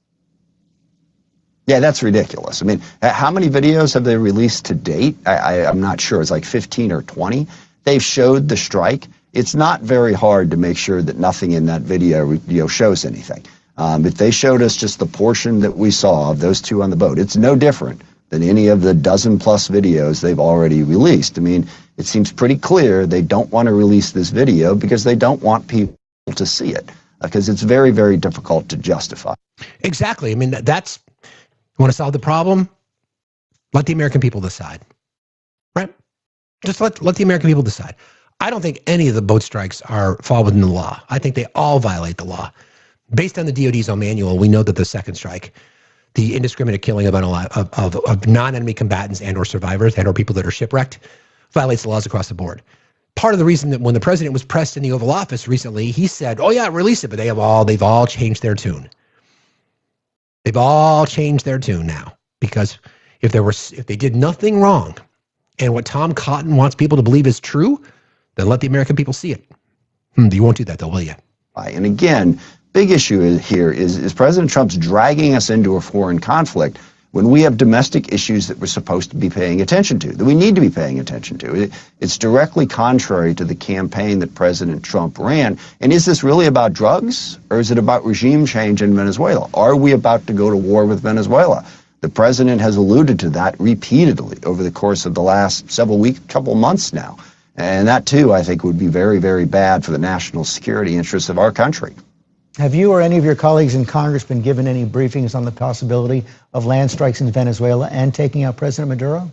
Yeah, that's ridiculous. I mean, how many videos have they released to date? I'm not sure. It's like 15 or 20. They've showed the strike. It's not very hard to make sure that nothing in that video shows anything. If they showed us just the portion that we saw of those two on the boat, it's no different than any of the dozen-plus videos they've already released. I mean, it seems pretty clear they don't want to release this video because they don't want people to see it, because it's very, very difficult to justify. Exactly. I mean, that's, you want to solve the problem? Let the American people decide, right? Just let the American people decide. I don't think any of the boat strikes fall within the law. I think they all violate the law. Based on the DOD's own manual, we know that the second strike, the indiscriminate killing of non-enemy combatants and or survivors and or people that are shipwrecked, violates the laws across the board. Part of the reason that when the president was pressed in the Oval Office recently, he said, oh yeah, release it, but they've all changed their tune. They've all changed their tune now, because if they did nothing wrong and what Tom Cotton wants people to believe is true, then let the American people see it. You won't do that though, will you? And again, big issue here is President Trump's dragging us into a foreign conflict when we have domestic issues that we're supposed to be paying attention to, that we need to be paying attention to. It's directly contrary to the campaign that President Trump ran. And is this really about drugs, or is it about regime change in Venezuela? Are we about to go to war with Venezuela? The president has alluded to that repeatedly over the course of the last several weeks, couple months now. And that, too, I think would be very, very bad for the national security interests of our country. Have you or any of your colleagues in Congress been given any briefings on the possibility of land strikes in Venezuela and taking out President Maduro?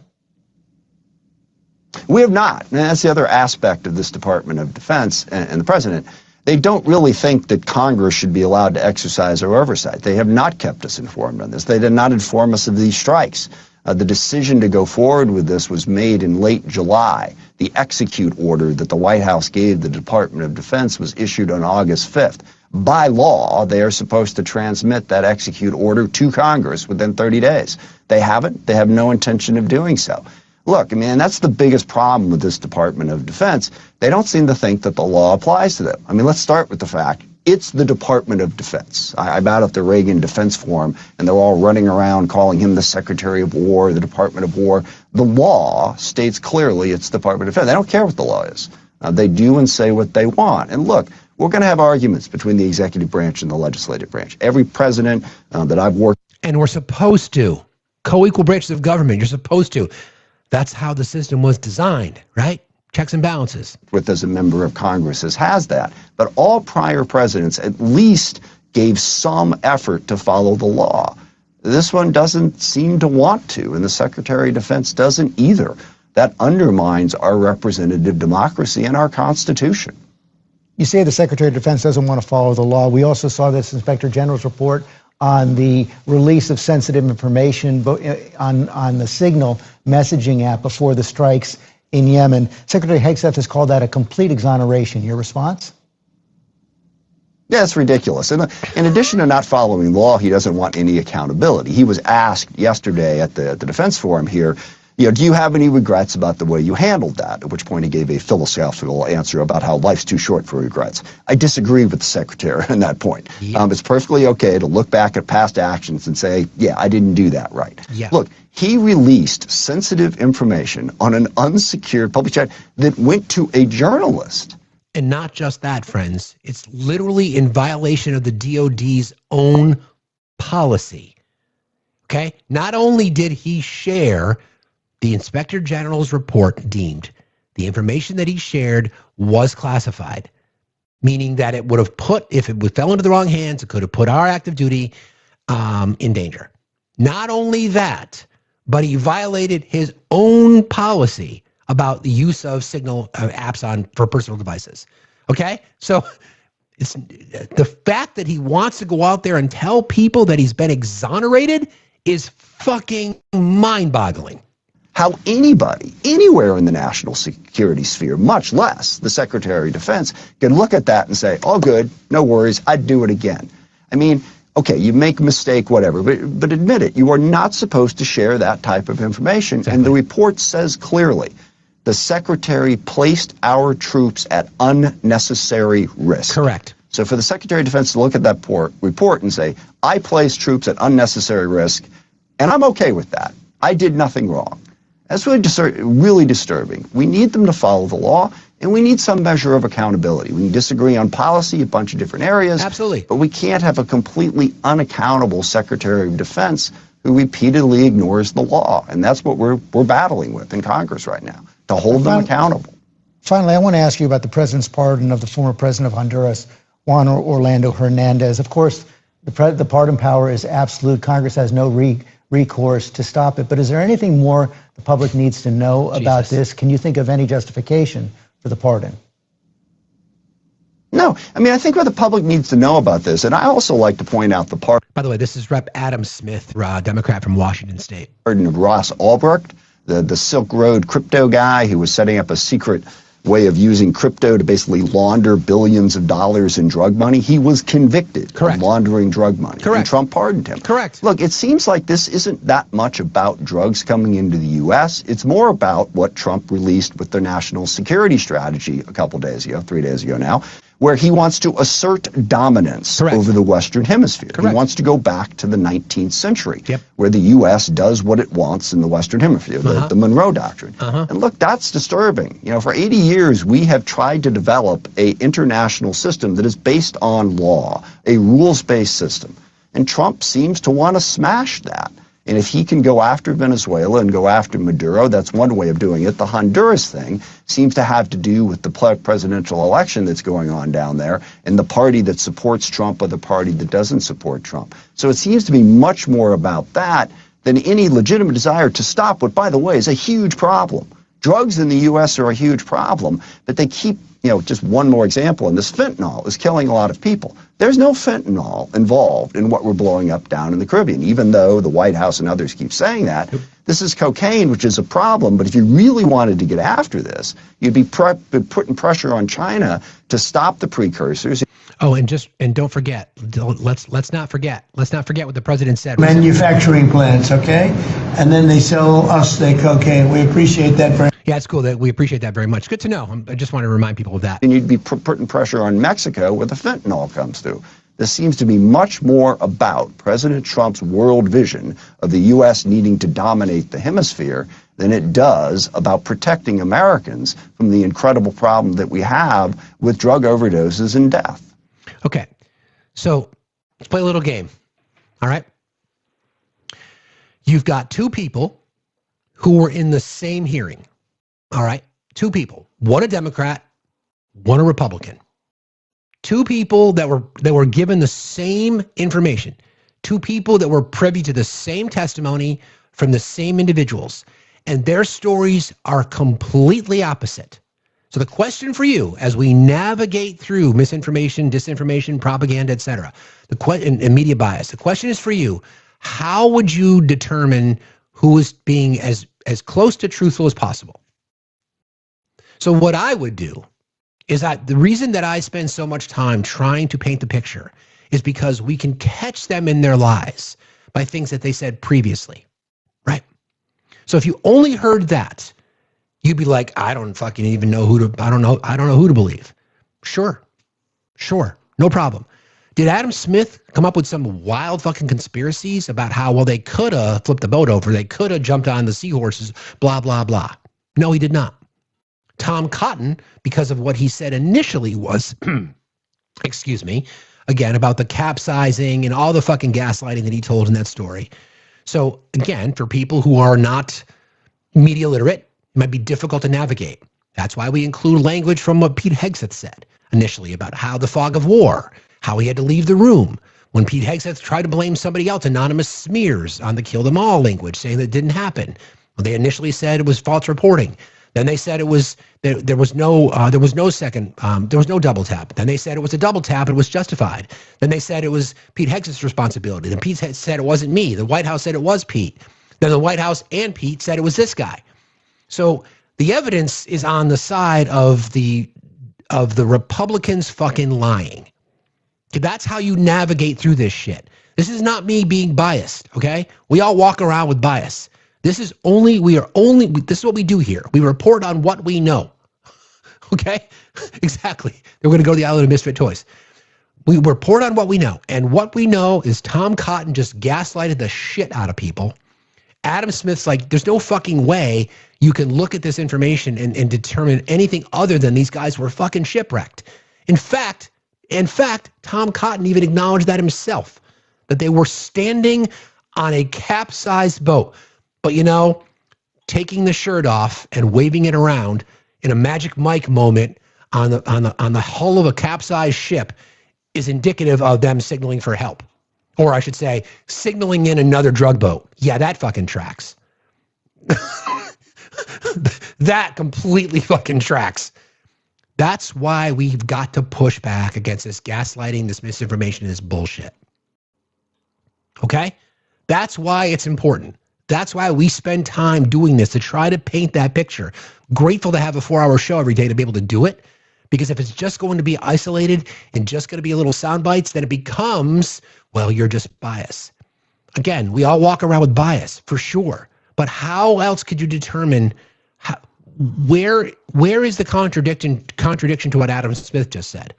We have not. And that's the other aspect of this Department of Defense and the president. They don't really think that Congress should be allowed to exercise their oversight. They have not kept us informed on this. They did not inform us of these strikes. The decision to go forward with this was made in late July. The execute order that the White House gave the Department of Defense was issued on August 5th. By law, they are supposed to transmit that execute order to Congress within 30 days. They haven't. They have no intention of doing so. Look, I mean, that's the biggest problem with this Department of Defense. They don't seem to think that the law applies to them. I mean, let's start with the fact it's the Department of Defense. I'm out at the Reagan Defense Forum, and they're all running around calling him the Secretary of War, the Department of War. The law states clearly it's the Department of Defense. They don't care what the law is. They do and say what they want. And look, we're going to have arguments between the executive branch and the legislative branch. Every president that I've worked And we're supposed to. Co-equal branches of government. You're supposed to. That's how the system was designed, right? Checks and balances. with as a member of Congress has that. But all prior presidents at least gave some effort to follow the law. This one doesn't seem to want to, and the Secretary of Defense doesn't either. That undermines our representative democracy and our Constitution. You say the Secretary of Defense doesn't want to follow the law. We also saw this Inspector General's report on the release of sensitive information on the Signal messaging app before the strikes in Yemen. Secretary Hegseth has called that a complete exoneration. Your response? Yeah, it's ridiculous. And in addition to not following law, he doesn't want any accountability. He was asked yesterday at the Defense Forum here, do you have any regrets about the way you handled that? At which point he gave a philosophical answer about how life's too short for regrets. I disagree with the Secretary on that point. Yep. It's perfectly okay to look back at past actions and say, yeah, I didn't do that right. Yep. Look, he released sensitive information on an unsecured public chat that went to a journalist. And not just that, friends. It's literally in violation of the DOD's own policy. Okay? Not only did he share the Inspector General's report deemed the information that he shared was classified, meaning that it would have put, if it fell into the wrong hands, it could have put our active duty in danger. Not only that, but he violated his own policy about the use of Signal apps for personal devices. Okay? So it's the fact that he wants to go out there and tell people that he's been exonerated is fucking mind-boggling. How anybody, anywhere in the national security sphere, much less the Secretary of Defense, can look at that and say, oh, good, no worries, I'd do it again. I mean, okay, you make a mistake, whatever, but admit it, you are not supposed to share that type of information. Exactly. And the report says clearly, the Secretary placed our troops at unnecessary risk. Correct. So for the Secretary of Defense to look at that report and say, I placed troops at unnecessary risk, and I'm okay with that. I did nothing wrong. That's really disturbing. We need them to follow the law, and we need some measure of accountability. We can disagree on policy, a bunch of different areas. Absolutely. But we can't have a completely unaccountable Secretary of Defense who repeatedly ignores the law. And that's what we're battling with in Congress right now, to hold them accountable. Finally, I want to ask you about the president's pardon of the former president of Honduras, Juan Orlando Hernandez. Of course, the pardon power is absolute. Congress has no recourse to stop it. But is there anything more the public needs to know about this? Can you think of any justification for the pardon? No. I mean, I think what the public needs to know about this, and I also like to point out the pardon. By the way, this is Rep. Adam Smith, Democrat from Washington State. Pardon of Ross Ulbricht, the Silk Road crypto guy who was setting up a secret way of using crypto to basically launder billions of dollars in drug money. He was convicted of laundering drug money. Correct. And Trump pardoned him. Correct. Look, it seems like this isn't that much about drugs coming into the U.S. It's more about what Trump released with their national security strategy a couple days ago, 3 days ago now, where he wants to assert dominance over the Western Hemisphere. He wants to go back to the 19th century, where the U.S. does what it wants in the Western Hemisphere, the Monroe Doctrine. And look, that's disturbing. For 80 years, we have tried to develop an international system that is based on law, a rules-based system. And Trump seems to want to smash that. And if he can go after Venezuela and go after Maduro, that's one way of doing it. The Honduras thing seems to have to do with the presidential election that's going on down there and the party that supports Trump or the party that doesn't support Trump. So it seems to be much more about that than any legitimate desire to stop what, by the way, is a huge problem. Drugs in the U.S. are a huge problem, but they keep, just one more example, and this fentanyl is killing a lot of people. There's no fentanyl involved in what we're blowing up down in the Caribbean, even though the White House and others keep saying that. This is cocaine, which is a problem, but if you really wanted to get after this, you'd be putting pressure on China to stop the precursors. Oh, and don't forget, let's not forget what the president said. Manufacturing plants, okay? And then they sell us the cocaine. We appreciate that very much. Yeah, it's cool that we appreciate that very much. Good to know. I just want to remind people of that. And you'd be putting pressure on Mexico where the fentanyl comes through. This seems to be much more about President Trump's world vision of the U.S. needing to dominate the hemisphere than it does about protecting Americans from the incredible problem that we have with drug overdoses and death. Okay, so let's play a little game, all right? You've got two people who were in the same hearing, all right? Two people, one a Democrat, one a Republican. Two people that were given the same information. Two people that were privy to the same testimony from the same individuals, and their stories are completely opposite. So the question for you, as we navigate through misinformation, disinformation, propaganda, etc., and media bias, the question is for you: how would you determine who is being as close to truthful as possible? So what I would do is that the reason that I spend so much time trying to paint the picture is because we can catch them in their lies by things that they said previously, right? So if you only heard that, you'd be like, I don't fucking even know I don't know who to believe. Sure, no problem. Did Adam Smith come up with some wild fucking conspiracies about how, well, they could have flipped the boat over, they could have jumped on the seahorses, blah, blah, blah? No, he did not. Tom Cotton, because of what he said initially was, excuse me, again, about the capsizing and all the fucking gaslighting that he told in that story. So again, for people who are not media literate, it might be difficult to navigate. That's why we include language from what Pete Hegseth said initially about how the fog of war, how he had to leave the room. When Pete Hegseth tried to blame somebody else, anonymous smears on the kill them all language, saying that didn't happen. Well, they initially said it was false reporting. Then they said it was there was no double tap. Then they said it was a double tap. It was justified. Then they said it was Pete Hegseth's responsibility. Then Pete said it wasn't me. The White House said it was Pete. Then the White House and Pete said it was this guy. So the evidence is on the side of the Republicans fucking lying. That's how you navigate through this shit. This is not me being biased. Okay, we all walk around with bias. This is what we do here. We report on what we know. Okay? Exactly. They're going to go to the island of misfit toys. We report on what we know. And what we know is Tom Cotton just gaslighted the shit out of people. Adam Smith's like, there's no fucking way you can look at this information and determine anything other than these guys were fucking shipwrecked. In fact, Tom Cotton even acknowledged that himself, that they were standing on a capsized boat. But taking the shirt off and waving it around in a Magic Mike moment on the hull of a capsized ship is indicative of them signaling for help. Or I should say, signaling in another drug boat. Yeah, that fucking tracks. That completely fucking tracks. That's why we've got to push back against this gaslighting, this misinformation, this bullshit. Okay? That's why it's important. That's why we spend time doing this, to try to paint that picture. Grateful to have a 4-hour show every day to be able to do it. Because if it's just going to be isolated and just going to be a little sound bites, then it becomes, well, you're just biased. Again, we all walk around with bias, for sure. But how else could you determine where is the contradiction to what Adam Smith just said?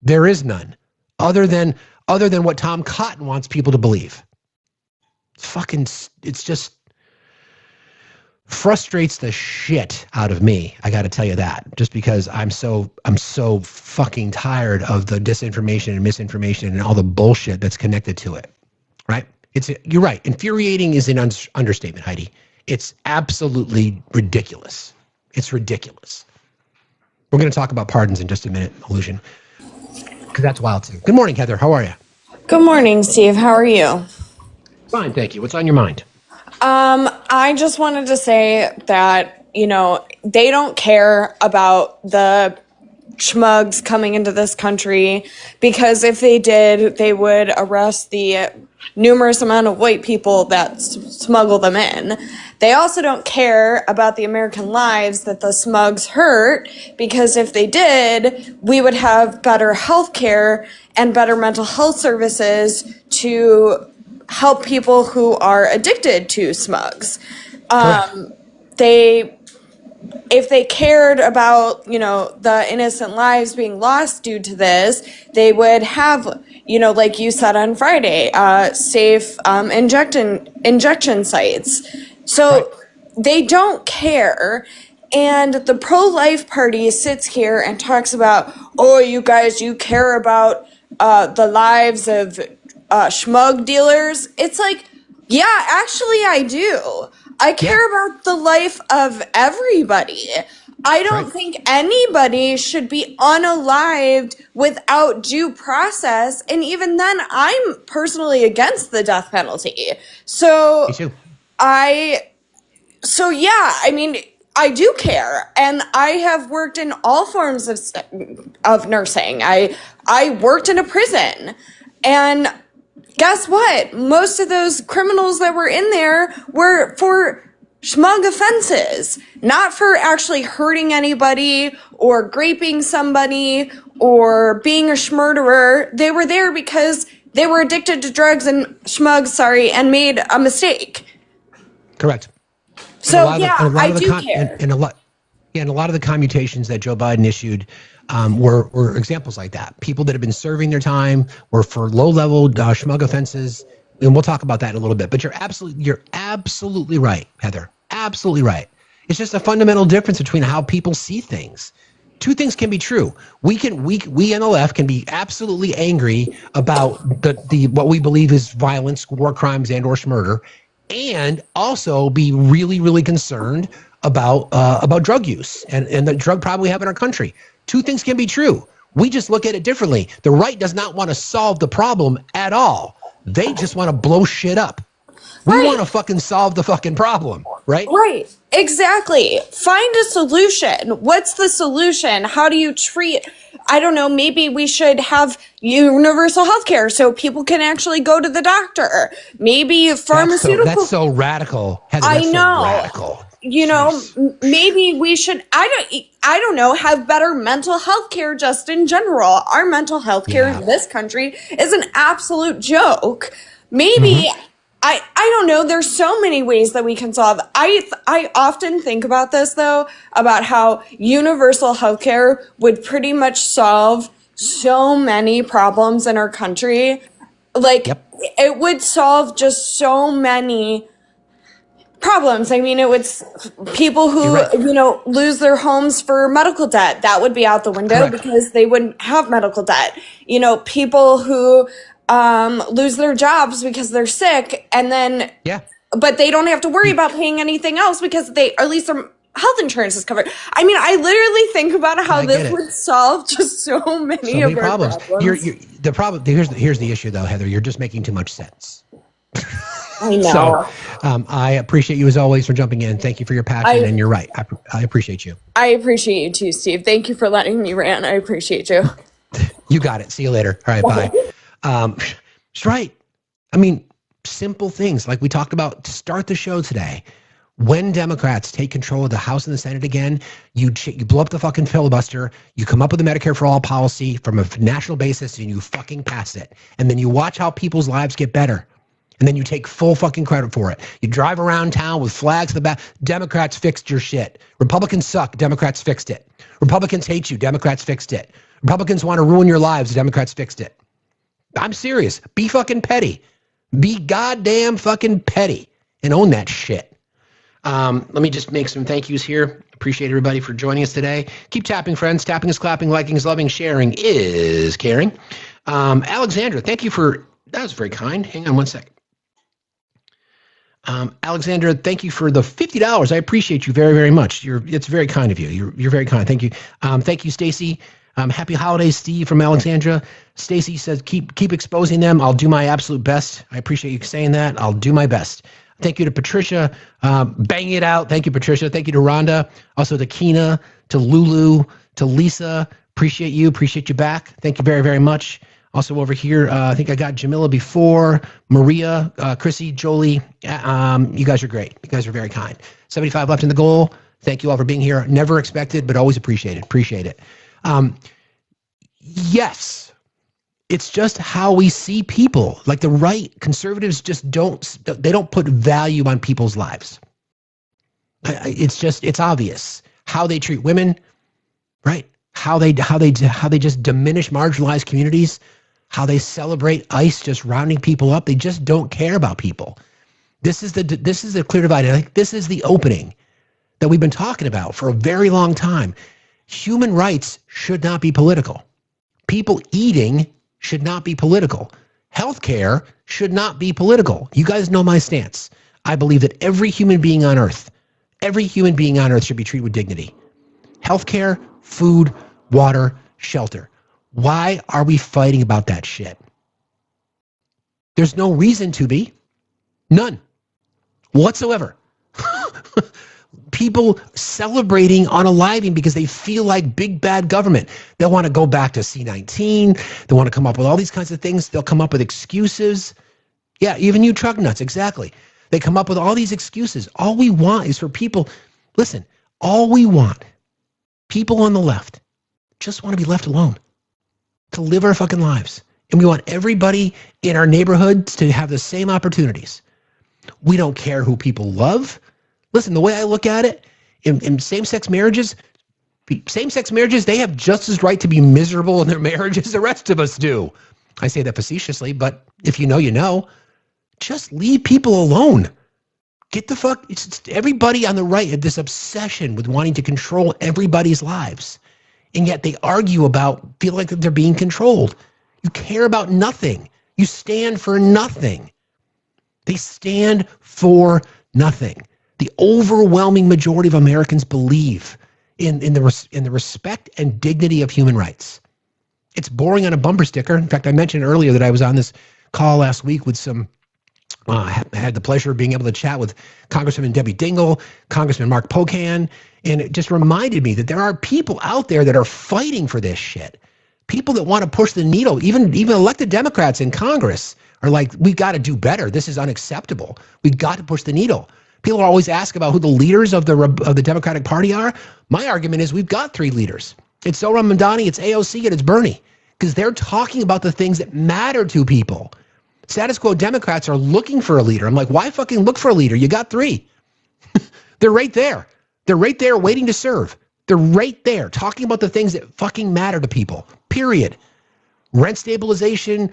There is none, other than what Tom Cotton wants people to believe. It's just frustrates the shit out of me. I got to tell you that, just because I'm so fucking tired of the disinformation and misinformation and all the bullshit that's connected to it. Right? You're right. Infuriating is an understatement, Heidi. It's absolutely ridiculous. It's ridiculous. We're going to talk about pardons in just a minute, Illusion, because that's wild too. Good morning, Heather. How are you? Good morning, Steve. How are you? Fine, thank you. What's on your mind? I just wanted to say that, they don't care about the schmugs coming into this country, because if they did, they would arrest the numerous amount of white people that smuggle them in. They also don't care about the American lives that the smugs hurt, because if they did, we would have better health care and better mental health services to help people who are addicted to smugs. If they cared about, the innocent lives being lost due to this, they would have, like you said on Friday, safe injection sites. So they don't care. And the pro-life party sits here and talks about, oh, you guys, you care about the lives of schmug dealers. It's like, yeah, actually I do. I care about the life of everybody. I don't think anybody should be unalived without due process. And even then, I'm personally against the death penalty. So, Me too. I do care. And I have worked in all forms of nursing. I worked in a prison. And guess what? Most of those criminals that were in there were for schmug offenses, not for actually hurting anybody or graping somebody or being a schmurderer. They were there because they were addicted to drugs and schmugs, and made a mistake. Correct. So I do care. And a lot of the commutations that Joe Biden issued were examples like that. People that have been serving their time were for low-level schmug offenses, and we'll talk about that in a little bit. But you're absolutely right, Heather. Absolutely right. It's just a fundamental difference between how people see things. Two things can be true. We on the left can be absolutely angry about the what we believe is violence, war crimes, and or murder, and also be really, really concerned about drug use and the drug problem we have in our country. Two things can be true. We just look at it differently. The right does not want to solve the problem at all. They just want to blow shit up. We want to fucking solve the fucking problem, right? Right. Exactly. Find a solution. What's the solution? How do you treat? I don't know. Maybe we should have universal health care so people can actually go to the doctor. Maybe pharmaceutical. That's so radical. Heather, I know. So radical. Maybe we should, I don't know, have better mental health care just in general. Our mental health care in this country is an absolute joke. Maybe, I don't know, there's so many ways that we can solve. I often think about this, though, about how universal health care would pretty much solve so many problems in our country. It would solve just so many problems. I mean, it would people who lose their homes for medical debt, that would be out the window because they wouldn't have medical debt. People who lose their jobs because they're sick, and then but they don't have to worry about paying anything else because at least their health insurance is covered. I mean, I literally think about how this would solve just so many of our problems. The problem here's the issue, though, Heather. You're just making too much sense. I know. So, I appreciate you as always for jumping in. Thank you for your passion, and you're right. I appreciate you. I appreciate you too, Steve. Thank you for letting me rant. I appreciate you. You got it. See you later. All right, bye. That's right. I mean, simple things like we talked about to start the show today. When Democrats take control of the House and the Senate again, you blow up the fucking filibuster, you come up with a Medicare for all policy from a national basis, and you fucking pass it. And then you watch how people's lives get better. And then you take full fucking credit for it. You drive around town with flags in the back. Democrats fixed your shit. Republicans suck. Democrats fixed it. Republicans hate you. Democrats fixed it. Republicans want to ruin your lives. Democrats fixed it. I'm serious. Be fucking petty. Be goddamn fucking petty and own that shit. Let me just make some thank yous here. Appreciate everybody for joining us today. Keep tapping, friends. Tapping is clapping, liking is loving, sharing is caring. Alexandra, thank you for, that was very kind. Hang on one second. Alexandra, thank you for the $50. I appreciate you very, very much. It's very kind of you. You're very kind. Thank you. Thank you, Stacy. Happy holidays, Steve from Alexandra. Stacy says, keep exposing them. I'll do my absolute best. I appreciate you saying that. I'll do my best. Thank you to Patricia. Bang it out. Thank you, Patricia. Thank you to Rhonda. Also to Kina, to Lulu, to Lisa. Appreciate you. Appreciate you back. Thank you very, very much. Also over here, I think I got Jamila before, Maria, Chrissy, Jolie. You guys are great. You guys are very kind. 75 left in the goal. Thank you all for being here. Never expected, but always appreciated. Appreciate it. Yes, it's just how we see people. Like the right, conservatives just don't put value on people's lives. It's obvious how they treat women, right? How they just diminish marginalized communities. How they celebrate ICE just rounding people up. They just don't care about people. This is the clear divide. I think this is the opening that we've been talking about for a very long time. Human rights should not be political. People eating should not be political. Healthcare should not be political. You guys know my stance. I believe that every human being on earth should be treated with dignity. Healthcare, food, water, shelter. Why are we fighting about that shit? There's no reason to be. None. Whatsoever. People celebrating unaliving because they feel like big bad government. They want to go back to C-19. They want to come up with all these kinds of things. They'll come up with excuses. Yeah, even you truck nuts, exactly. They come up with all these excuses. All we want is for people, listen, all we want, people on the left, just want to be left alone. To live our fucking lives. And we want everybody in our neighborhoods to have the same opportunities. We don't care who people love. Listen, the way I look at it, in same-sex marriages, they have just as right to be miserable in their marriage as the rest of us do. I say that facetiously, but if you know, you know. Just leave people alone. Get the fuck, it's everybody on the right had this obsession with wanting to control everybody's lives. And yet they argue about, feel like they're being controlled. You care about nothing. You stand for nothing. They stand for nothing. The overwhelming majority of Americans believe in the respect and dignity of human rights. It's boring on a bumper sticker. In fact, I mentioned earlier that I was on this call last week with some, I had the pleasure of being able to chat with Congresswoman Debbie Dingell, Congressman Mark Pocan, and it just reminded me that there are people out there that are fighting for this shit. People that want to push the needle, even elected Democrats in Congress are like, we got to do better. This is unacceptable. We got to push the needle. People always ask about who the leaders of the Democratic Party are. My argument is we've got three leaders. It's Zohran Mamdani, it's AOC, and it's Bernie, because they're talking about the things that matter to people. Status quo Democrats are looking for a leader. I'm like, why fucking look for a leader? You got three. They're right there. They're right there waiting to serve. They're right there talking about the things that fucking matter to people, period. Rent stabilization,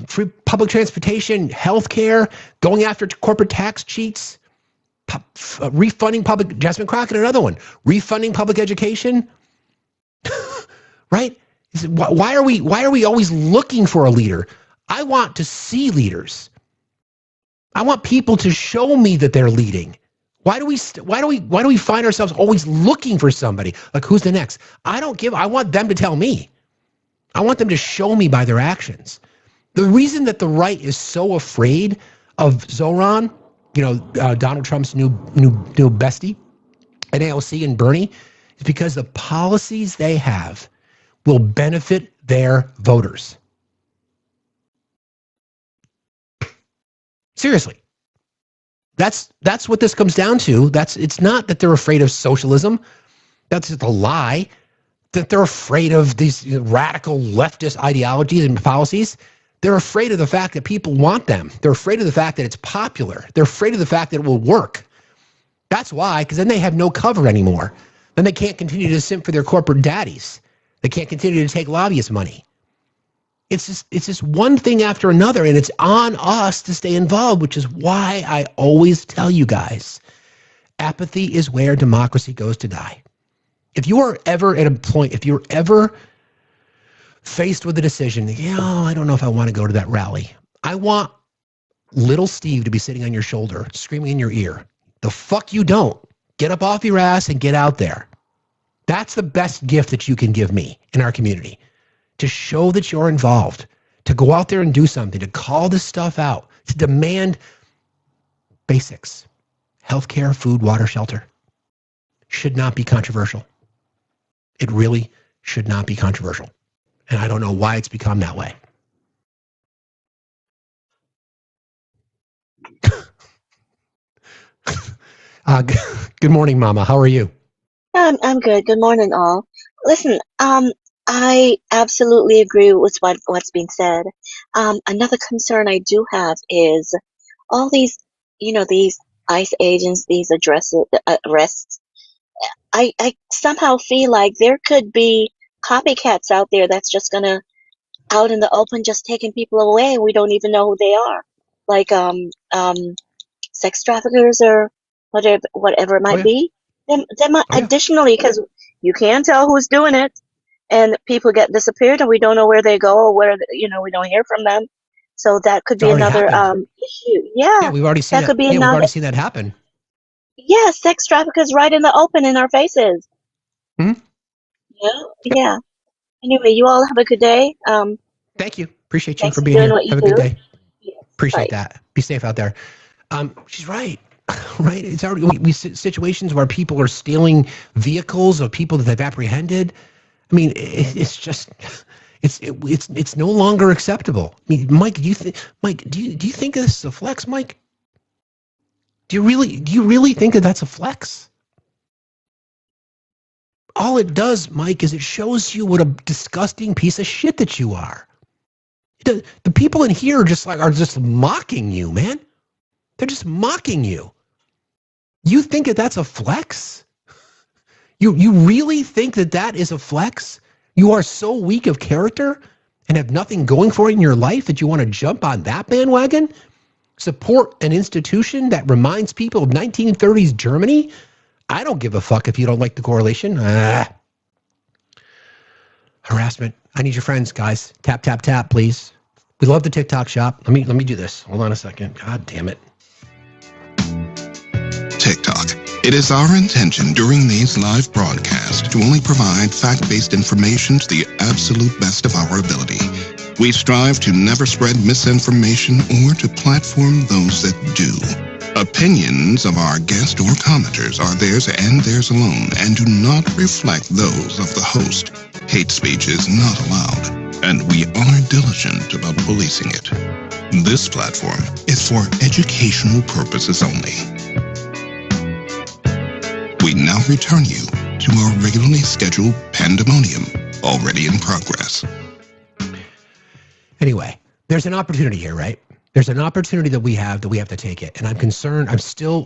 free public transportation, healthcare, going after corporate tax cheats, refunding public, Jasmine Crockett, another one, refunding public education, right? Why are we always looking for a leader? I want to see leaders. I want people to show me that they're leading. Why do we find ourselves always looking for somebody? Like, who's the next? I want them to tell me. I want them to show me by their actions. The reason that the right is so afraid of Zohran, Donald Trump's new bestie, and AOC and Bernie, is because the policies they have will benefit their voters. Seriously. That's what this comes down to. It's not that they're afraid of socialism. That's just a lie. That they're afraid of these radical leftist ideologies and policies. They're afraid of the fact that people want them. They're afraid of the fact that it's popular. They're afraid of the fact that it will work. That's why, because then they have no cover anymore. Then they can't continue to simp for their corporate daddies. They can't continue to take lobbyist money. It's just one thing after another, and it's on us to stay involved, which is why I always tell you guys, apathy is where democracy goes to die. If you are ever at a point, if you're ever faced with a decision, I don't know if I want to go to that rally. I want little Steve to be sitting on your shoulder, screaming in your ear. The fuck you don't. Get up off your ass and get out there. That's the best gift that you can give me in our community. To show that you're involved, to go out there and do something, to call this stuff out, to demand basics. Healthcare, food, water, shelter. Should not be controversial. It really should not be controversial. And I don't know why it's become that way. Good morning, Mama. How are you? I'm good. Good morning, all. Listen, I absolutely agree with what's being said. Another concern I do have is all these, these ICE agents, these arrests. I somehow feel like there could be copycats out there that's just gonna out in the open just taking people away and we don't even know who they are. Like sex traffickers or whatever it might be. They might additionally, because you can't tell who's doing it, and people get disappeared and we don't know where they go or where we don't hear from them. So that could be another issue. Yeah, we've already seen that. Could be we've another. already seen that happen. Yeah, sex traffickers right in the open in our faces. Yeah. Anyway, you all have a good day. Thank you. Appreciate you Thanks for for being doing here. what you Have a good do. day. Appreciate that. Be safe out there. She's right. Right. It's already we situations where people are stealing vehicles of people that they've apprehended. I mean, it's just it's no longer acceptable. I mean, Mike, do you think this is a flex, Mike? Do you really think that that's a flex? All it does, Mike, is it shows you what a disgusting piece of shit that you are. The people in here are just mocking you, man. They're just mocking you. You think that that's a flex? You really think that that is a flex? You are so weak of character and have nothing going for you in your life that you want to jump on that bandwagon? Support an institution that reminds people of 1930s Germany? I don't give a fuck if you don't like the correlation. Harassment. I need your friends, guys. Tap, tap, tap, please. We love the TikTok shop. Let me do this. Hold on a second. God damn it. TikTok. It is our intention during these live broadcasts to only provide fact-based information to the absolute best of our ability. We strive to never spread misinformation or to platform those that do. Opinions of our guests or commenters are theirs and theirs alone and do not reflect those of the host. Hate speech is not allowed, and we are diligent about policing it. This platform is for educational purposes only. We now return you to our regularly scheduled pandemonium, already in progress. Anyway, there's an opportunity here, right? There's an opportunity that we have to take it. And I'm concerned. I still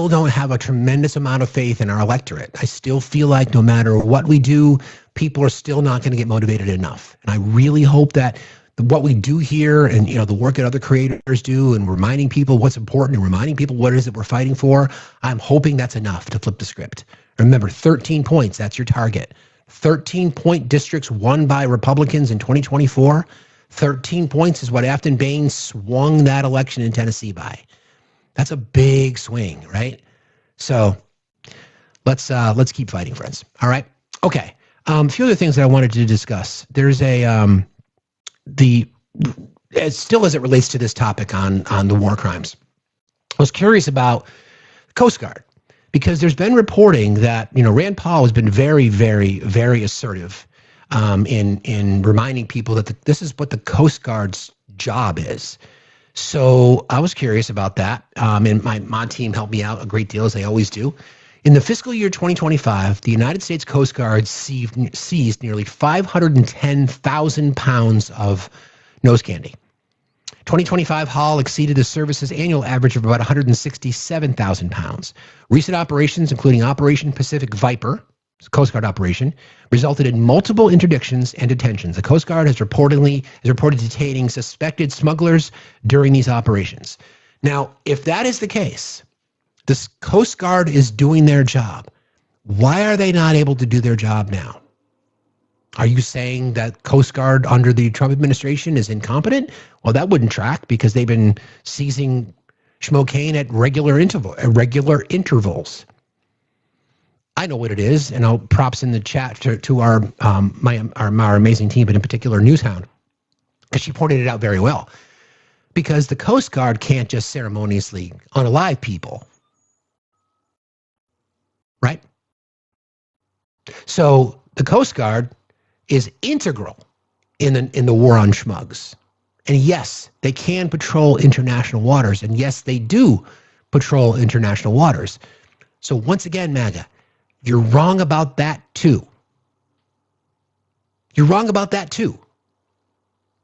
don't have a tremendous amount of faith in our electorate. I still feel like no matter what we do, people are still not going to get motivated enough. And I really hope that what we do here and the work that other creators do and reminding people what's important and reminding people what it is that we're fighting for, I'm hoping that's enough to flip the script. Remember, 13 points, that's your target. 13-point districts won by Republicans in 2024. 13 points is what Afton Bain swung that election in Tennessee by. That's a big swing, right? So let's keep fighting, friends. All right. Okay. A few other things that I wanted to discuss. There's still as it relates to this topic on the war crimes. I was curious about Coast Guard because there's been reporting that Rand Paul has been very, very, very assertive in reminding people that this is what the Coast Guard's job is. So I was curious about that, and my mod team helped me out a great deal, as they always do. In the fiscal year 2025, the United States Coast Guard seized nearly 510,000 pounds of nose candy. 2025 haul exceeded the service's annual average of about 167,000 pounds. Recent operations, including Operation Pacific Viper, Coast Guard operation, resulted in multiple interdictions and detentions. The Coast Guard is reported detaining suspected smugglers during these operations. Now, if that is the case, the Coast Guard is doing their job. Why are they not able to do their job now? Are you saying that Coast Guard under the Trump administration is incompetent? Well, that wouldn't track because they've been seizing schmocaine at regular intervals. I know what it is, and I'll props in the chat to our amazing team, but in particular Newshound, because she pointed it out very well. Because the Coast Guard can't just ceremoniously unalive people, right? So the Coast Guard is integral in the war on schmugs. And yes, they can patrol international waters. And yes, they do patrol international waters. So once again, MAGA, you're wrong about that too. You're wrong about that too.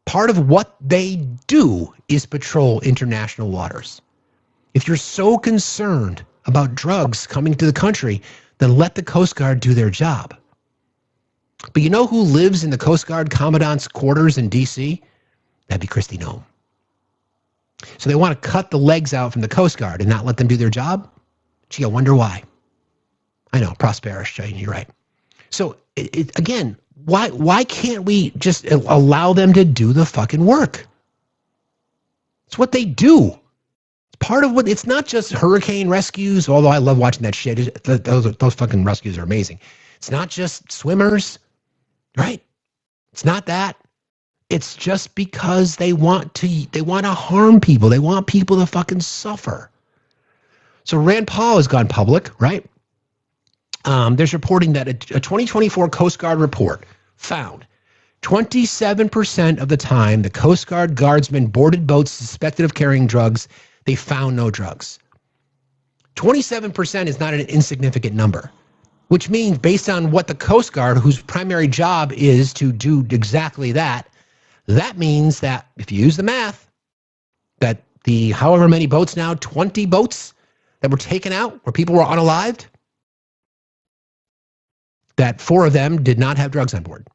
Part of what they do is patrol international waters. If you're so concerned about drugs coming to the country, then let the Coast Guard do their job. But you know who lives in the Coast Guard Commandant's quarters in D.C.? That'd be Kristi Noem. So they want to cut the legs out from the Coast Guard and not let them do their job? Gee, I wonder why. I know, prosperous, Jane, you're right. So, again, why can't we just allow them to do the fucking work? It's what they do. It's part of what, it's not just hurricane rescues, although I love watching that shit. Those fucking rescues are amazing. It's not just swimmers, right? It's not that. It's just because they want to harm people. They want people to fucking suffer. So Rand Paul has gone public, right? There's reporting that a 2024 Coast Guard report found 27% of the time the Coast Guard guardsmen boarded boats suspected of carrying drugs, they found no drugs. 27% is not an insignificant number, which means based on what the Coast Guard, whose primary job is to do exactly that, that means that if you use the math, that the however many boats now, 20 boats that were taken out where people were unalived, that 4 of them did not have drugs on board.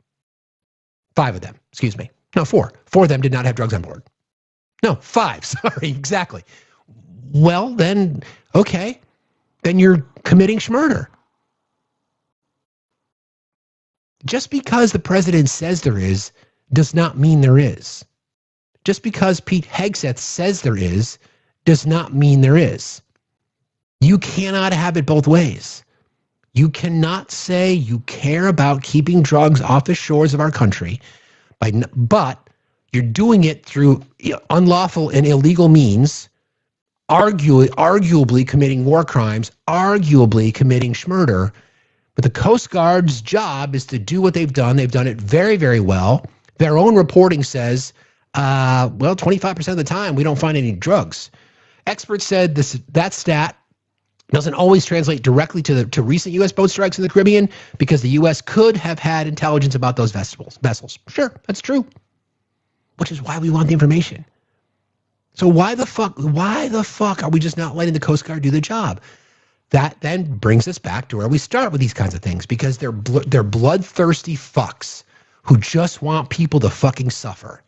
5 of them, excuse me. No, 4. 4 of them did not have drugs on board. No, 5, sorry, exactly. Well, then, okay, then you're committing schmurder. Just because the president says there is, does not mean there is. Just because Pete Hegseth says there is, does not mean there is. You cannot have it both ways. You cannot say you care about keeping drugs off the shores of our country, but you're doing it through unlawful and illegal means, arguably committing war crimes, arguably committing schmurder. But the Coast Guard's job is to do what they've done. They've done it very, very well. Their own reporting says, 25% of the time we don't find any drugs. Experts said that stat doesn't always translate directly to recent U.S. boat strikes in the Caribbean because the U.S. could have had intelligence about those vessels. Sure, that's true. Which is why we want the information. So why the fuck are we just not letting the Coast Guard do the job? That then brings us back to where we start with these kinds of things because they're bloodthirsty fucks who just want people to fucking suffer.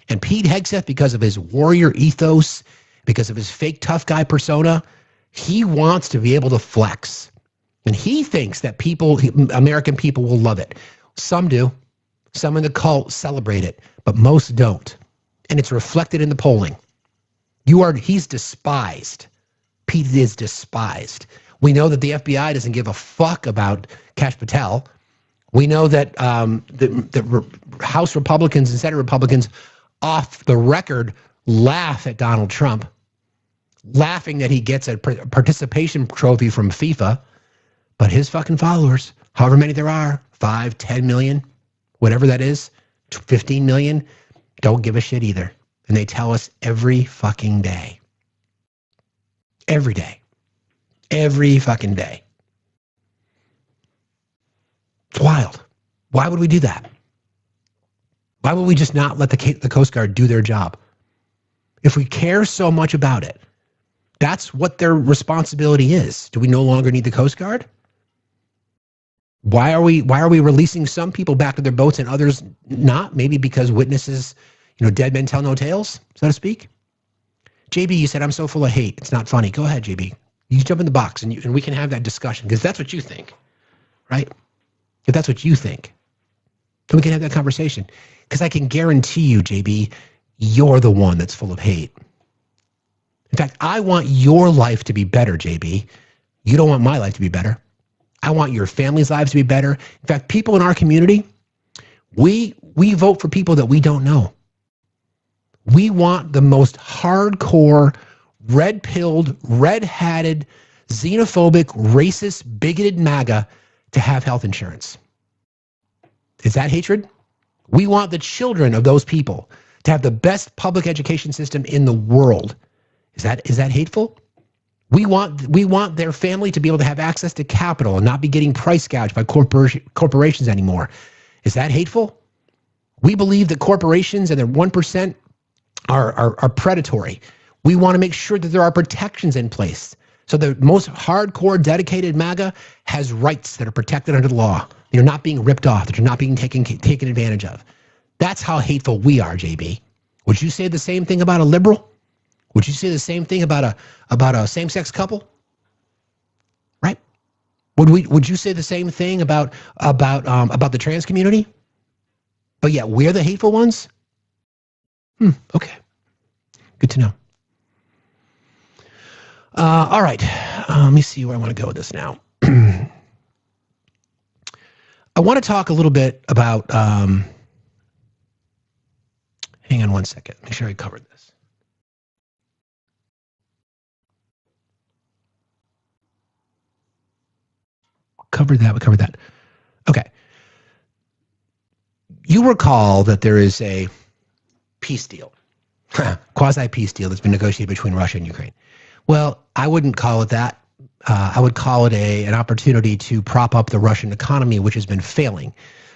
And Pete Hegseth, because of his warrior ethos, because of his fake tough guy persona, he wants to be able to flex. And he thinks that American people will love it. Some do. Some in the cult celebrate it, but most don't. And it's reflected in the polling. He's despised. Pete is despised. We know that the FBI doesn't give a fuck about Kash Patel. We know that the House Republicans and Senate Republicans off the record laugh at Donald Trump, laughing that he gets a participation trophy from FIFA, but his fucking followers, however many there are, 5, 10 million, whatever that is, 15 million, don't give a shit either. And they tell us every fucking day. Every day. Every fucking day. It's wild. Why would we do that? Why would we just not let the Coast Guard do their job? If we care so much about it, that's what their responsibility is. Do we no longer need the Coast Guard? Why are we releasing some people back to their boats and others not? Maybe because witnesses, dead men tell no tales, so to speak. JB, you said I'm so full of hate. It's not funny. Go ahead, JB. You jump in the box and we can have that discussion because that's what you think, right? If that's what you think. So we can have that conversation. Because I can guarantee you, JB, you're the one that's full of hate. In fact, I want your life to be better, JB. You don't want my life to be better. I want your family's lives to be better. In fact, people in our community, we vote for people that we don't know. We want the most hardcore, red-pilled, red-hatted, xenophobic, racist, bigoted MAGA to have health insurance. Is that hatred? We want the children of those people to have the best public education system in the world. Is that hateful? We want their family to be able to have access to capital and not be getting price gouged by corporations anymore. Is that hateful? We believe that corporations and their 1% are predatory. We want to make sure that there are protections in place. So the most hardcore, dedicated MAGA has rights that are protected under the law. They're not being ripped off. That you're not being taken advantage of. That's how hateful we are, JB. Would you say the same thing about a liberal? Would you say the same thing about a same-sex couple? Right? Would you say the same thing about the trans community? But yeah, we're the hateful ones? Okay. Good to know. All right. Let me see where I want to go with this now. I want to talk a little bit about, hang on one second. Make sure I covered this. We covered that. Okay. You recall that there is a peace deal, quasi-peace deal that's been negotiated between Russia and Ukraine. Well, I wouldn't call it that. I would call it an opportunity to prop up the Russian economy, which has been failing.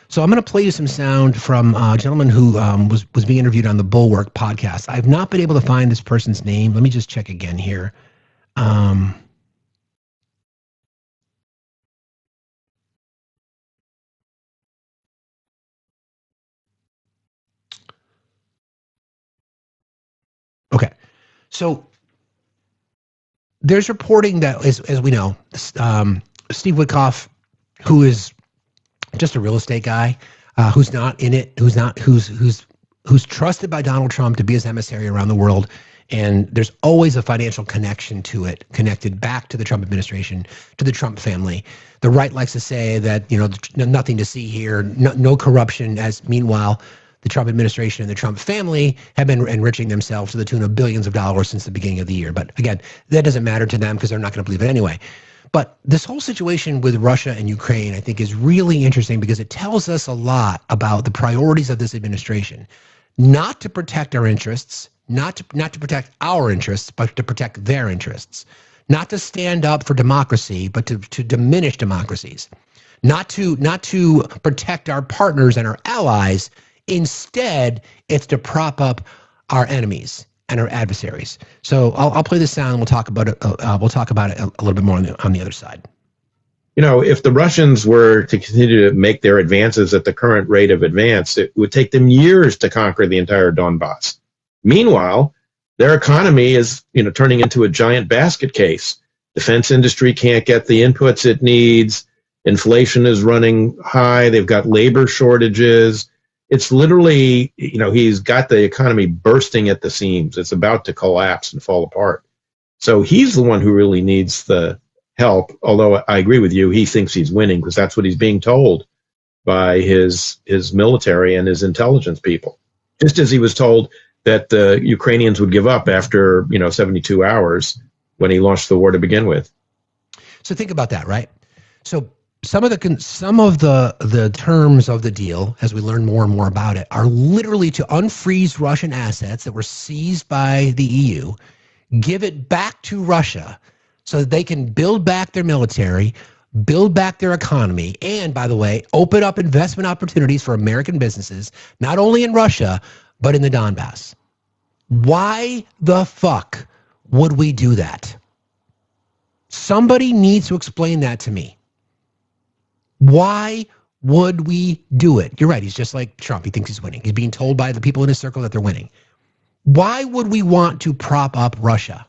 So I'm going to play you some sound from a gentleman who was being interviewed on the Bulwark podcast. I've not been able to find this person's name. Let me just check again here. Okay, so there's reporting that, as we know, Steve Witkoff, who is just a real estate guy, who's not in it, who's trusted by Donald Trump to be his emissary around the world, and there's always a financial connection to it, connected back to the Trump administration, to the Trump family. The right likes to say that nothing to see here, no corruption. As meanwhile, the Trump administration and the Trump family have been enriching themselves to the tune of billions of dollars since the beginning of the year. But again, that doesn't matter to them because they're not going to believe it anyway. But this whole situation with Russia and Ukraine, I think, is really interesting because it tells us a lot about the priorities of this administration. Not to protect our interests, not to protect our interests, but to protect their interests. Not to stand up for democracy, but to diminish democracies. Not to protect our partners and our allies. Instead, it's to prop up our enemies and our adversaries. So I'll play this sound. We'll talk about it. We'll talk about it a little bit more on the other side. If the Russians were to continue to make their advances at the current rate of advance, it would take them years to conquer the entire Donbass. Meanwhile, their economy is, turning into a giant basket case. Defense industry can't get the inputs it needs. Inflation is running high. They've got labor shortages. It's literally, he's got the economy bursting at the seams. It's about to collapse and fall apart. So he's the one who really needs the help. Although I agree with you, he thinks he's winning because that's what he's being told by his military and his intelligence people. Just as he was told that the Ukrainians would give up after, 72 hours when he launched the war to begin with. So think about that, right? So some of the terms of the deal, as we learn more and more about it, are literally to unfreeze Russian assets that were seized by the EU, give it back to Russia so that they can build back their military, build back their economy, and, by the way, open up investment opportunities for American businesses, not only in Russia, but in the Donbass. Why the fuck would we do that? Somebody needs to explain that to me. Why would we do it? You're right. He's just like Trump. He thinks he's winning. He's being told by the people in his circle that they're winning. Why would we want to prop up Russia?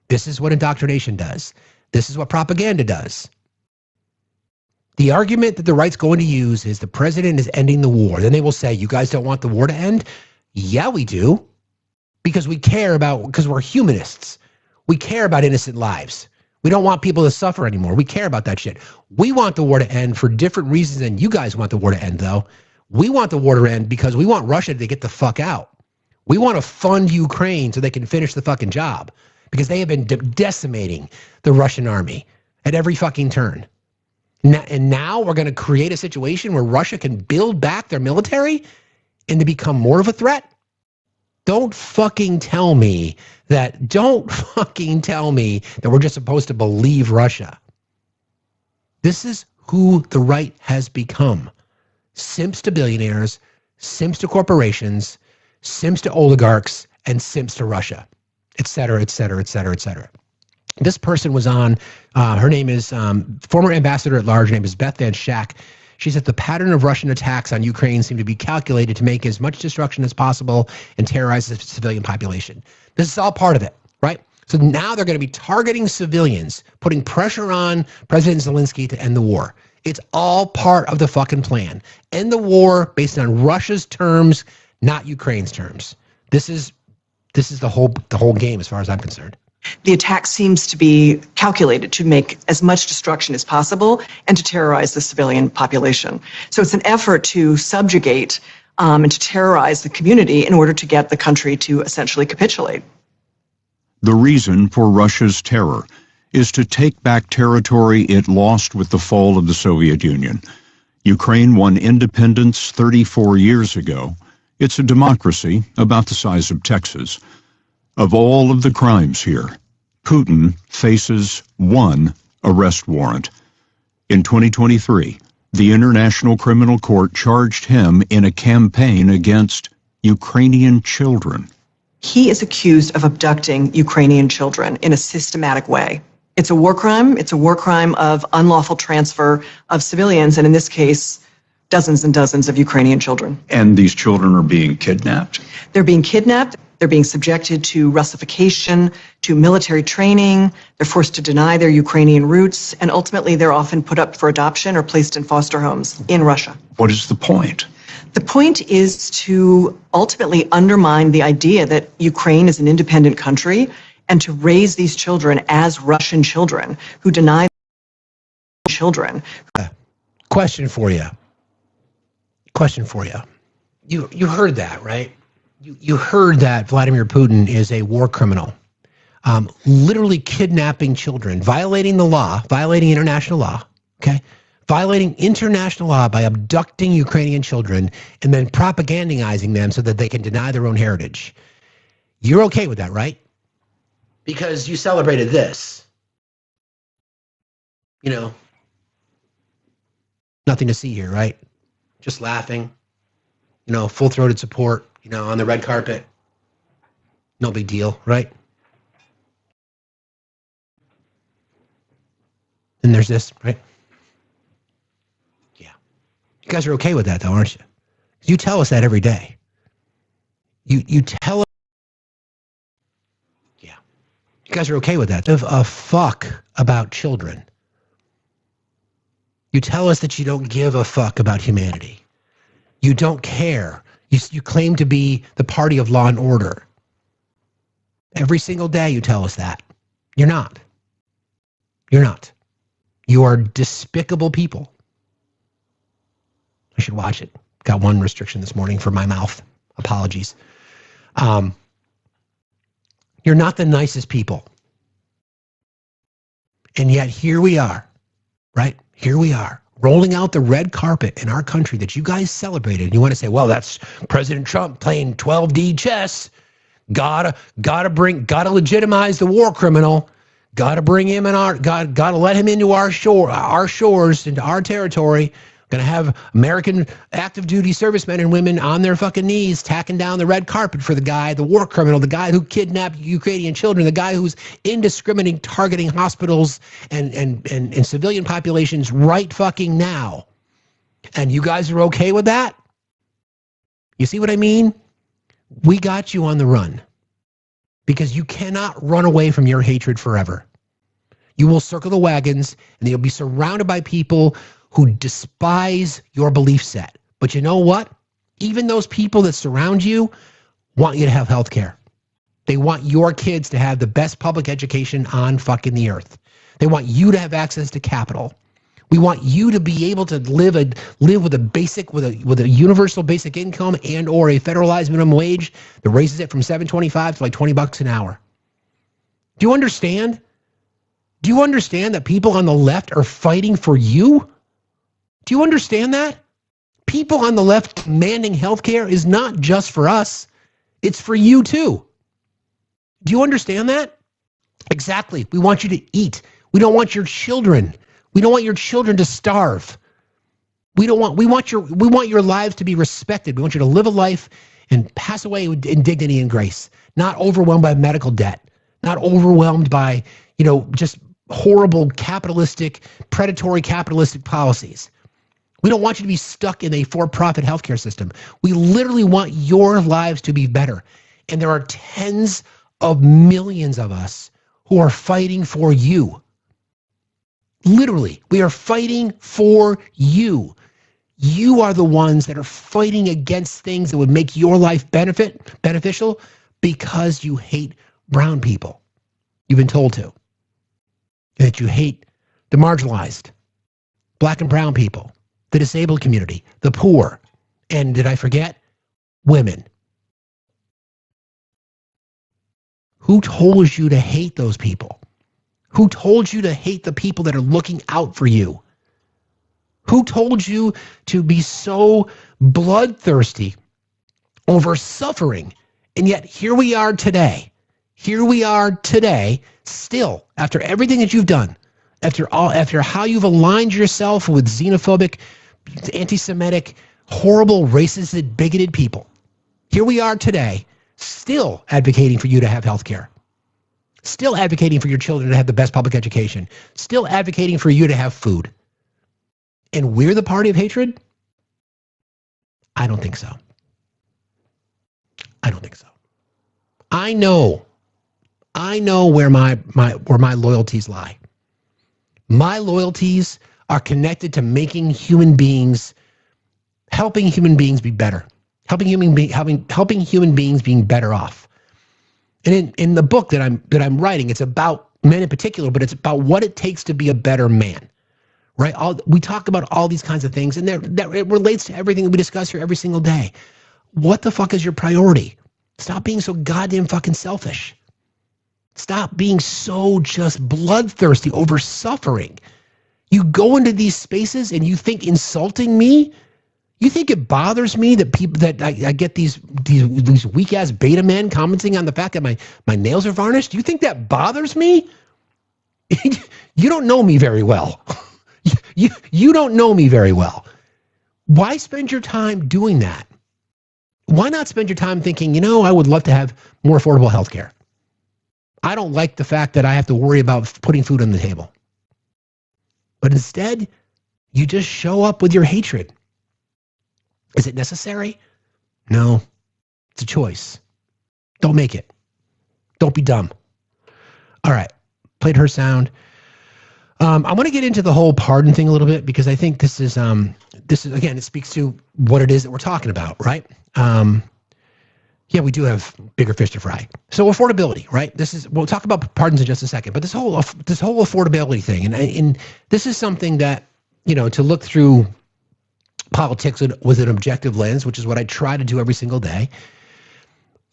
This is what indoctrination does. This is what propaganda does. The argument that the right's going to use is the president is ending the war. Then they will say, you guys don't want the war to end? Yeah, we do. Because because we're humanists. We care about innocent lives. We don't want people to suffer anymore. We care about that shit. We want the war to end for different reasons than you guys want the war to end, though. We want the war to end because we want Russia to get the fuck out. We want to fund Ukraine so they can finish the fucking job because they have been decimating the Russian army at every fucking turn. And now we're going to create a situation where Russia can build back their military and to become more of a threat? Don't fucking tell me that we're just supposed to believe Russia. This is who the right has become. Simps to billionaires, simps to corporations, simps to oligarchs, and simps to Russia, et cetera, et cetera, et cetera, et cetera. This person was on, her name is former ambassador at large, her name is Beth Van Schack. She said the pattern of Russian attacks on Ukraine seem to be calculated to make as much destruction as possible and terrorize the civilian population. This is all part of it, right? So now they're going to be targeting civilians, putting pressure on President Zelensky to end the war. It's all part of the fucking plan. End the war based on Russia's terms, not Ukraine's terms. This is the whole game as far as I'm concerned. The attack seems to be calculated to make as much destruction as possible and to terrorize the civilian population. So it's an effort to subjugate and to terrorize the community in order to get the country to essentially capitulate. The reason for Russia's terror is to take back territory it lost with the fall of the Soviet Union. Ukraine won independence 34 years ago. It's a democracy about the size of Texas. Of all of the crimes here, Putin faces one arrest warrant. In 2023, the International Criminal Court charged him in a campaign against Ukrainian children. He is accused of abducting Ukrainian children in a systematic way. It's a war crime. It's a war crime of unlawful transfer of civilians, and in this case, dozens and dozens of Ukrainian children. And these children are being kidnapped? They're being kidnapped. They're being subjected to Russification, to military training. They're forced to deny their Ukrainian roots, and ultimately they're often put up for adoption or placed in foster homes in Russia. What is the point? The point is to ultimately undermine the idea that Ukraine is an independent country and to raise these children as Russian children who deny children. Question for you. You heard that, right? You heard that Vladimir Putin is a war criminal, literally kidnapping children, violating the law, violating international law, okay? Violating international law by abducting Ukrainian children and then propagandizing them so that they can deny their own heritage. You're okay with that, right? Because you celebrated this. You know, nothing to see here, right? Just laughing, you know, full-throated support. You know, on the red carpet, no big deal, right? And there's this, right? Yeah. You guys are okay with that, though, aren't you? You tell us that every day. You tell us. Yeah. You guys are okay with that. Give a fuck about children. You tell us that you don't give a fuck about humanity. You don't care. You claim to be the party of law and order. Every single day you tell us that. You're not. You're not. You are despicable people. I should watch it. Got one restriction this morning for my mouth. Apologies. You're not the nicest people. And yet here we are, right? Here we are. Rolling out the red carpet in our country that you guys celebrated. You want to say, well, that's President Trump playing 12D chess. Gotta legitimize the war criminal. Gotta bring him in gotta let him into our shores, into our territory. Gonna have American active duty servicemen and women on their fucking knees tacking down the red carpet for the guy, the war criminal, the guy who kidnapped Ukrainian children, the guy who's indiscriminately targeting hospitals and civilian populations right fucking now. And you guys are okay with that? You see what I mean? We got you on the run because you cannot run away from your hatred forever. You will circle the wagons and you'll be surrounded by people who despise your belief set. But you know what? Even those people that surround you want you to have health care. They want your kids to have the best public education on fucking the earth. They want you to have access to capital. We want you to be able to live with a universal basic income and or a federalized minimum wage that raises it from $7.25 to like $20 an hour. Do you understand? Do you understand that people on the left are fighting for you? Do you understand that? People on the left demanding health care is not just for us. It's for you too. Do you understand that? Exactly. We want you to eat. We don't want your children. We don't want your children to starve. We want your lives to be respected. We want you to live a life and pass away in dignity and grace, not overwhelmed by medical debt, not overwhelmed by, just horrible predatory capitalistic policies. We don't want you to be stuck in a for-profit healthcare system. We literally want your lives to be better. And there are tens of millions of us who are fighting for you. Literally, we are fighting for you. You are the ones that are fighting against things that would make your life beneficial because you hate brown people. You've been told to. That you hate the marginalized, black and brown people, the disabled community, the poor, and did I forget? Women. Who told you to hate those people? Who told you to hate the people that are looking out for you? Who told you to be so bloodthirsty over suffering? And yet here we are today. Here we are today, still, after everything that you've done, after how you've aligned yourself with xenophobic, anti-Semitic, horrible, racist, bigoted people. Here we are today, still advocating for you to have health care. Still advocating for your children to have the best public education. Still advocating for you to have food. And we're the party of hatred? I don't think so. I don't think so. I know where my loyalties lie. My loyalties are connected to making human beings, helping human beings be better, helping human beings being better off. And in the book that I'm writing, it's about men in particular, but it's about what it takes to be a better man. Right? We talk about all these kinds of things, and that it relates to everything that we discuss here every single day. What the fuck is your priority? Stop being so goddamn fucking selfish. Stop being so just bloodthirsty over suffering. You go into these spaces and you think insulting me? You think it bothers me that I get these weak ass beta men commenting on the fact that my nails are varnished? Do you think that bothers me? You don't know me very well. You don't know me very well. Why spend your time doing that? Why not spend your time thinking, I would love to have more affordable health care. I don't like the fact that I have to worry about putting food on the table. But instead, you just show up with your hatred. Is it necessary? No. It's a choice. Don't make it. Don't be dumb. All right. Played her sound. I want to get into the whole pardon thing a little bit because I think this is again, it speaks to what it is that we're talking about, right? Yeah, we do have bigger fish to fry. So affordability, right? We'll talk about pardons in just a second, but this whole affordability thing, and this is something that, to look through politics with an objective lens, which is what I try to do every single day.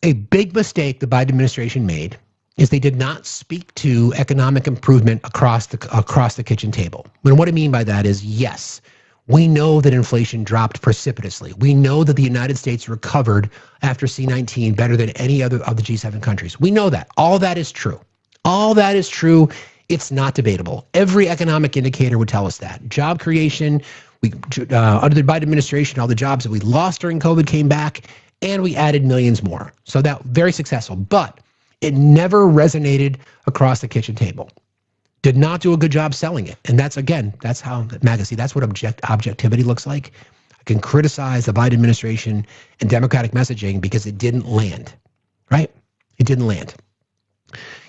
A big mistake the Biden administration made is they did not speak to economic improvement across the kitchen table. And what I mean by that is, yes, we know that inflation dropped precipitously. We know that the United States recovered after C-19 better than any other of the G7 countries. We know that. All that is true. All that is true. It's not debatable. Every economic indicator would tell us that. Job creation, under the Biden administration, all the jobs that we lost during COVID came back, and we added millions more. So that very successful. But it never resonated across the kitchen table. Did not do a good job selling it. And that's how MAGA, that's what objectivity looks like. I can criticize the Biden administration and Democratic messaging because it didn't land, right? It didn't land.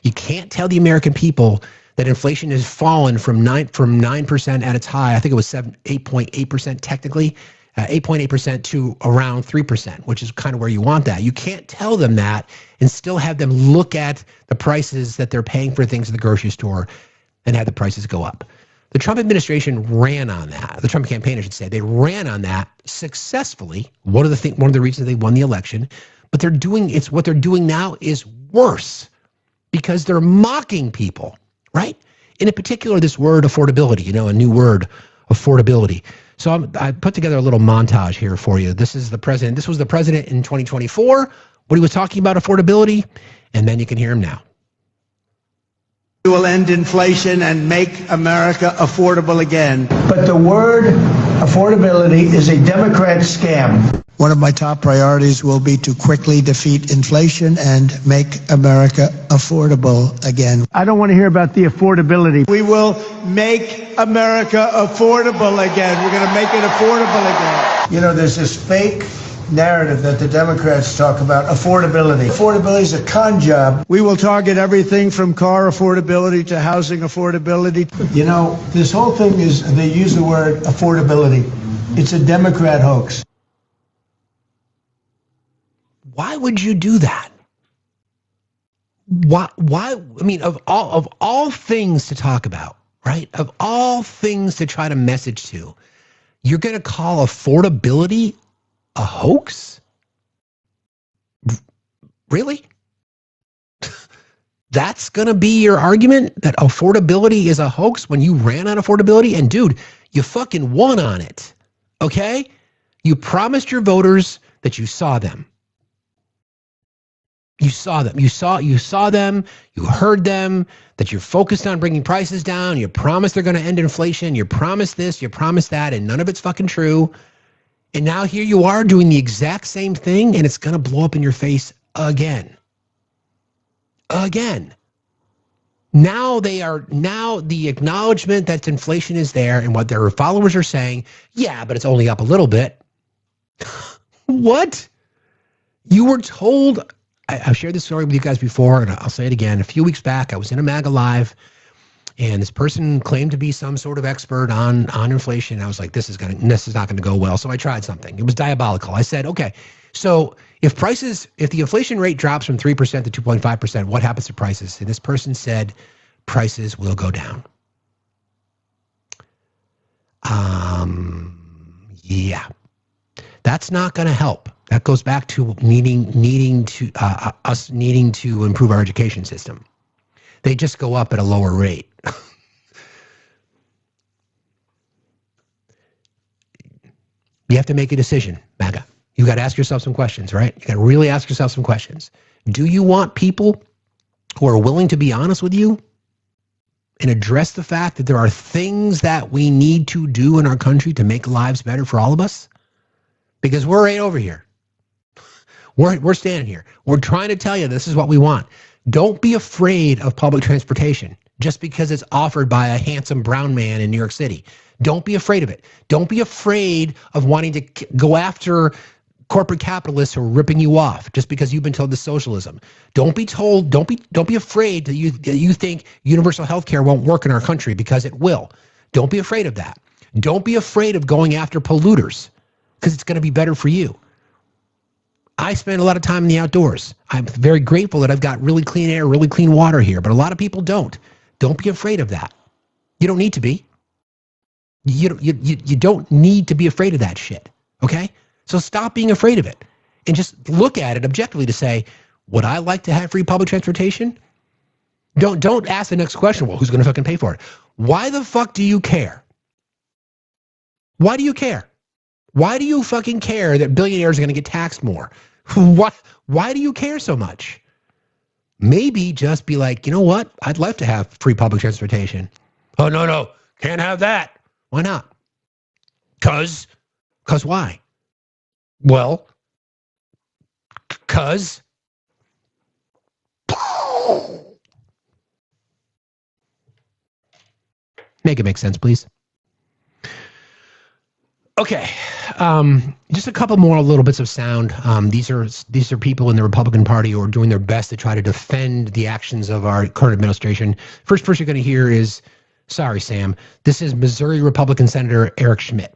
You can't tell the American people that inflation has fallen from 9% at its high. I think it was 8.8% technically, 8.8% to around 3%, which is kind of where you want that. You can't tell them that and still have them look at the prices that they're paying for things at the grocery store and have the prices go up. The Trump administration ran on that. The Trump campaign, I should say, they ran on that successfully. One of the reasons they won the election. But what they're doing now is worse because they're mocking people, right? And in particular, this word affordability, a new word, affordability. So I put together a little montage here for you. This is the president. This was the president in 2024 when he was talking about affordability, and then you can hear him now. We will end inflation and make America affordable again. But the word affordability is a Democrat scam. One of my top priorities will be to quickly defeat inflation and make America affordable again. I don't want to hear about the affordability. We will make America affordable again. We're going to make it affordable again. There's this fake narrative that the Democrats talk about, affordability. Affordability is a con job. We will target everything from car affordability to housing affordability. This whole thing they use the word affordability. It's a Democrat hoax. Why would you do that? Why? I mean, of all things to talk about, right? Of all things to try to message to, you're going to call affordability a hoax? Really? That's going to be your argument, that affordability is a hoax when you ran on affordability? And dude, you fucking won on it. Okay? You promised your voters that you saw them. You saw them. You saw them. You heard them, that you're focused on bringing prices down. You promised they're going to end inflation. You promised this, you promised that, and none of it's fucking true. And now here you are doing the exact same thing, and it's going to blow up in your face again. Again. Now the acknowledgement that inflation is there and what their followers are saying, yeah, but it's only up a little bit. What? You were told, I've shared this story with you guys before, and I'll say it again. A few weeks back, I was in a MAGA Live, and this person claimed to be some sort of expert on inflation. I was like, this is not going to go well. So I tried something. It was diabolical. I said, okay, so if the inflation rate drops from 3% to 2.5%, what happens to prices? And this person said, prices will go down. Yeah, that's not going to help. That goes back to us needing to improve our education system. They just go up at a lower rate. You have to make a decision, MAGA. You got to ask yourself some questions, right? You got to really ask yourself some questions. Do you want people who are willing to be honest with you and address the fact that there are things that we need to do in our country to make lives better for all of us? Because we're right over here. We're standing here. We're trying to tell you this is what we want. Don't be afraid of public transportation just because it's offered by a handsome brown man in New York City. Don't be afraid of it. Don't be afraid of wanting to go after corporate capitalists who are ripping you off just because you've been told this socialism. Don't be afraid that you think universal health care won't work in our country, because it will. Don't be afraid of that. Don't be afraid of going after polluters, because it's going to be better for you. I spend a lot of time in the outdoors. I'm very grateful that I've got really clean air, really clean water here, but a lot of people don't. Don't be afraid of that. You don't need to be. You don't need to be afraid of that shit, okay? So stop being afraid of it and just look at it objectively to say, would I like to have free public transportation? Don't ask the next question, well, who's going to fucking pay for it? Why the fuck do you care? Why do you care? Why do you fucking care that billionaires are going to get taxed more? Why do you care so much? Maybe just be like, you know what? I'd love to have free public transportation. Oh, no, can't have that. Why not? Because why? Well, because make it make sense, please. Okay, just a couple more little bits of sound. These are people in the Republican Party who are doing their best to try to defend the actions of our current administration. First person you're going to hear is, sorry, Sam. This is Missouri Republican Senator Eric Schmidt.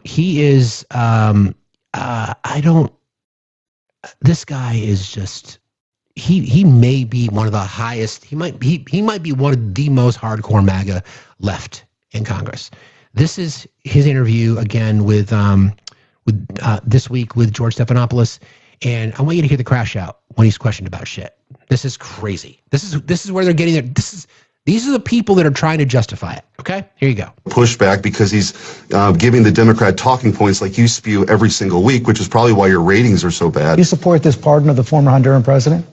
He is, this guy is just, he may be one of the highest, he might be one of the most hardcore MAGA left in Congress. This is his interview again with this week with George Stephanopoulos, and I want you to hear the crash out when he's questioned about shit. This is crazy. This is where they're getting it. These are the people that are trying to justify it. Okay, here you go. Pushback because he's giving the Democrat talking points like you spew every single week, which is probably why your ratings are so bad. You support this pardon of the former Honduran president?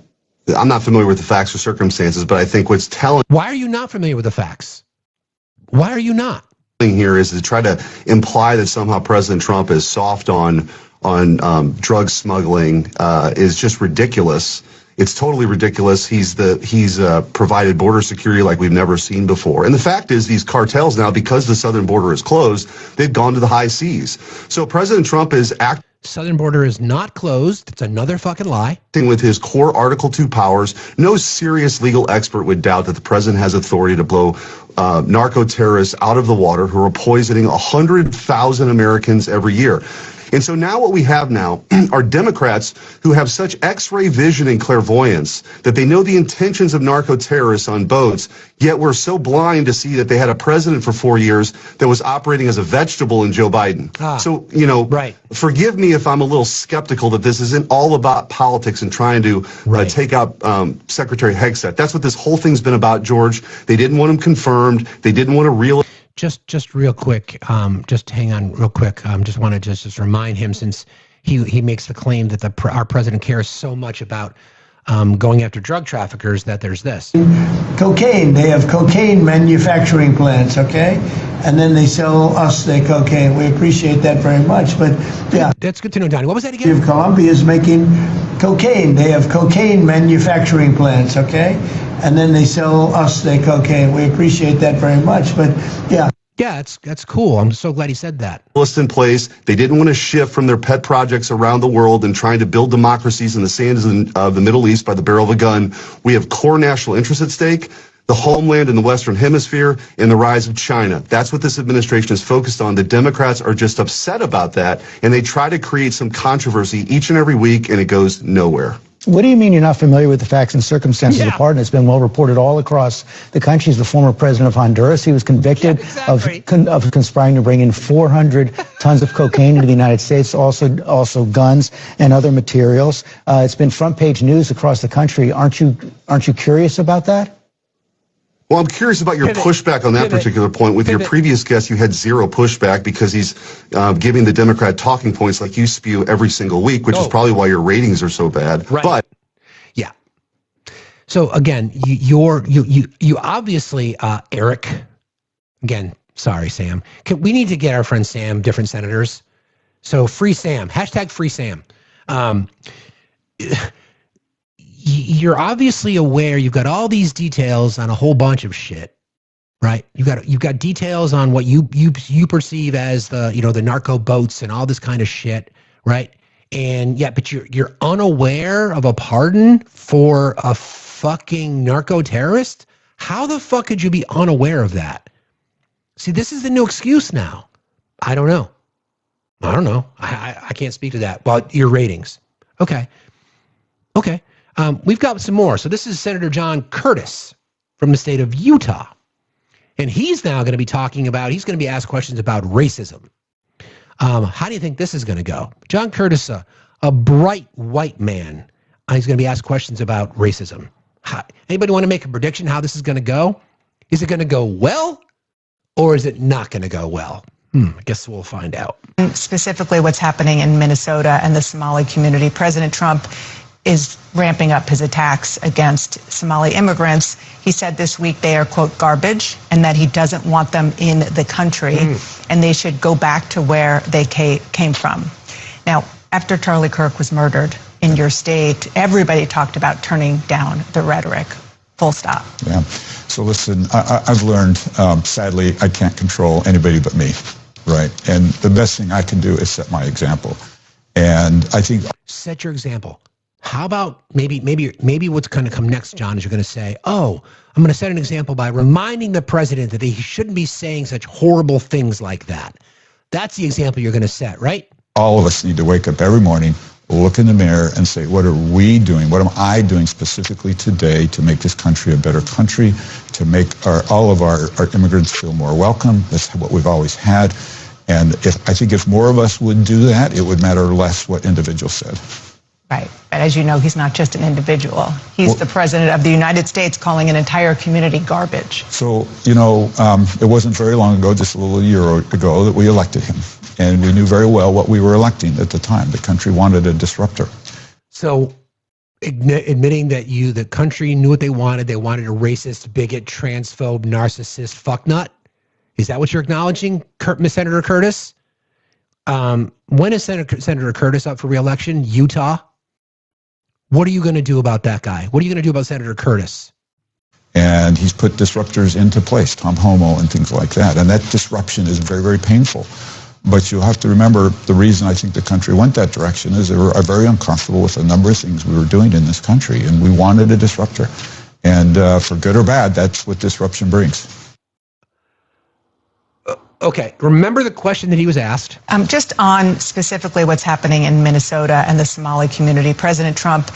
I'm not familiar with the facts or circumstances, but I think what's telling. Why are you not familiar with the facts? Why are you not? Here is to try to imply that somehow President Trump is soft on drug smuggling is just ridiculous. It's totally ridiculous. He's provided border security like we've never seen before. And the fact is, these cartels now, because the southern border is closed, they've gone to the high seas. So President Trump is acting. Southern border is not closed. It's another fucking lie. With his core Article 2 powers, no serious legal expert would doubt that the president has authority to blow narco-terrorists out of the water who are poisoning 100,000 Americans every year. And so now what we have now are Democrats who have such X-ray vision and clairvoyance that they know the intentions of narco-terrorists on boats, yet we're so blind to see that they had a president for 4 years that was operating as a vegetable in Joe Biden. So, right. Forgive me if I'm a little skeptical that this isn't all about politics and trying to take out Secretary Hegseth. That's what this whole thing's been about, George. They didn't want him confirmed. They didn't want to real. Just real quick, just hang on real quick. Just want to just remind him, since he makes the claim that our president cares so much about going after drug traffickers, that there's this. Cocaine, they have cocaine manufacturing plants, okay? And then they sell us their cocaine. We appreciate that very much, but yeah. That's good to know, Donnie. What was that again? Colombia is making cocaine. They have cocaine manufacturing plants, okay? And then they sell us their cocaine. We appreciate that very much, but yeah. Yeah, that's cool. I'm so glad he said that. In place, they didn't want to shift from their pet projects around the world and trying to build democracies in the sands of the Middle East by the barrel of a gun. We have core national interests at stake, the homeland in the Western Hemisphere, and the rise of China. That's what this administration is focused on. The Democrats are just upset about that, and they try to create some controversy each and every week, and it goes nowhere. What do you mean you're not familiar with the facts and circumstances of the pardon? It's been well reported all across the country. He's the former president of Honduras. He was convicted of conspiring to bring in 400 tons of cocaine into the United States, also guns and other materials. It's been front page news across the country. Aren't you curious about that? Well, I'm curious about your pushback on that particular point. With your previous guest, you had zero pushback because he's giving the Democrat talking points like you spew every single week, which is probably why your ratings are so bad. Right. But yeah. So again, you obviously, Eric. Again, sorry, Sam. We need to get our friend Sam different senators. So free Sam. # free Sam. You're obviously aware. You've got all these details on a whole bunch of shit, right? You've got details on what you perceive as the narco boats and all this kind of shit, right? And yeah, but you're unaware of a pardon for a fucking narco terrorist. How the fuck could you be unaware of that? See, this is the new excuse now. I don't know. I can't speak to that. But your ratings, okay. We've got some more. So this is Senator John Curtis from the state of Utah. And he's now going to be he's going to be asked questions about racism. How do you think this is going to go? John Curtis, a bright white man, he's going to be asked questions about racism. Anybody want to make a prediction how this is going to go? Is it going to go well, or is it not going to go well? I guess we'll find out. Specifically what's happening in Minnesota and the Somali community. President Trump is ramping up his attacks against Somali immigrants. He said this week they are, quote, garbage, and that he doesn't want them in the country, and they should go back to where they came from. Now, after Charlie Kirk was murdered in your state, everybody talked about turning down the rhetoric, full stop. Yeah. So listen, I've learned, sadly, I can't control anybody but me. right? And the best thing I can do is set my example. And I think set your example. How about maybe what's going to come next, John, is you're going to say, oh, I'm going to set an example by reminding the president that he shouldn't be saying such horrible things like that. That's the example you're going to set, right? all of us need to wake up every morning, look in the mirror and say, what are we doing? What am I doing specifically today to make this country a better country, to make all of our immigrants feel more welcome? That's what we've always had. And I think if more of us would do that, it would matter less what individuals said. Right. But as you know, he's not just an individual. He's the president of the United States, calling an entire community garbage. So, you know, it wasn't very long ago, just a little year ago, that we elected him. And we knew very well what we were electing at the time. The country wanted a disruptor. So admitting that the country knew what they wanted a racist, bigot, transphobe, narcissist, fucknut. Is that what you're acknowledging, Miss Senator Curtis? When is Senator Curtis up for re-election? Utah? What are you going to do about that guy? What are you going to do about Senator Curtis? And he's put disruptors into place, Tom Homo and things like that. And that disruption is very, very painful. But you have to remember, the reason I think the country went that direction is they were very uncomfortable with a number of things we were doing in this country, and we wanted a disruptor. And for good or bad, that's what disruption brings. Okay, remember the question that he was asked? Just on specifically what's happening in Minnesota and the Somali community, President Trump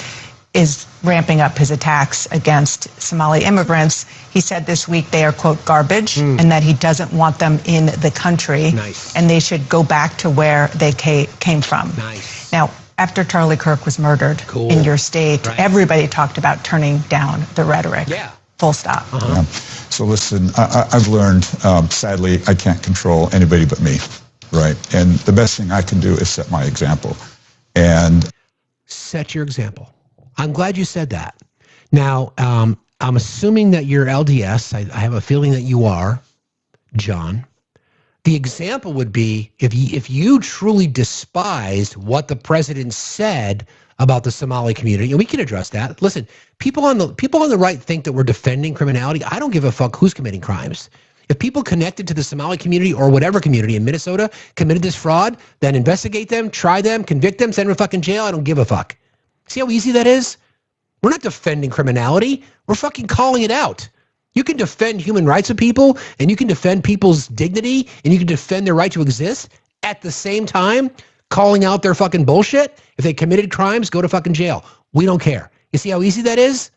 is ramping up his attacks against Somali immigrants. He said this week they are, quote, garbage, and that he doesn't want them in the country. Nice. And they should go back to where they came from. Nice. Now, after Charlie Kirk was murdered in your state, everybody talked about turning down the rhetoric. Yeah. Full stop. Yeah. So listen, I've learned, sadly, I can't control anybody but me, right? And the best thing I can do is set my example. And set your example. I'm glad you said that. Now, I'm assuming that you're LDS. I have a feeling that you are, John. The example would be if you truly despised what the president said about the Somali community, and we can address that. Listen, people on the right think that we're defending criminality. I don't give a fuck who's committing crimes. If people connected to the Somali community or whatever community in Minnesota committed this fraud, then investigate them, try them, convict them, send them to fucking jail. I don't give a fuck. See how easy that is? We're not defending criminality. We're fucking calling it out. You can defend human rights of people, and you can defend people's dignity, and you can defend their right to exist at the same time calling out their fucking bullshit. If they committed crimes, go to fucking jail. We don't care. You see how easy that is?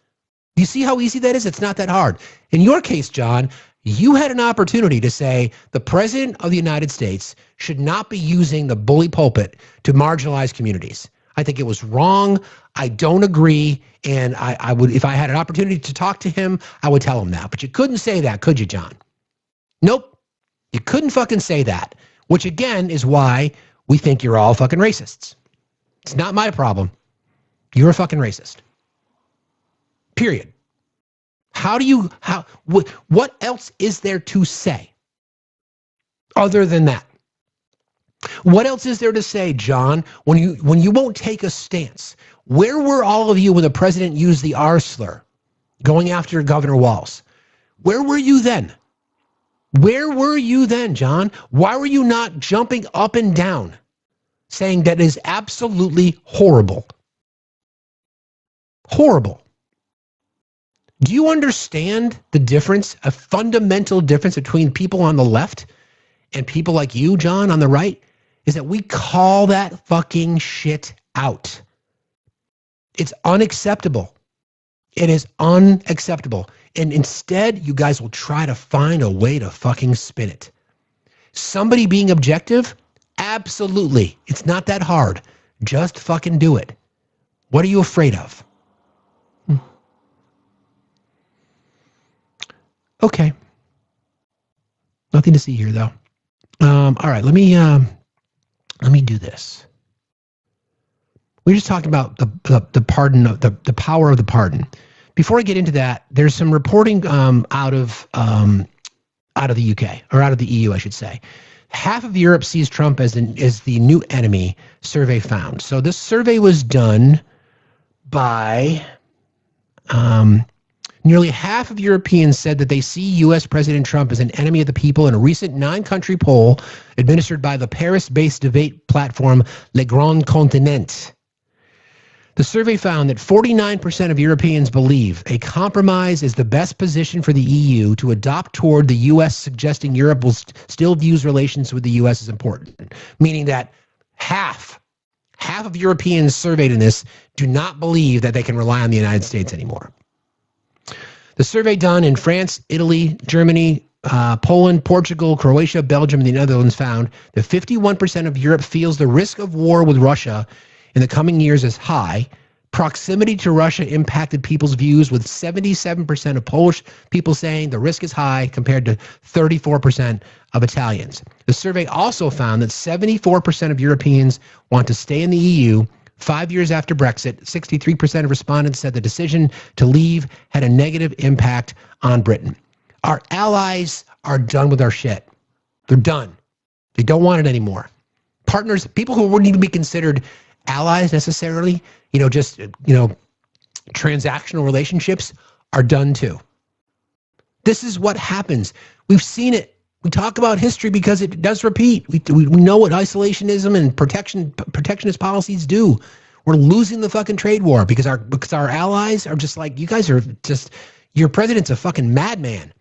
You see how easy that is? It's not that hard. In your case, John, you had an opportunity to say the president of the United States should not be using the bully pulpit to marginalize communities. I think it was wrong. I don't agree. And I would, if I had an opportunity to talk to him, I would tell him that. But you couldn't say that, could you, John? Nope. You couldn't fucking say that, which again is why we think you're all fucking racists. It's not my problem. You're a fucking racist. Period. What else is there to say other than that? What else is there to say, John, when you won't take a stance? Where were all of you when the president used the R slur going after Governor Walz? Where were you then? Where were you then, John? Why were you not jumping up and down saying that is absolutely horrible? Horrible. Do you understand the difference, a fundamental difference between people on the left and people like you, John, on the right? Is that we call that fucking shit out. It's unacceptable. It is unacceptable. And instead, you guys will try to find a way to fucking spin it. Somebody being objective? Absolutely. It's not that hard. Just fucking do it. What are you afraid of? Okay. Nothing to see here, though. All right, let me do this. We're just talking about the pardon, the power of the pardon. Before I get into that, there's some reporting out of the UK, or out of the EU, I should say. Half of Europe sees Trump as the new enemy, survey found. So this survey was done by Nearly half of Europeans said that they see U.S. President Trump as an enemy of the people in a recent 9-country poll administered by the Paris-based debate platform Le Grand Continent. The survey found that 49% of Europeans believe a compromise is the best position for the EU to adopt toward the U.S., suggesting Europe will still views relations with the U.S. as important, meaning that half of Europeans surveyed in this do not believe that they can rely on the United States anymore. The survey done in France, Italy, Germany, Poland, Portugal, Croatia, Belgium, and the Netherlands found that 51% of Europe feels the risk of war with Russia in the coming years is high. Proximity to Russia impacted people's views, with 77% of Polish people saying the risk is high compared to 34% of Italians. The survey also found that 74% of Europeans want to stay in the EU. 5 years after Brexit, 63% of respondents said the decision to leave had a negative impact on Britain. Our allies are done with our shit. They're done. They don't want it anymore. Partners, people who wouldn't even be considered allies necessarily, just transactional relationships, are done too. This is what happens. We've seen it. We talk about history because it does repeat. We know what isolationism and protectionist policies do. We're losing the fucking trade war because our allies are just like, you guys are just, your president's a fucking madman.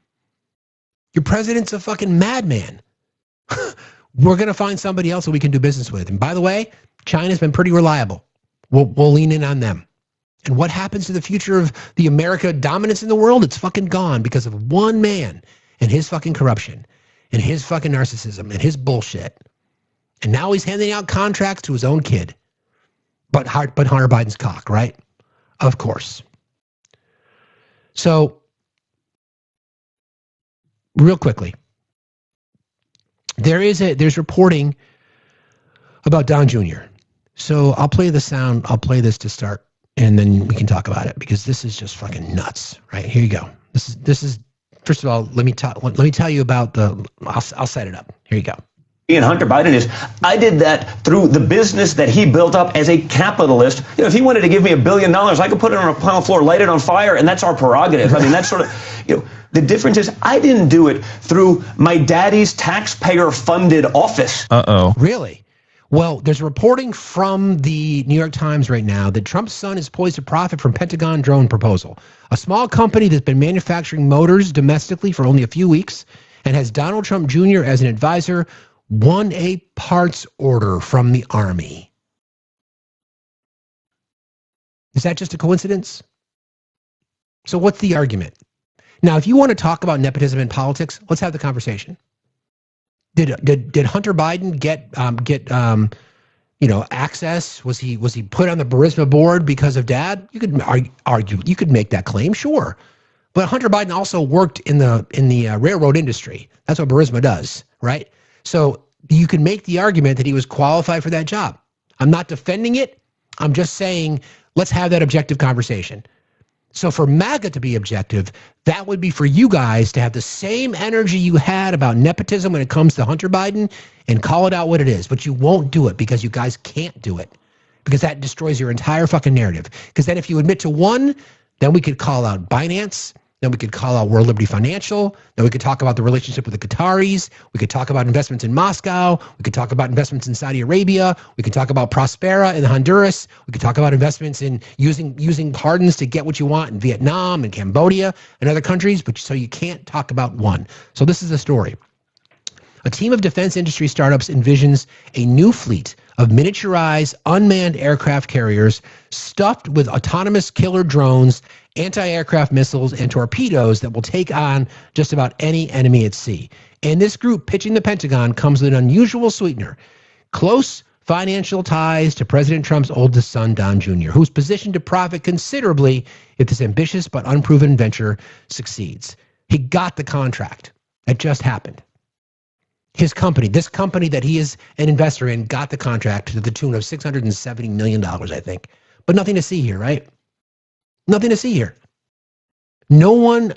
Your president's a fucking madman. We're going to find somebody else that we can do business with. And by the way, China's been pretty reliable. We'll lean in on them. And what happens to the future of the America dominance in the world? It's fucking gone because of one man and his fucking corruption and his fucking narcissism and his bullshit. And now he's handing out contracts to his own kid. But Hunter Biden's cock, right? Of course. So, real quickly, there's reporting about Don Jr. So I'll play the sound. I'll play this to start, and then we can talk about it because this is just fucking nuts. Right, here you go. This is first of all, let me tell you about I'll set it up. Here you go. And Hunter Biden is, I did that through the business that he built up as a capitalist. If he wanted to give me $1 billion, I could put it on a pile of floor, light it on fire, and that's our prerogative. I mean, that's sort of, the difference is I didn't do it through my daddy's taxpayer-funded office. Uh-oh. Really? Well, there's reporting from the New York Times right now that Trump's son is poised to profit from Pentagon drone proposal. A small company that's been manufacturing motors domestically for only a few weeks and has Donald Trump Jr. as an advisor won a parts order from the Army. Is that just a coincidence? So what's the argument? Now, if you want to talk about nepotism in politics, let's have the conversation. Did Hunter Biden get access? Was he put on the Burisma board because of dad? You could argue. You could make that claim, sure. But Hunter Biden also worked in the railroad industry. That's what Burisma does, right? So you can make the argument that he was qualified for that job. I'm not defending it. I'm just saying let's have that objective conversation. So for MAGA to be objective, that would be for you guys to have the same energy you had about nepotism when it comes to Hunter Biden and call it out what it is. But you won't do it because you guys can't do it, because that destroys your entire fucking narrative. Because then if you admit to one, then we could call out Binance. Then we could call out World Liberty Financial. Then we could talk about the relationship with the Qataris. We could talk about investments in Moscow. We could talk about investments in Saudi Arabia. We could talk about Prospera in Honduras. We could talk about investments in using pardons to get what you want in Vietnam and Cambodia and other countries. But so you can't talk about one. So this is the story. A team of defense industry startups envisions a new fleet of miniaturized unmanned aircraft carriers stuffed with autonomous killer drones, anti-aircraft missiles, and torpedoes that will take on just about any enemy at sea. And this group pitching the Pentagon comes with an unusual sweetener: close financial ties to President Trump's oldest son, Don Jr., who's positioned to profit considerably if this ambitious but unproven venture succeeds. He got the contract. It just happened. His company, this company that he is an investor in, got the contract to the tune of $670 million, I think. But nothing to see here, right? Nothing to see here. No one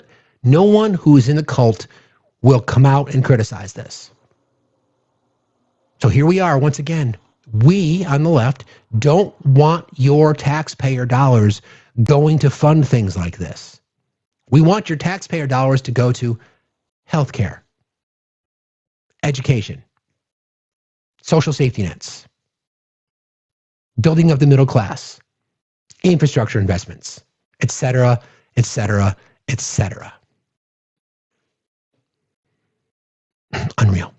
who is in the cult will come out and criticize this. So here we are once again. We on the left don't want your taxpayer dollars going to fund things like this. We want your taxpayer dollars to go to healthcare, education, social safety nets, building of the middle class, infrastructure investments, et cetera, et cetera, et cetera. Unreal.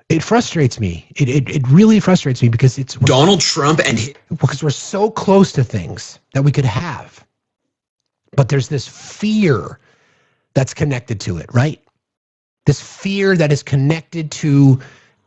It frustrates me. It really frustrates me because it's Donald Trump because we're so close to things that we could have. But there's this fear that's connected to it, right? This fear that is connected to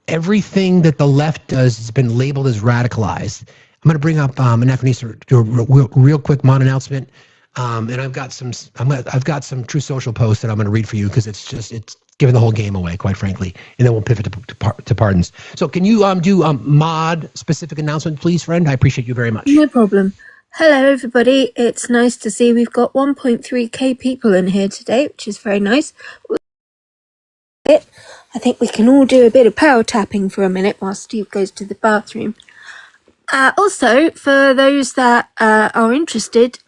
everything that the left does has been labeled as radicalized. I'm going to bring up Anachronism, do a real quick mod announcement, and I've got some True Social posts that I'm going to read for you because it's giving the whole game away, quite frankly, and then we'll pivot to pardons. So, can you do a mod specific announcement, please, friend? I appreciate you very much. No problem. Hello, everybody. It's nice to see we've got 1.3k people in here today, which is very nice. I think we can all do a bit of power tapping for a minute while Steve goes to the bathroom. Also, for those that are interested,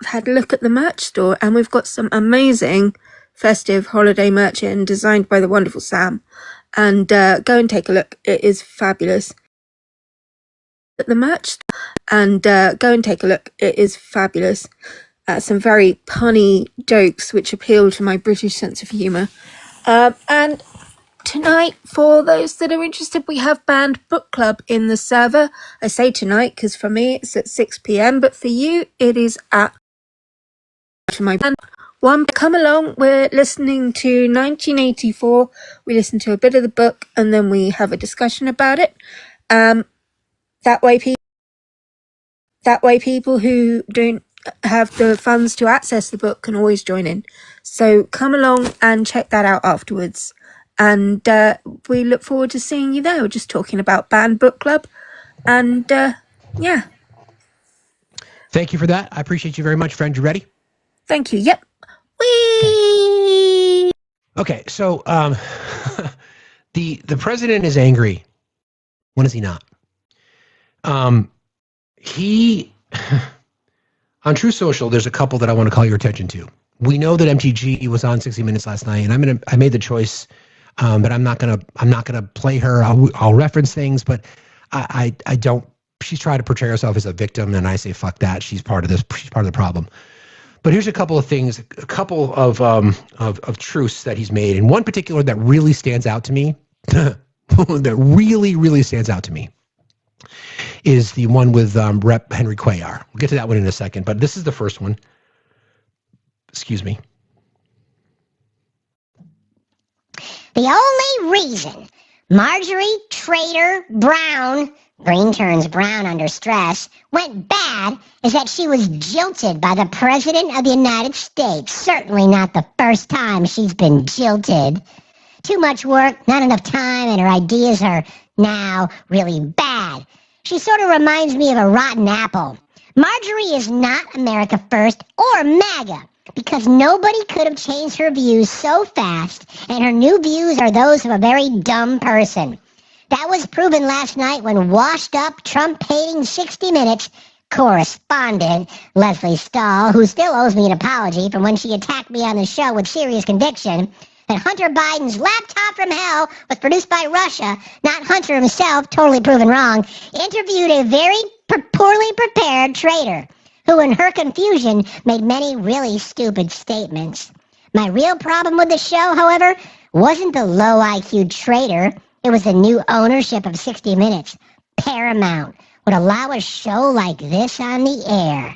I've had a look at the merch store and we've got some amazing festive holiday merch in designed by the wonderful Sam. And go and take a look. It is fabulous. At the merch and go and take a look. It is fabulous. Some very punny jokes which appeal to my British sense of humour. And tonight, for those that are interested, we have Banned Book Club in the server. I say tonight because for me it's at 6 p.m, but for you it is at my band. One, come along. We're listening to 1984. We listen to a bit of the book and then we have a discussion about it. That way people who don't have the funds to access the book can always join in. So come along and check that out afterwards. And we look forward to seeing you there. We're just talking about Banned Book Club. And yeah. Thank you for that. I appreciate you very much, friend. You ready? Thank you. Yep. Whee! Okay, so the president is angry. When is he not? He on True Social, there's a couple that I want to call your attention to. We know that MTG was on 60 Minutes last night, and I made the choice, but I'm not gonna play her. I'll reference things, but I don't. She's trying to portray herself as a victim, and I say fuck that. She's part of this. She's part of the problem. But here's a couple of things, a couple of truths that he's made, and one particular that really stands out to me, that really stands out to me, is the one with Rep. Henry Cuellar. We'll get to that one in a second, but this is the first one. Excuse me. The only reason Marjorie Trader Brown, green turns brown under stress, went bad is that she was jilted by the President of the United States. Certainly not the first time she's been jilted. Too much work, not enough time, and her ideas are now really bad. She sort of reminds me of a rotten apple. Marjorie is not America First or MAGA, because nobody could have changed her views so fast, and her new views are those of a very dumb person. That was proven last night when washed-up, Trump-hating 60 Minutes correspondent Leslie Stahl, who still owes me an apology from when she attacked me on the show with serious conviction, that Hunter Biden's laptop from hell was produced by Russia, not Hunter himself, totally proven wrong, interviewed a very poorly prepared traitor, who in her confusion made many really stupid statements. My real problem with the show, however, wasn't the low IQ traitor. It was the new ownership of 60 Minutes. Paramount would allow a show like this on the air.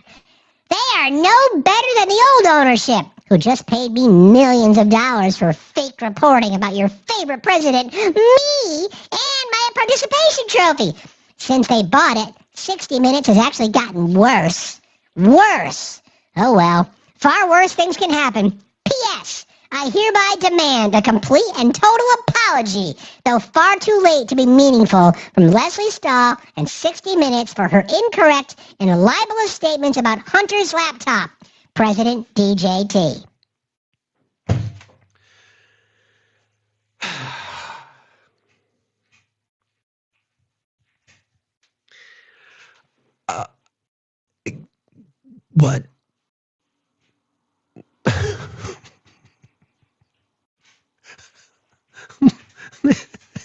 They are no better than the old ownership, who just paid me millions of dollars for fake reporting about your favorite president, me, and my participation trophy. Since they bought it, 60 Minutes has actually gotten worse. Worse. Oh well, far worse things can happen. P.S. I hereby demand a complete and total apology, though far too late to be meaningful, from Leslie Stahl and 60 Minutes for her incorrect and libelous statements about Hunter's laptop. President DJT. what?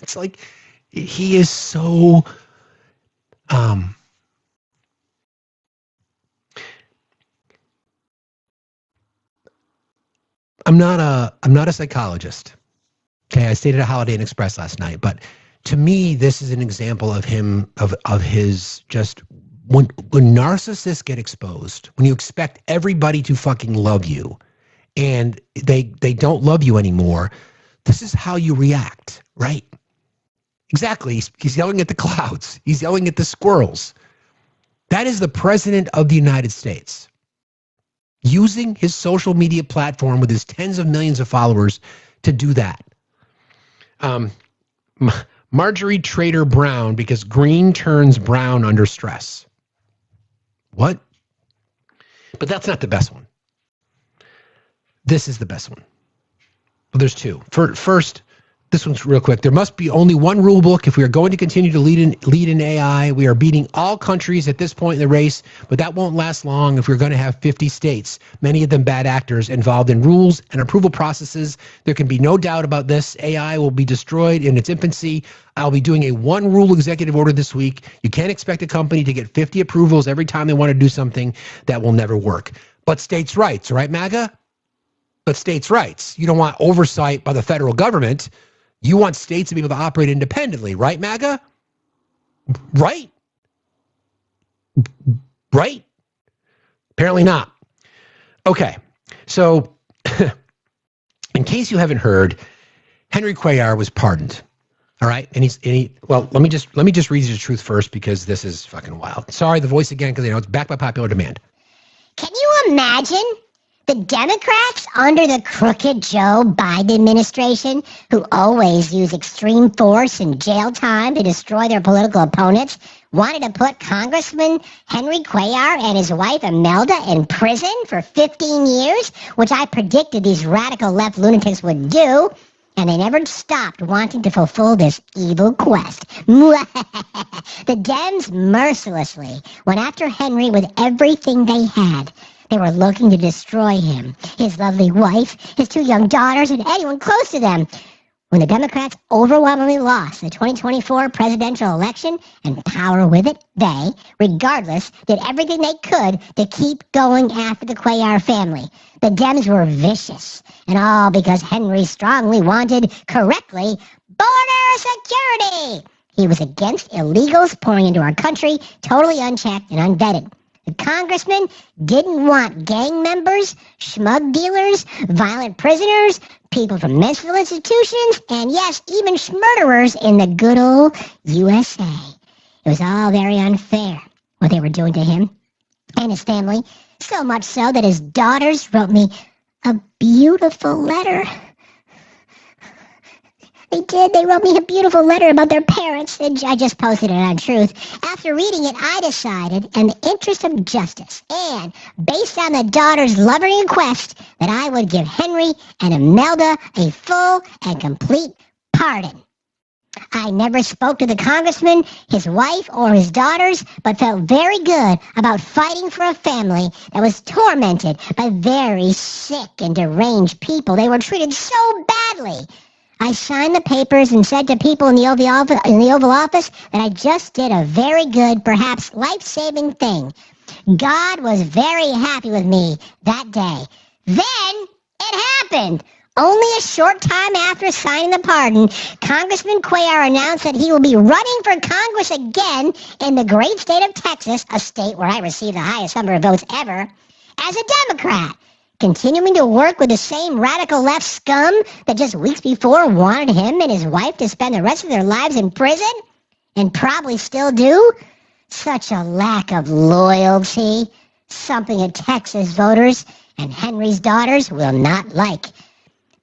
It's like he is so I'm not a psychologist. Okay, I stayed at a Holiday Inn Express last night, but to me, this is an example of him of his just when narcissists get exposed, when you expect everybody to fucking love you, and they don't love you anymore. This is how you react, right? Exactly. He's yelling at the clouds. He's yelling at the squirrels. That is the president of the United States, using his social media platform with his tens of millions of followers to do that. Marjorie Trader Brown, because green turns brown under stress. What? But that's not the best one. This is the best one. Well, there's two. First, this one's real quick. There must be only one rule book if we are going to continue to lead in AI. We are beating all countries at this point in the race, but that won't last long if we're going to have 50 states, many of them bad actors, involved in rules and approval processes. There can be no doubt about this. AI will be destroyed in its infancy. I'll be doing a one rule executive order this week. You can't expect a company to get 50 approvals every time they want to do something. That will never work. But states' rights, right, MAGA? But states' rights. You don't want oversight by the federal government. You want states to be able to operate independently, right, MAGA? Right? Right? Apparently not. Okay, so in case you haven't heard, Henry Cuellar was pardoned. All right, and let me just read you the truth first because this is fucking wild. Sorry, the voice again because it's backed by popular demand. Can you imagine the Democrats under the crooked Joe Biden administration, who always use extreme force and jail time to destroy their political opponents, wanted to put Congressman Henry Cuellar and his wife Imelda in prison for 15 years, which I predicted these radical left lunatics would do, and they never stopped wanting to fulfill this evil quest. The Dems mercilessly went after Henry with everything they had. They were looking to destroy him, his lovely wife, his two young daughters, and anyone close to them. When the Democrats overwhelmingly lost the 2024 presidential election and power with it, they, regardless, did everything they could to keep going after the Cuellar family. The Dems were vicious, and all because Henry strongly wanted, correctly, border security. He was against illegals pouring into our country, totally unchecked and unvetted. The congressman didn't want gang members, schmug dealers, violent prisoners, people from mental institutions, and yes, even schmurderers in the good old USA. It was all very unfair what they were doing to him and his family, so much so that his daughters wrote me a beautiful letter. They did. They wrote me a beautiful letter about their parents, and I just posted it on Truth. After reading it, I decided, in the interest of justice, and based on the daughter's loving request, that I would give Henry and Imelda a full and complete pardon. I never spoke to the congressman, his wife, or his daughters, but felt very good about fighting for a family that was tormented by very sick and deranged people. They were treated so badly. I signed the papers and said to people in the Oval Office that I just did a very good, perhaps life-saving thing. God was very happy with me that day. Then it happened. Only a short time after signing the pardon, Congressman Cuellar announced that he will be running for Congress again in the great state of Texas, a state where I received the highest number of votes ever, as a Democrat. Continuing to work with the same radical left scum that just weeks before wanted him and his wife to spend the rest of their lives in prison, and probably still do. Such a lack of loyalty, something that Texas voters and Henry's daughters will not like.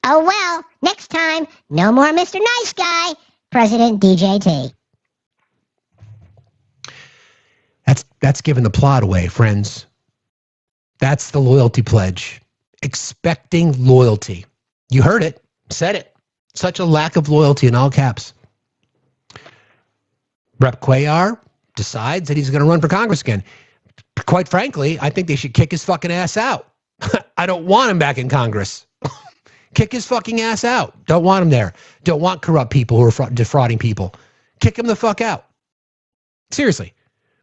Oh well, next time, no more Mr. Nice Guy, President DJT. That's giving the plot away, friends. That's the loyalty pledge. Expecting loyalty. You heard it. Said it. Such a lack of loyalty in all caps. Rep. Cuellar decides that he's going to run for Congress again. Quite frankly, I think they should kick his fucking ass out. I don't want him back in Congress. Kick his fucking ass out. Don't want him there. Don't want corrupt people who are defrauding people. Kick him the fuck out. Seriously.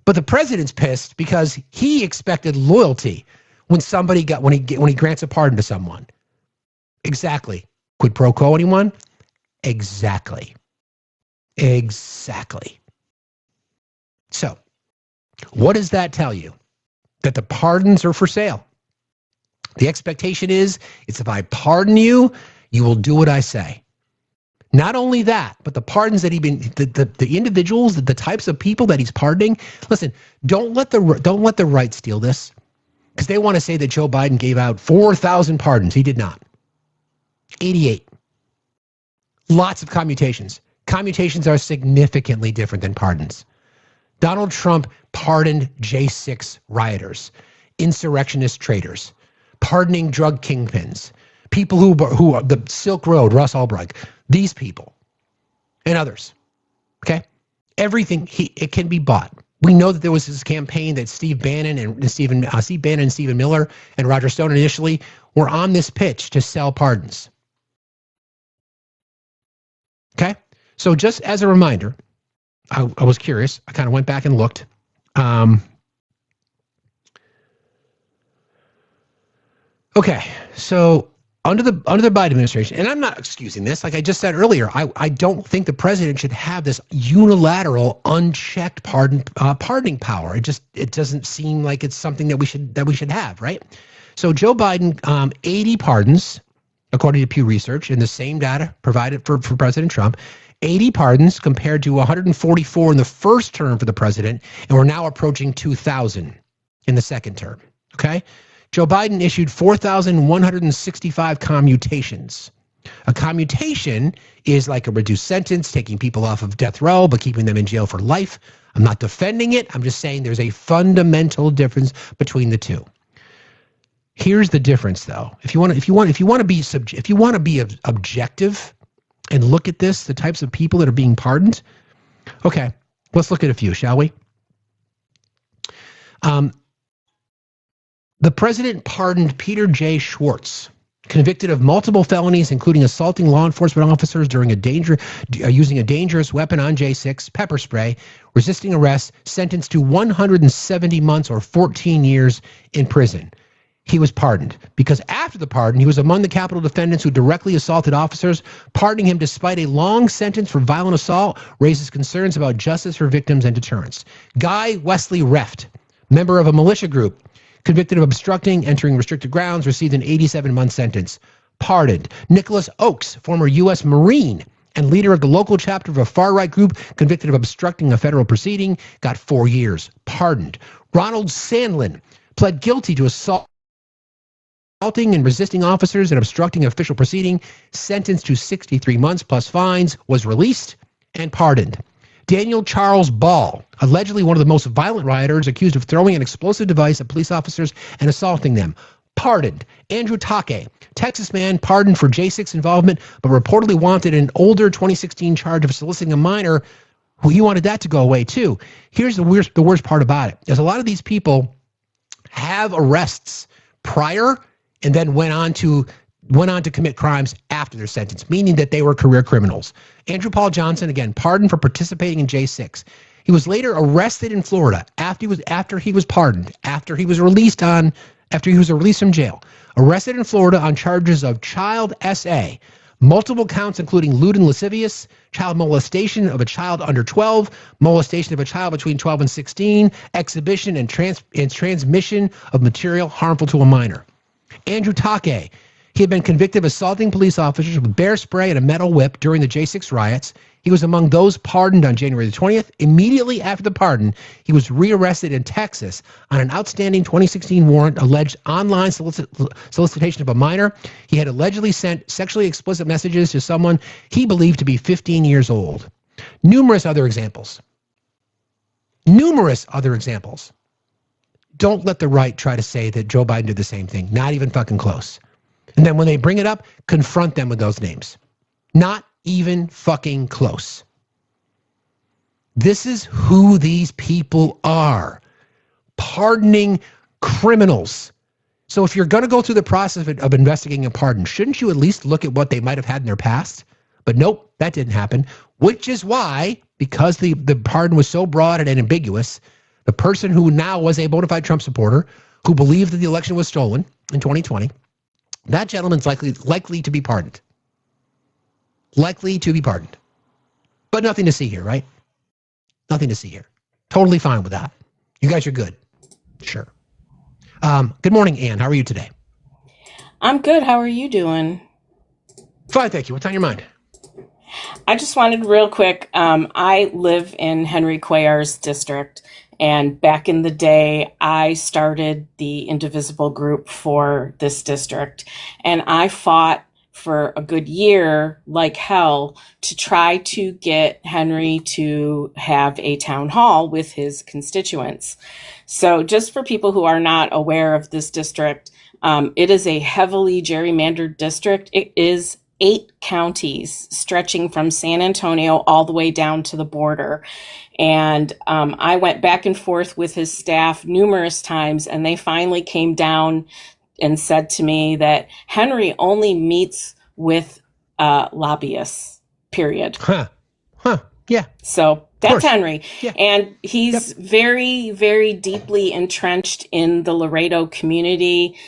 But the president's pissed because he expected loyalty when he grants a pardon to someone. Exactly. Quid pro quo, anyone? Exactly. So, what does that tell you? That the pardons are for sale. The expectation is, it's if I pardon you, you will do what I say. Not only that, but the pardons that the individuals, the types of people that he's pardoning. Listen, don't let the right steal this, because they want to say that Joe Biden gave out 4,000 pardons. He did not. 88. Lots of commutations. Commutations are significantly different than pardons. Donald Trump pardoned J6 rioters, insurrectionist traitors, pardoning drug kingpins, people who the Silk Road, Russ Ulbricht, these people, and others. Okay, everything it can be bought. We know that there was this campaign that Steve Bannon and Stephen Miller and Roger Stone initially were on this pitch to sell pardons. Okay, so just as a reminder, I was curious. I kind of went back and looked. Okay, so under the Biden administration, and I'm not excusing this, like I just said earlier, I don't think the president should have this unilateral, unchecked pardoning power. It doesn't seem like it's something that we should have, right? So Joe Biden, 80 pardons, according to Pew Research, in the same data provided for President Trump. 80 pardons compared to 144 in the first term for the president, and we're now approaching 2,000 in the second term. Okay. Joe Biden issued 4,165 commutations. A commutation is like a reduced sentence, taking people off of death row, but keeping them in jail for life. I'm not defending it. I'm just saying there's a fundamental difference between the two. Here's the difference, though. If you want to be objective and look at this, the types of people that are being pardoned. Okay, let's look at a few, shall we? The president pardoned Peter J. Schwartz, convicted of multiple felonies, including assaulting law enforcement officers using a dangerous weapon on J6, pepper spray, resisting arrest, sentenced to 170 months or 14 years in prison. He was pardoned because after the pardon, he was among the capital defendants who directly assaulted officers. Pardoning him despite a long sentence for violent assault raises concerns about justice for victims and deterrence. Guy Wesley Reft, member of a militia group, convicted of obstructing, entering restricted grounds, received an 87-month sentence. Pardoned. Nicholas Oakes, former U.S. Marine and leader of the local chapter of a far-right group, convicted of obstructing a federal proceeding, got 4 years. Pardoned. Ronald Sandlin pled guilty to assaulting and resisting officers and obstructing an official proceeding, sentenced to 63 months plus fines, was released and pardoned. Daniel Charles Ball, allegedly one of the most violent rioters, accused of throwing an explosive device at police officers and assaulting them, pardoned. Andrew Take, Texas man, pardoned for J6 involvement, but reportedly wanted an older 2016 charge of soliciting a minor. Well, he wanted that to go away too. Here's the worst part about it, is a lot of these people have arrests prior and then went on to commit crimes after their sentence, meaning that they were career criminals. Andrew Paul Johnson, again, pardoned for participating in J6. He was later arrested in Florida after he was pardoned, after he was released from jail. Arrested in Florida on charges of child SA, multiple counts including lewd and lascivious, child molestation of a child under 12, molestation of a child between 12 and 16, exhibition and transmission of material harmful to a minor. Andrew Take, he had been convicted of assaulting police officers with bear spray and a metal whip during the J6 riots. He was among those pardoned on January the 20th. Immediately after the pardon, he was rearrested in Texas on an outstanding 2016 warrant, alleged online solicitation of a minor. He had allegedly sent sexually explicit messages to someone he believed to be 15 years old. Numerous other examples. Don't let the right try to say that Joe Biden did the same thing. Not even fucking close. And then when they bring it up, confront them with those names. Not even fucking close. This is who these people are. pardoning criminals. So if you're going to go through the process of investigating a pardon, shouldn't you at least look at what they might have had in their past? But nope, that didn't happen, which is why, because the pardon was so broad and ambiguous, the person who now was a bona fide Trump supporter, who believed that the election was stolen in 2020, that gentleman's likely to be pardoned. Likely to be pardoned. But nothing to see here, right? Nothing to see here. Totally fine with that. You guys are good. Sure. Good morning, Ann. How are you today? I'm good. How are you doing? Fine, thank you. What's on your mind? I just wanted real quick. I live in Henry Cuellar's district, and back in the day, I started the Indivisible group for this district, and I fought for a good year like hell to try to get Henry to have a town hall with his constituents. So just for people who are not aware of this district, it is a heavily gerrymandered district. It is 8 counties stretching from San Antonio all the way down to the border. And I went back and forth with his staff numerous times, and they finally came down and said to me that Henry only meets with lobbyists, period. Yeah. So that's Henry. Yeah. And he's very, very deeply entrenched in the Laredo community.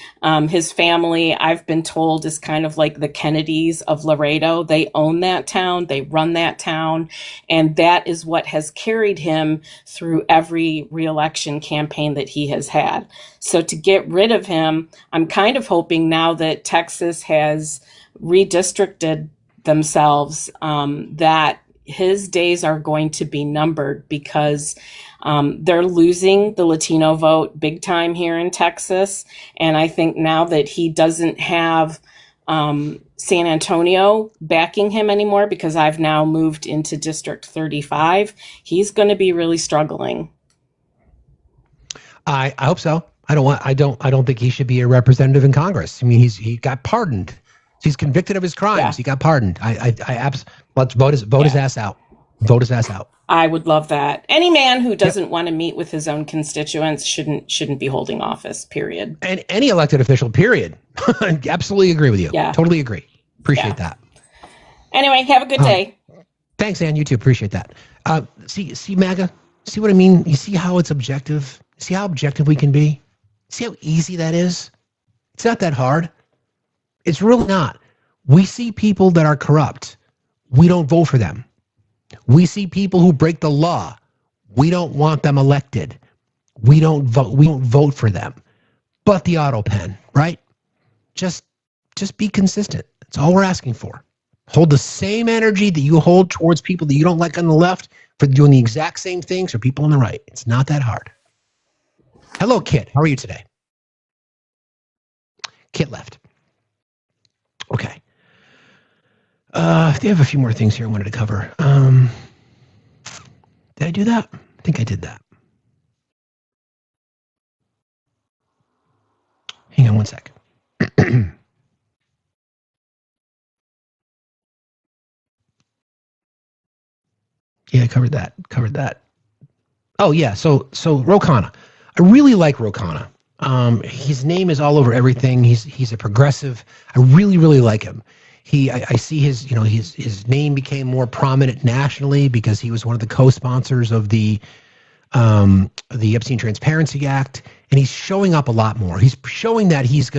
His family, I've been told, is kind of like the Kennedys of Laredo. They own that town. They run that town. And that is what has carried him through every reelection campaign that he has had. So to get rid of him, I'm kind of hoping now that Texas has redistricted themselves, that his days are going to be numbered, because they're losing the Latino vote big time here in Texas. And I think now that he doesn't have San Antonio backing him anymore, because I've now moved into District 35, he's going to be really struggling. I hope so. I don't think he should be a representative in Congress. I mean, he got pardoned. He's convicted of his crimes. Yeah. He got pardoned. Let's vote his ass out. Vote his ass out. I would love that. Any man who doesn't want to meet with his own constituents shouldn't be holding office, period. And any elected official, period. Absolutely agree with you. Yeah. Totally agree. Appreciate that. Anyway, have a good day. Thanks, Ann. You too. Appreciate that. See, MAGA? See what I mean? You see how it's objective? See how objective we can be? See how easy that is? It's not that hard. It's really not. We see people that are corrupt. We don't vote for them. We see people who break the law. We don't want them elected. We don't vote for them. But the auto pen, right? Just be consistent. That's all we're asking for. Hold the same energy that you hold towards people that you don't like on the left for doing the exact same things for people on the right. It's not that hard. Hello, Kit. How are you today? Kit left. Okay. I have a few more things here I wanted to cover. Did I do that? I think I did that. Hang on one sec. Yeah, I covered that. Oh, yeah. So Ro Khanna. I really like Ro Khanna. His name is all over everything. He's a progressive. I really, really like him. I see his name became more prominent nationally because he was one of the co-sponsors of the Epstein Transparency Act, and he's showing up a lot more. He's showing that he's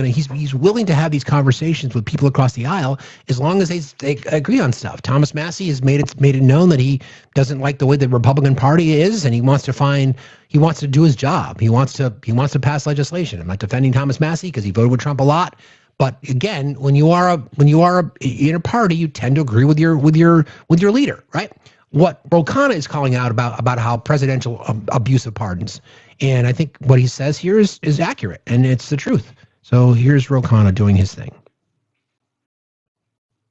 willing to have these conversations with people across the aisle as long as they agree on stuff. Thomas Massie has made it known that he doesn't like the way the Republican Party is, and he wants to do his job. He wants to pass legislation. I'm not defending Thomas Massie because he voted with Trump a lot. But again, when you are in a party, you tend to agree with your leader, right? What Ro Khanna is calling out about how presidential abuse of pardons, and I think what he says here is accurate, and it's the truth. So here's Ro Khanna doing his thing.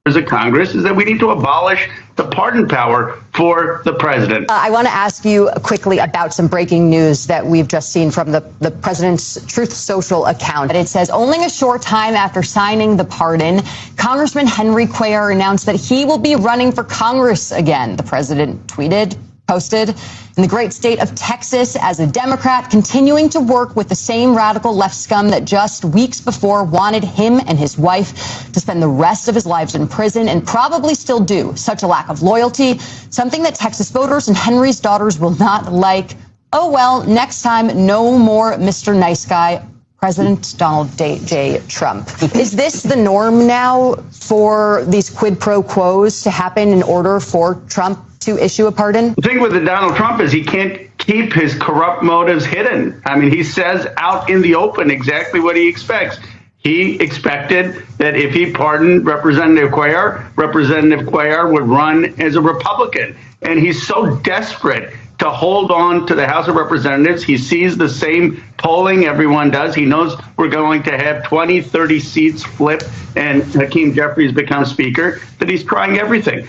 As a Congress is that we need to abolish the pardon power for the president. I want to ask you quickly about some breaking news that we've just seen from the president's Truth Social account. It says only a short time after signing the pardon, Congressman Henry Cuellar announced that he will be running for Congress again. The president tweeted, posted in the great state of Texas as a Democrat, continuing to work with the same radical left scum that just weeks before wanted him and his wife to spend the rest of his lives in prison and probably still do. Such a lack of loyalty, something that Texas voters and Henry's daughters will not like. Oh, well, next time, no more Mr. Nice Guy, President Donald J. Trump. Is this the norm now for these quid pro quos to happen in order for Trump to issue a pardon? The thing with the Donald Trump is he can't keep his corrupt motives hidden. I mean, he says out in the open exactly what he expects. He expected that if he pardoned Representative Cuellar would run as a Republican. And he's so desperate to hold on to the House of Representatives. He sees the same polling everyone does. He knows we're going to have 20, 30 seats flipped and Hakeem Jeffries become Speaker, that he's trying everything.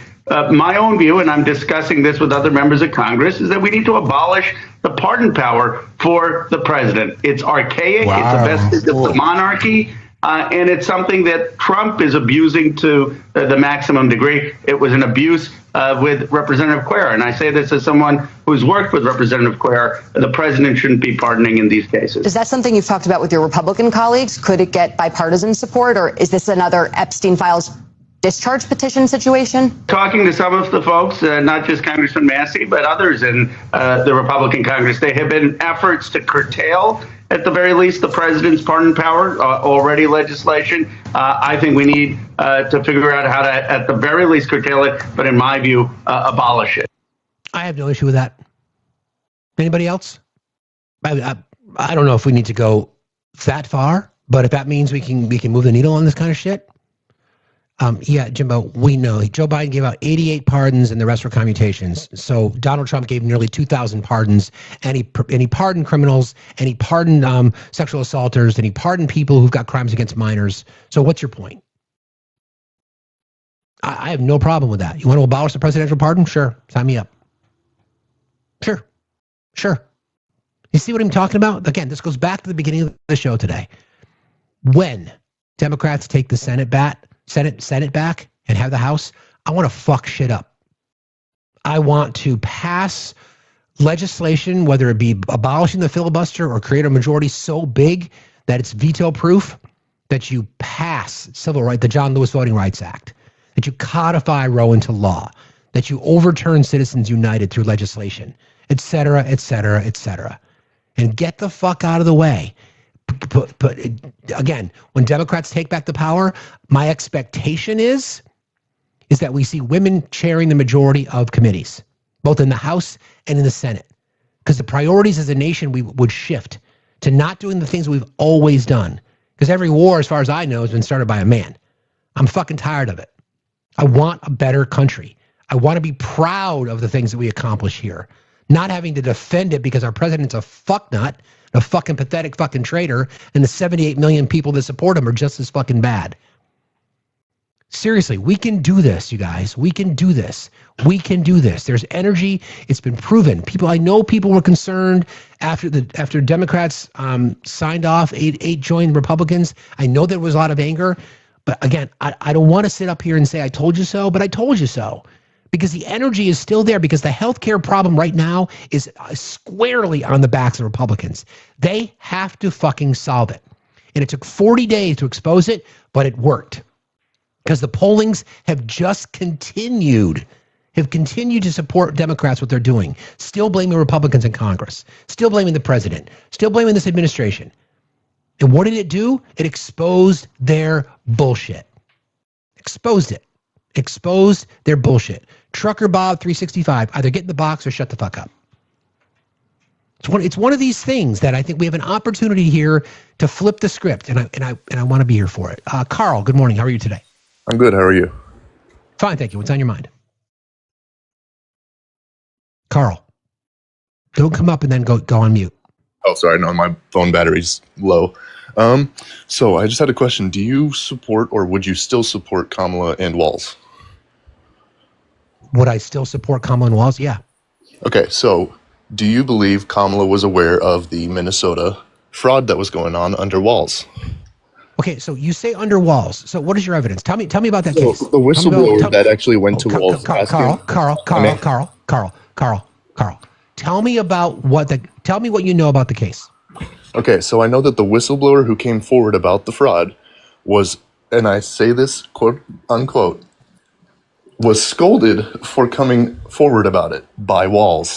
My own view, and I'm discussing this with other members of Congress, is that we need to abolish the pardon power for the president. It's archaic. Wow. It's a vestige of the monarchy. And it's something that Trump is abusing to the maximum degree. It was an abuse with Representative Cuellar. And I say this as someone who's worked with Representative Cuellar. The president shouldn't be pardoning in these cases. Is that something you've talked about with your Republican colleagues? Could it get bipartisan support, or is this another Epstein Files discharge petition situation? Talking to some of the folks, not just Congressman Massey, but others in the Republican Congress, there have been efforts to curtail, at the very least, the president's pardon power, already legislation. I think we need to figure out how to, at the very least, curtail it, but in my view, abolish it. I have no issue with that. Anybody else? I don't know if we need to go that far, but if that means we can move the needle on this kind of shit, yeah, Jimbo, we know Joe Biden gave out 88 pardons and the rest were commutations. So Donald Trump gave nearly 2,000 pardons, and he pardoned criminals, and he pardoned sexual assaulters, and he pardoned people who've got crimes against minors. So what's your point? I have no problem with that. You want to abolish the presidential pardon? Sure, sign me up. Sure. You see what I'm talking about? Again, this goes back to the beginning of the show today. When Democrats take the Senate back and have the House, I want to fuck shit up. I want to pass legislation, whether it be abolishing the filibuster or create a majority so big that it's veto proof, that you pass civil rights, the John Lewis Voting Rights Act, that you codify Roe into law, that you overturn Citizens United through legislation, et cetera, et cetera, et cetera, and get the fuck out of the way. But again, when Democrats take back the power, my expectation is that we see women chairing the majority of committees, both in the House and in the Senate, because the priorities as a nation we would shift to not doing the things we've always done. Because every war, as far as I know, has been started by a man. I'm fucking tired of it. I want a better country. I want to be proud of the things that we accomplish here, not having to defend it because our president's a fucknut, a fucking pathetic fucking traitor, and the 78 million people that support him are just as fucking bad. Seriously, we can do this, you guys. We can do this. We can do this. There's energy. It's been proven. I know people were concerned after Democrats signed off, eight joined Republicans. I know there was a lot of anger, but again, I don't want to sit up here and say I told you so, but I told you so. Because the energy is still there, because the healthcare problem right now is squarely on the backs of Republicans. They have to fucking solve it. And it took 40 days to expose it, but it worked. Because the pollings have just continued to support Democrats, what they're doing. Still blaming Republicans in Congress. Still blaming the president. Still blaming this administration. And what did it do? It exposed their bullshit. Exposed their bullshit. Trucker Bob 365, either get in the box or shut the fuck up. It's one of these things that I think we have an opportunity here to flip the script, and I want to be here for it. Carl, good morning. How are you today? I'm good. How are you? Fine, thank you. What's on your mind? Carl, don't come up and then go on mute. Oh, sorry. No, my phone battery's low. So I just had a question. Do you support, or would you still support Kamala and Walz? Would I still support Kamala and Walz? Yeah. Okay, so do you believe Kamala was aware of the Minnesota fraud that was going on under Walz? Okay, so you say under Walz. So what is your evidence? Tell me about that case. The whistleblower that actually went to Walz. Carl. Carl, tell me what you know about the case. Okay, so I know that the whistleblower who came forward about the fraud was, and I say this quote unquote, was scolded for coming forward about it by Walls.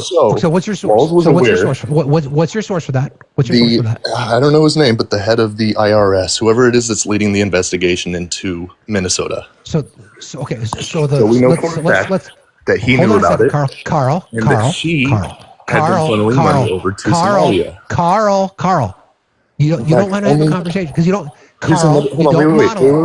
So what's your source? Walls was What's your aware. source? What's your source for that? What's your source for that? I don't know his name, but the head of the IRS, whoever it is that's leading the investigation into Minnesota. So we know for a fact that he knew about it. Carl, that she had been funneling money over to Somalia. Carl. You don't want to have a conversation because you don't. Carl,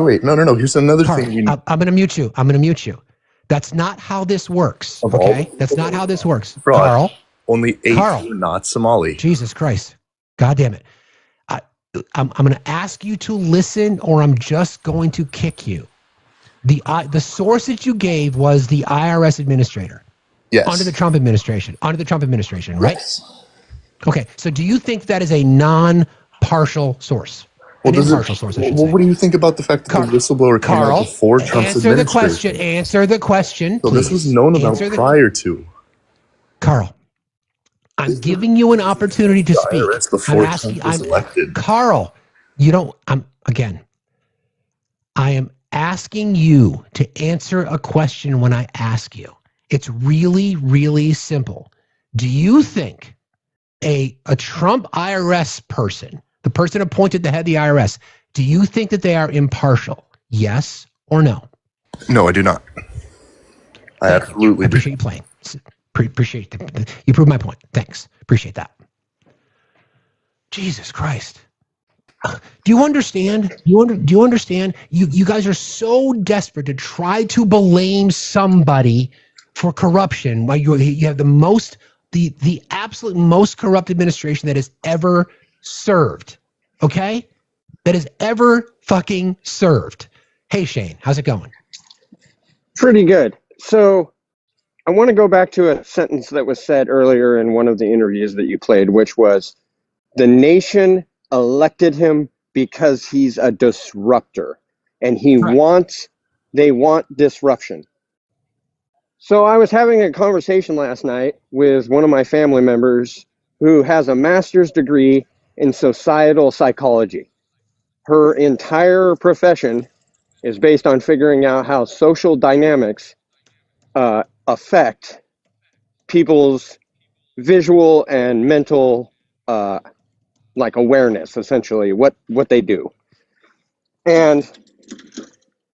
wait. No. Here's another thing. I'm going to mute you. That's not how this works. Okay, that's not how this works. Fraud, Carl, only 8 were not Somali. Jesus Christ, God damn it! I'm going to ask you to listen, or I'm just going to kick you. The source that you gave was the IRS administrator. Yes. Under the Trump administration, right? Yes. Okay, so do you think that is a non-partial source? An impartial source, I should say. What do you think about the fact that the whistleblower came out before Trump's administration? Answer the question, So please. this was known about prior to. Carl, I'm giving you an opportunity to speak. Before Trump was elected. Carl, I am asking you to answer a question when I ask you. It's really, really simple. Do you think a Trump IRS person, the person appointed the head of the IRS, do you think that they are impartial? Yes or no? No, I do not. I absolutely appreciate you playing. Appreciate it. You proved my point. Thanks. Appreciate that. Jesus Christ. Do you understand? Do you understand? You guys are so desperate to try to blame somebody for corruption while you have the absolute most corrupt administration that has ever served. Okay? That has ever fucking served. Hey Shane, how's it going? Pretty good. So I want to go back to a sentence that was said earlier in one of the interviews that you played, which was the nation elected him because he's a disruptor and they want disruption. So I was having a conversation last night with one of my family members who has a master's degree in societal psychology. Her entire profession is based on figuring out how social dynamics affect people's visual and mental awareness, essentially, what they do. And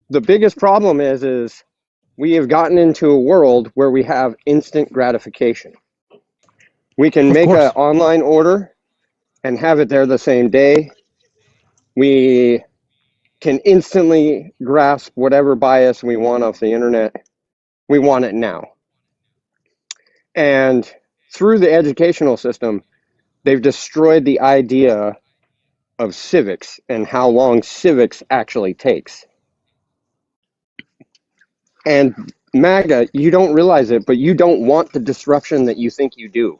the biggest problem is we have gotten into a world where we have instant gratification. We can make an online order and have it there the same day. We can instantly grasp whatever bias we want off the internet. We want it now. And through the educational system, they've destroyed the idea of civics and how long civics actually takes. And MAGA, you don't realize it, but you don't want the disruption that you think you do.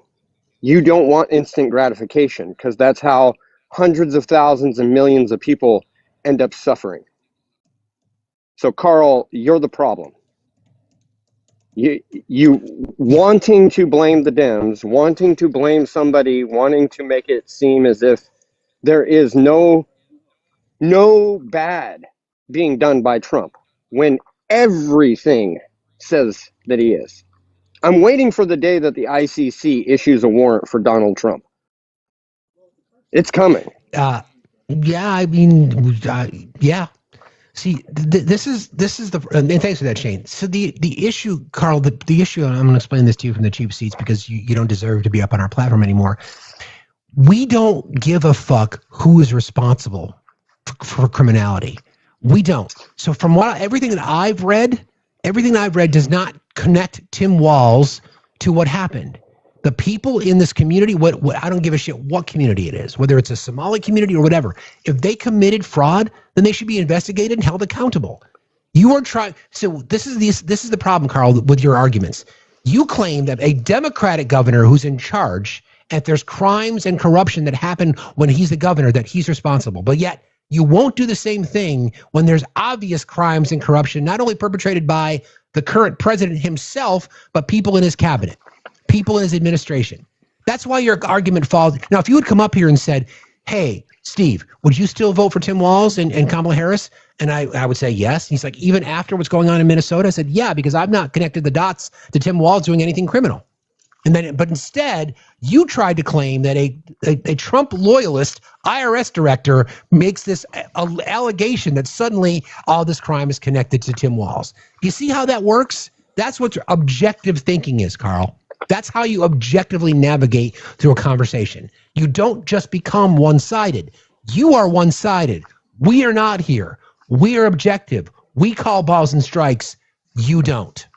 You don't want instant gratification because that's how hundreds of thousands and millions of people end up suffering. So Carl, you're the problem. You wanting to blame the Dems, wanting to blame somebody, wanting to make it seem as if there is no bad being done by Trump when everything says that he is. I'm waiting for the day that the ICC issues a warrant for Donald Trump. It's coming. Yeah. See, this is the, and thanks for that, Shane. So the issue, Carl, the issue, and I'm going to explain this to you from the cheap seats because you don't deserve to be up on our platform anymore. We don't give a fuck who is responsible for criminality. We don't. So from everything that I've read does not connect Tim Walz to what happened. The people in this community, what I don't give a shit what community it is, whether it's a Somali community or whatever. If they committed fraud, then they should be investigated and held accountable. You are trying. So this is the problem, Carl, with your arguments. You claim that a Democratic governor who's in charge, and if there's crimes and corruption that happen when he's the governor, that he's responsible. But yet you won't do the same thing when there's obvious crimes and corruption, not only perpetrated by the current president himself, but people in his cabinet. people in his administration. That's why your argument falls. Now, if you had come up here and said, hey, Steve, would you still vote for Tim Walz and Kamala Harris? And I would say yes. He's like, even after what's going on in Minnesota? I said, yeah, because I've not connected the dots to Tim Walz doing anything criminal. But instead, you tried to claim that a Trump loyalist IRS director makes this allegation that suddenly all this crime is connected to Tim Walz. You see how that works? That's what objective thinking is, Carl. That's how you objectively navigate through a conversation. You don't just become one-sided. You are one-sided. We are not here. We are objective. We call balls and strikes. You don't.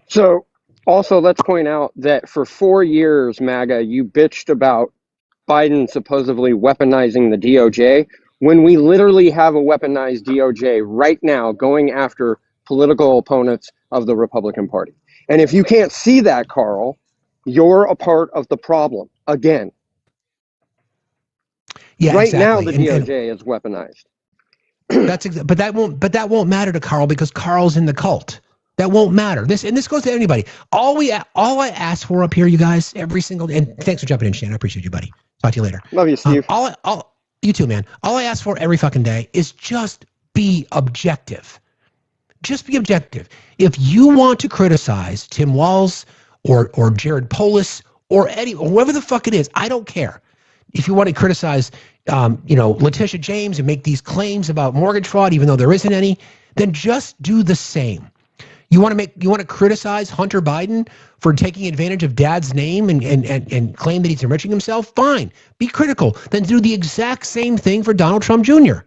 So also, let's point out that for 4 years, MAGA, you bitched about Biden supposedly weaponizing the DOJ when we literally have a weaponized DOJ right now going after political opponents of the Republican Party. And if you can't see that, Carl, you're a part of the problem again. Yeah, right exactly. now the DOJ is weaponized. But that won't matter to Carl because Carl's in the cult. That won't matter. This goes to anybody. All I ask for up here, you guys, every single day, and thanks for jumping in, Shannon. I appreciate you, buddy. Talk to you later. Love you, Steve. You too, man. All I ask for every fucking day is just be objective. Just be objective. If you want to criticize Tim Walz or Jared Polis or whoever the fuck it is, I don't care. If you want to criticize, Letitia James and make these claims about mortgage fraud, even though there isn't any, then just do the same. You want to criticize Hunter Biden for taking advantage of dad's name and claim that he's enriching himself? Fine. Be critical. Then do the exact same thing for Donald Trump Jr.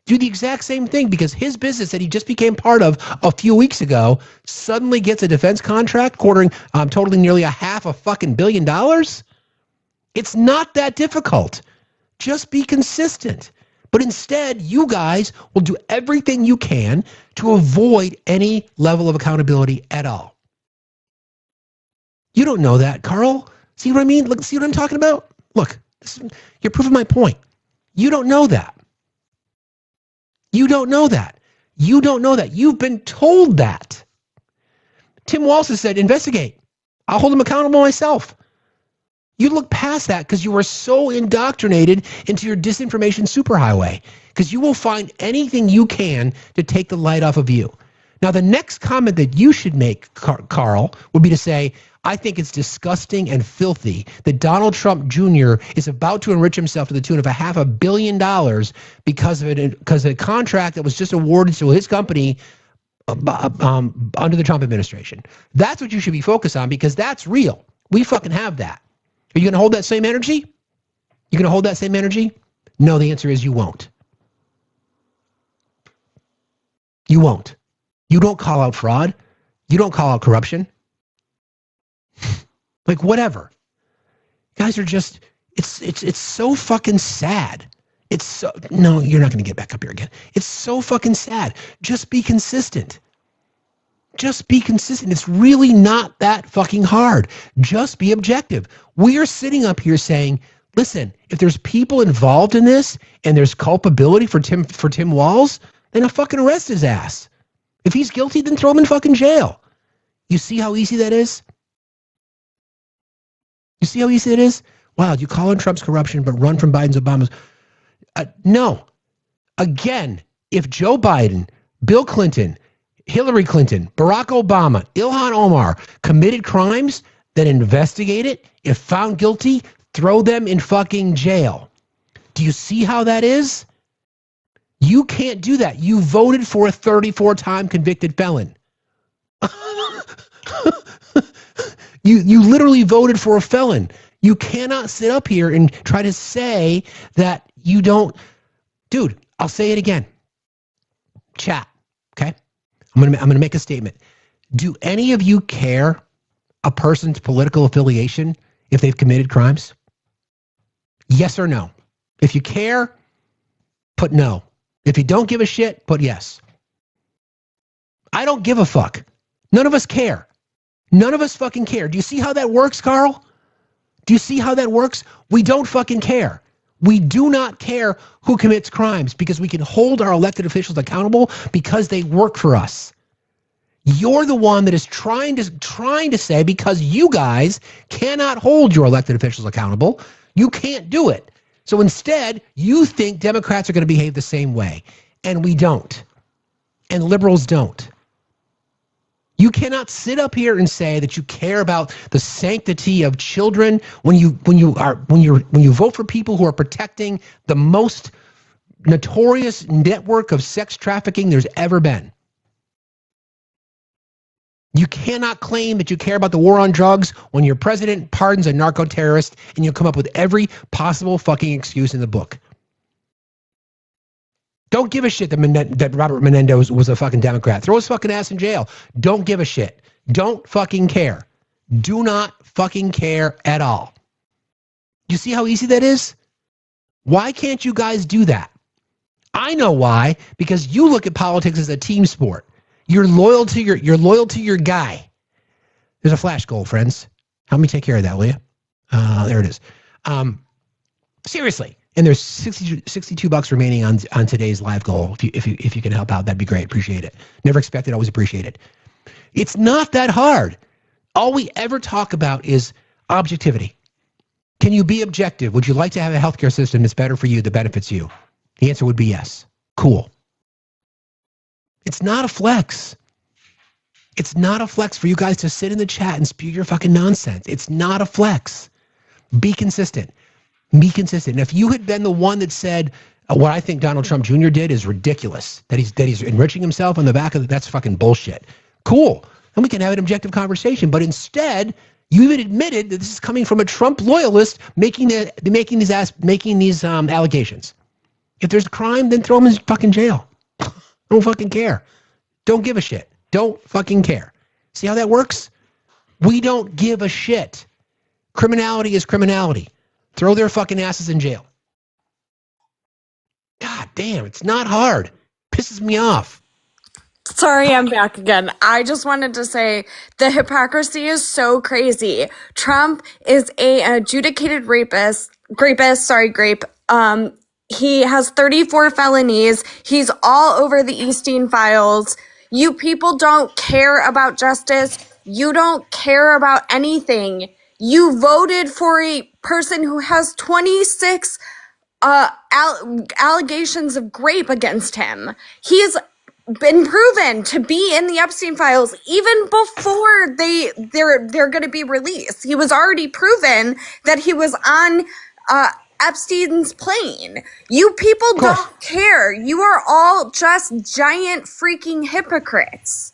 Do the exact same thing because his business that he just became part of a few weeks ago suddenly gets a defense contract totaling nearly $500 million. It's not that difficult. Just be consistent. But instead, you guys will do everything you can to avoid any level of accountability at all. You don't know that, Carl. See what I mean? Look, see what I'm talking about? Look, you're proving my point. You don't know that. You don't know that. You don't know that. You've been told that. Tim Walz has said, investigate. I'll hold him accountable myself. You look past that because you are so indoctrinated into your disinformation superhighway because you will find anything you can to take the light off of you. Now, the next comment that you should make, Carl, would be to say, I think it's disgusting and filthy that Donald Trump Jr. is about to enrich himself to the tune of $500 million because of a contract that was just awarded to his company under the Trump administration. That's what you should be focused on because that's real. We fucking have that. Are you going to hold that same energy? You going to hold that same energy? No, the answer is you won't. You won't. You don't call out fraud. You don't call out corruption. Like whatever. Guys are just, it's so fucking sad. No, you're not going to get back up here again. It's so fucking sad. Just be consistent. Just be consistent. It's really not that fucking hard. Just be objective. We are sitting up here saying, listen, if there's people involved in this and there's culpability for Tim Walz, then I'll fucking arrest his ass. If he's guilty, then throw him in fucking jail. You see how easy that is? You see how easy it is? Wow, you call on Trump's corruption but run from Biden's, Obama's. No. Again, if Joe Biden, Bill Clinton, Hillary Clinton, Barack Obama, Ilhan Omar committed crimes, then investigate it. If found guilty, throw them in fucking jail. Do you see how that is? You can't do that. You voted for a 34-time convicted felon. You literally voted for a felon. You cannot sit up here and try to say that you don't. Dude, I'll say it again. Chat, okay? I'm gonna make a statement. Do any of you care a person's political affiliation if they've committed crimes? Yes or no? If you care, put no. If you don't give a shit, put yes. I don't give a fuck. None of us care. None of us fucking care. Do you see how that works, Carl? Do you see how that works? We don't fucking care. We do not care who commits crimes because we can hold our elected officials accountable because they work for us. You're the one that is trying to say, because you guys cannot hold your elected officials accountable, you can't do it. So instead, you think Democrats are going to behave the same way, and we don't. And liberals don't. You cannot sit up here and say that you care about the sanctity of children when you vote for people who are protecting the most notorious network of sex trafficking there's ever been. You cannot claim that you care about the war on drugs when your president pardons a narco-terrorist and you come up with every possible fucking excuse in the book. Don't give a shit that Robert Menendez was a fucking Democrat. Throw his fucking ass in jail. Don't give a shit. Don't fucking care. Do not fucking care at all. You see how easy that is? Why can't you guys do that? I know why. Because you look at politics as a team sport. You're loyal to your guy. There's a flash goal, friends. Help me take care of that, will you? There it is. Seriously. And there's $62 remaining on today's live goal. If you can help out, that'd be great. Appreciate it. Never expected, always appreciate it. It's not that hard. All we ever talk about is objectivity. Can you be objective? Would you like to have a healthcare system that's better for you, that benefits you? The answer would be yes. Cool. It's not a flex. It's not a flex for you guys to sit in the chat and spew your fucking nonsense. It's not a flex. Be consistent. Be consistent. And if you had been the one that said what I think Donald Trump Jr. did is ridiculous, that he's enriching himself on the back of that's fucking bullshit. Cool. And we can have an objective conversation. But instead, you even admitted that this is coming from a Trump loyalist making these allegations. If there's a crime, then throw him in fucking jail. Don't fucking care. Don't give a shit. Don't fucking care. See how that works? We don't give a shit. Criminality is criminality. Throw their fucking asses in jail. God damn, it's not hard. Pisses me off. Sorry, I'm back again. I just wanted to say the hypocrisy is so crazy. Trump is an adjudicated grape. He has 34 felonies. He's all over the Epstein files. You people don't care about justice. You don't care about anything. You voted for a person who has 26 allegations of rape against him. He's been proven to be in the Epstein files even before they're going to be released. He was already proven that he was on Epstein's plane. You people don't care. You are all just giant freaking hypocrites.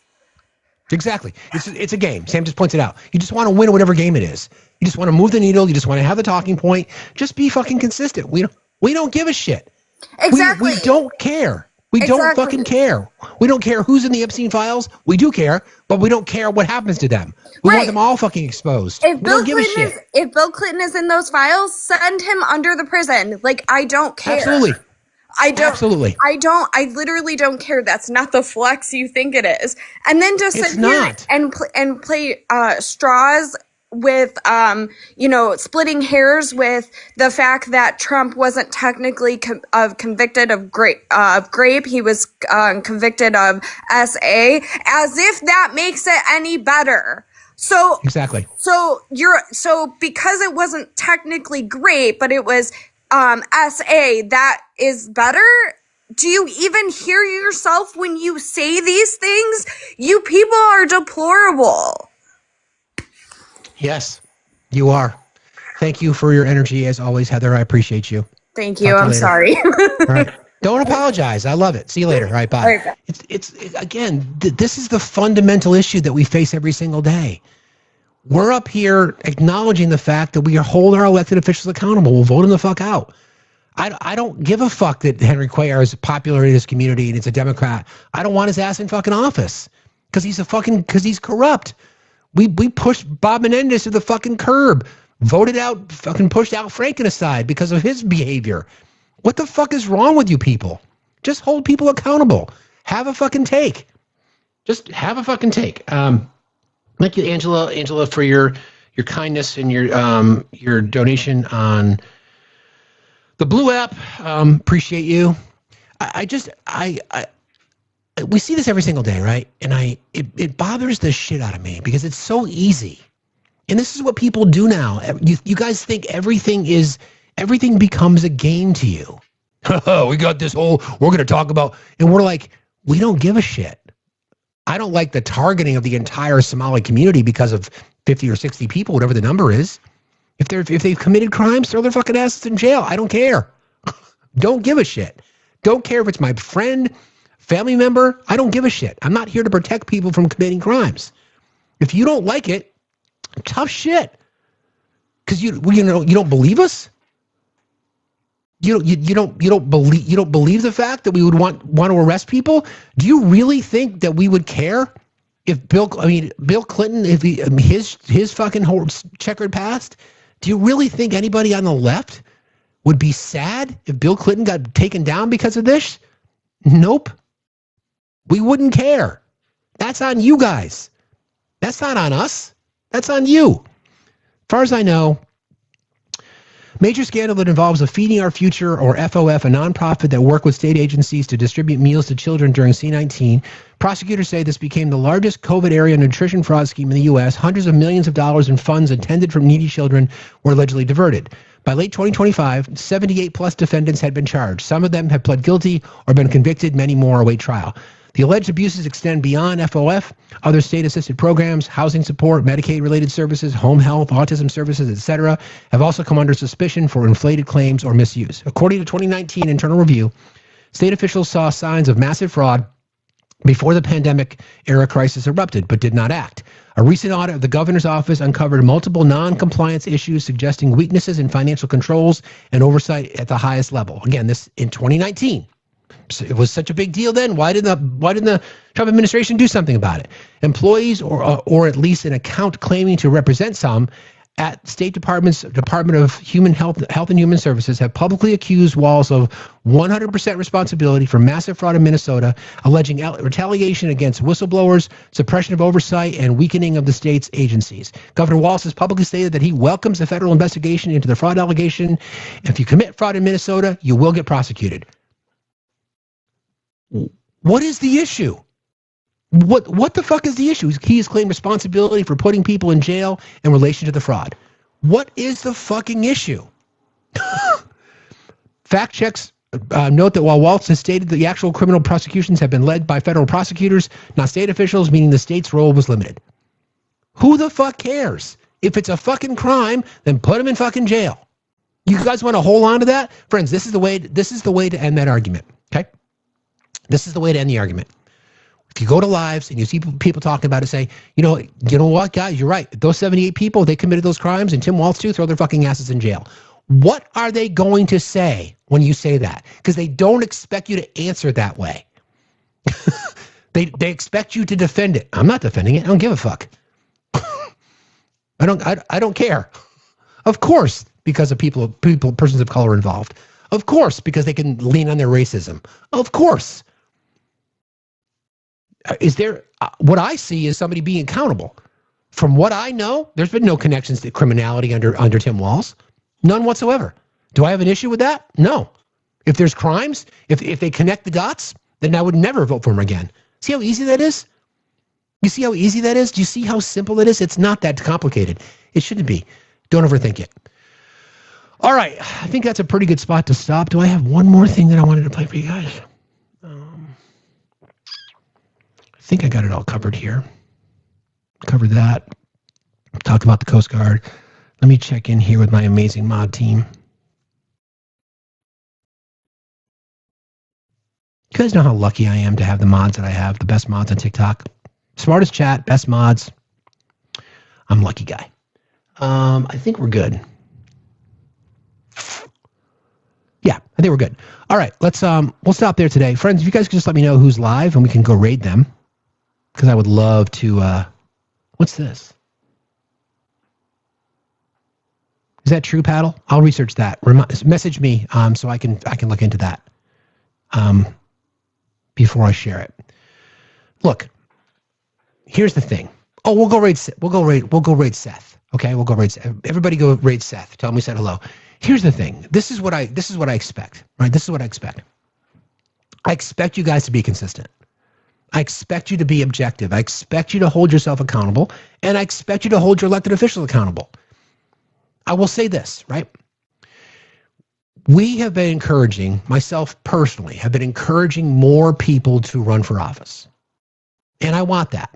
Exactly. It's a game. Sam just points it out. You just want to win whatever game it is. You just want to move the needle. You just want to have the talking point. Just be fucking consistent. We don't give a shit. Exactly. We don't care. We don't fucking care. We don't care who's in the Epstein files. We do care, but we don't care what happens to them. We want them all fucking exposed. If Bill Clinton is in those files, send him under the prison. Like, I don't care. Absolutely. Absolutely. I literally don't care. That's not the flex you think it is. And then just sit here and play straws with, splitting hairs with the fact that Trump wasn't technically convicted of grape. He was convicted of SA, as if that makes it any better. So exactly. So because it wasn't technically grape, but it was SA, that is better. Do you even hear yourself when you say these things? You people are deplorable. Yes, you are. Thank you for your energy as always, Heather. I appreciate you. Thank you. I'm sorry. All right. Don't apologize. I love it. See you later. All right, bye. All right, bye. It's again, this is the fundamental issue that we face every single day. We're up here acknowledging the fact that we hold our elected officials accountable. We'll vote them the fuck out. I don't give a fuck that Henry Cuellar is popular in his community and it's a Democrat. I don't want his ass in fucking office because he's corrupt. We pushed Bob Menendez to the fucking curb, voted out, fucking pushed Al Franken aside because of his behavior. What the fuck is wrong with you people? Just hold people accountable. Have a fucking take. Just have a fucking take. Thank you, Angela, for your kindness and your donation on the Blue app. Appreciate you. I we see this every single day, right? And it bothers the shit out of me because it's so easy. And this is what people do now. You guys think everything becomes a game to you. We got this whole, we're going to talk about, and we're like, we don't give a shit. I don't like the targeting of the entire Somali community because of 50 or 60 people, whatever the number is. If they've committed crimes, throw their fucking asses in jail. I don't care. Don't give a shit. Don't care if it's my friend, family member. I don't give a shit. I'm not here to protect people from committing crimes. If you don't like it, tough shit. Because you don't believe us. You don't believe the fact that we would want to arrest people. Do you really think that we would care if Bill Clinton, if his fucking whole checkered past? Do you really think anybody on the left would be sad if Bill Clinton got taken down because of this? Nope. We wouldn't care. That's on you guys. That's not on us. That's on you. As far as I know, major scandal that involves a Feeding Our Future, or FOF, a nonprofit that worked with state agencies to distribute meals to children during C-19. Prosecutors say this became the largest COVID-era nutrition fraud scheme in the U.S. Hundreds of millions of dollars in funds intended for needy children were allegedly diverted. By late 2025, 78-plus defendants had been charged. Some of them have pled guilty or been convicted. Many more await trial. The alleged abuses extend beyond FOF, other state-assisted programs, housing support, Medicaid-related services, home health, autism services, etc., have also come under suspicion for inflated claims or misuse. According to 2019 internal review, state officials saw signs of massive fraud before the pandemic-era crisis erupted, but did not act. A recent audit of the governor's office uncovered multiple non-compliance issues suggesting weaknesses in financial controls and oversight at the highest level. Again, this in 2019. So it was such a big deal then. Why didn't the Trump administration do something about it? Employees or at least an account claiming to represent some at State Department of Health and Human Services have publicly accused Walz of 100% responsibility for massive fraud in Minnesota, alleging retaliation against whistleblowers, suppression of oversight, and weakening of the state's agencies. Governor Walz has publicly stated that he welcomes the federal investigation into the fraud allegation. If you commit fraud in Minnesota, you will get prosecuted. What is the issue? What the fuck is the issue? He has claimed responsibility for putting people in jail in relation to the fraud. What is the fucking issue? Fact checks note that while Walz has stated that the actual criminal prosecutions have been led by federal prosecutors, not state officials, meaning the state's role was limited. Who the fuck cares? If it's a fucking crime, then put him in fucking jail. You guys want to hold on to that? Friends, this is the way to end that argument. Okay? This is the way to end the argument. If you go to lives and you see people talking about it, say, you know what, guys, you're right. Those 78 people, they committed those crimes, and Tim Walz too, throw their fucking asses in jail. What are they going to say when you say that? Because they don't expect you to answer that way. They expect you to defend it. I'm not defending it. I don't give a fuck. I don't care. Of course, because of persons of color involved. Of course, because they can lean on their racism. Of course. Is there, what I see is somebody being accountable. From what I know, there's been no connections to criminality under Tim Walz. None whatsoever. Do I have an issue with that? No. If there's crimes, if they connect the dots, then I would never vote for him again. See how easy that is? You see how easy that is? Do you see how simple it is? It's not that complicated. It shouldn't be. Don't overthink it. All right. I think that's a pretty good spot to stop. Do I have one more thing that I wanted to play for you guys? I think I got it all covered here. Covered that. Talked about the Coast Guard. Let me check in here with my amazing mod team. You guys know how lucky I am to have the mods that I have, the best mods on TikTok. Smartest chat, best mods. I'm a lucky guy. I think we're good. Yeah, I think we're good. All right, we'll stop there today. Friends, if you guys could just let me know who's live and we can go raid them. Because I would love to, what's this? Is that true, Paddle? I'll research that. Message me so I can look into that before I share it. Look, here's the thing. Oh, we'll go raid Seth. Okay, we'll go raid Seth. Everybody go raid Seth. Tell him we said hello. Here's the thing. This is what I expect, right? This is what I expect. I expect you guys to be consistent. I expect you to be objective. I expect you to hold yourself accountable, and I expect you to hold your elected officials accountable. I will say this, right? We have been encouraging, myself personally, have been encouraging more people to run for office. And I want that.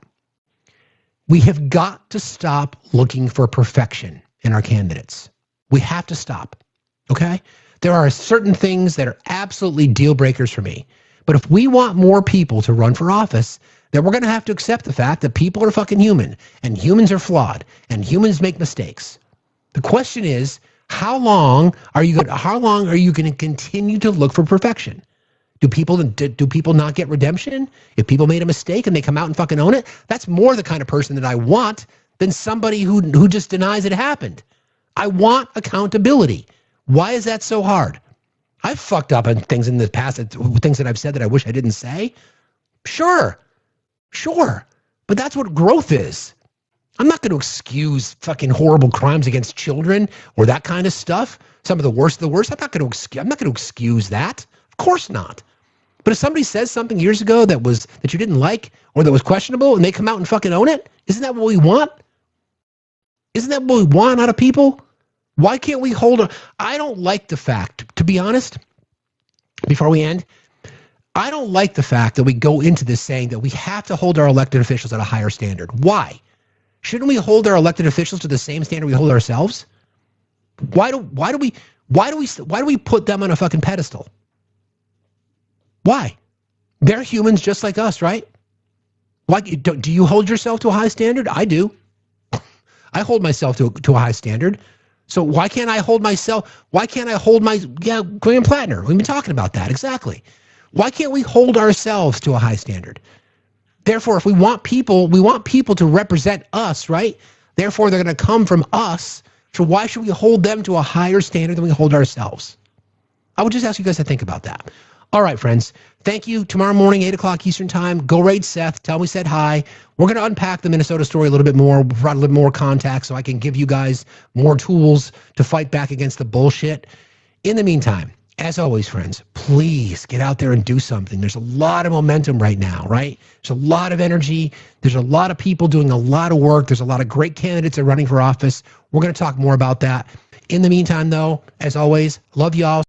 We have got to stop looking for perfection in our candidates. We have to stop, okay? There are certain things that are absolutely deal breakers for me. But if we want more people to run for office, then we're going to have to accept the fact that people are fucking human, and humans are flawed, and humans make mistakes. The question is, how long are you going to continue to look for perfection? Do people not get redemption? If people made a mistake and they come out and fucking own it, that's more the kind of person that I want than somebody who just denies it happened. I want accountability. Why is that so hard? I've fucked up on things in the past, things that I've said that I wish I didn't say. Sure. But that's what growth is. I'm not going to excuse fucking horrible crimes against children or that kind of stuff. Some of the worst of the worst. I'm not going to excuse that. Of course not. But if somebody says something years ago that you didn't like or that was questionable and they come out and fucking own it, isn't that what we want? Isn't that what we want out of people? Why can't we I don't like the fact, to be honest, before we end, I don't like the fact that we go into this saying that we have to hold our elected officials at a higher standard. Why? Shouldn't we hold our elected officials to the same standard we hold ourselves? Why do we put them on a fucking pedestal? Why? They're humans just like us, right? Why do you hold yourself to a high standard? I do. I hold myself to a high standard. So why can't I hold my Graham Plattner? We've been talking about that exactly. Why can't we hold ourselves to a high standard? Therefore, if we want people to represent us, right? Therefore, they're going to come from us. So why should we hold them to a higher standard than we hold ourselves? I would just ask you guys to think about that. All right, friends. Thank you. Tomorrow morning, 8 o'clock Eastern time. Go raid Seth. Tell him we said hi. We're going to unpack the Minnesota story a little bit more, provide a little more context so I can give you guys more tools to fight back against the bullshit. In the meantime, as always, friends, please get out there and do something. There's a lot of momentum right now, right? There's a lot of energy. There's a lot of people doing a lot of work. There's a lot of great candidates that are running for office. We're going to talk more about that. In the meantime, though, as always, love y'all.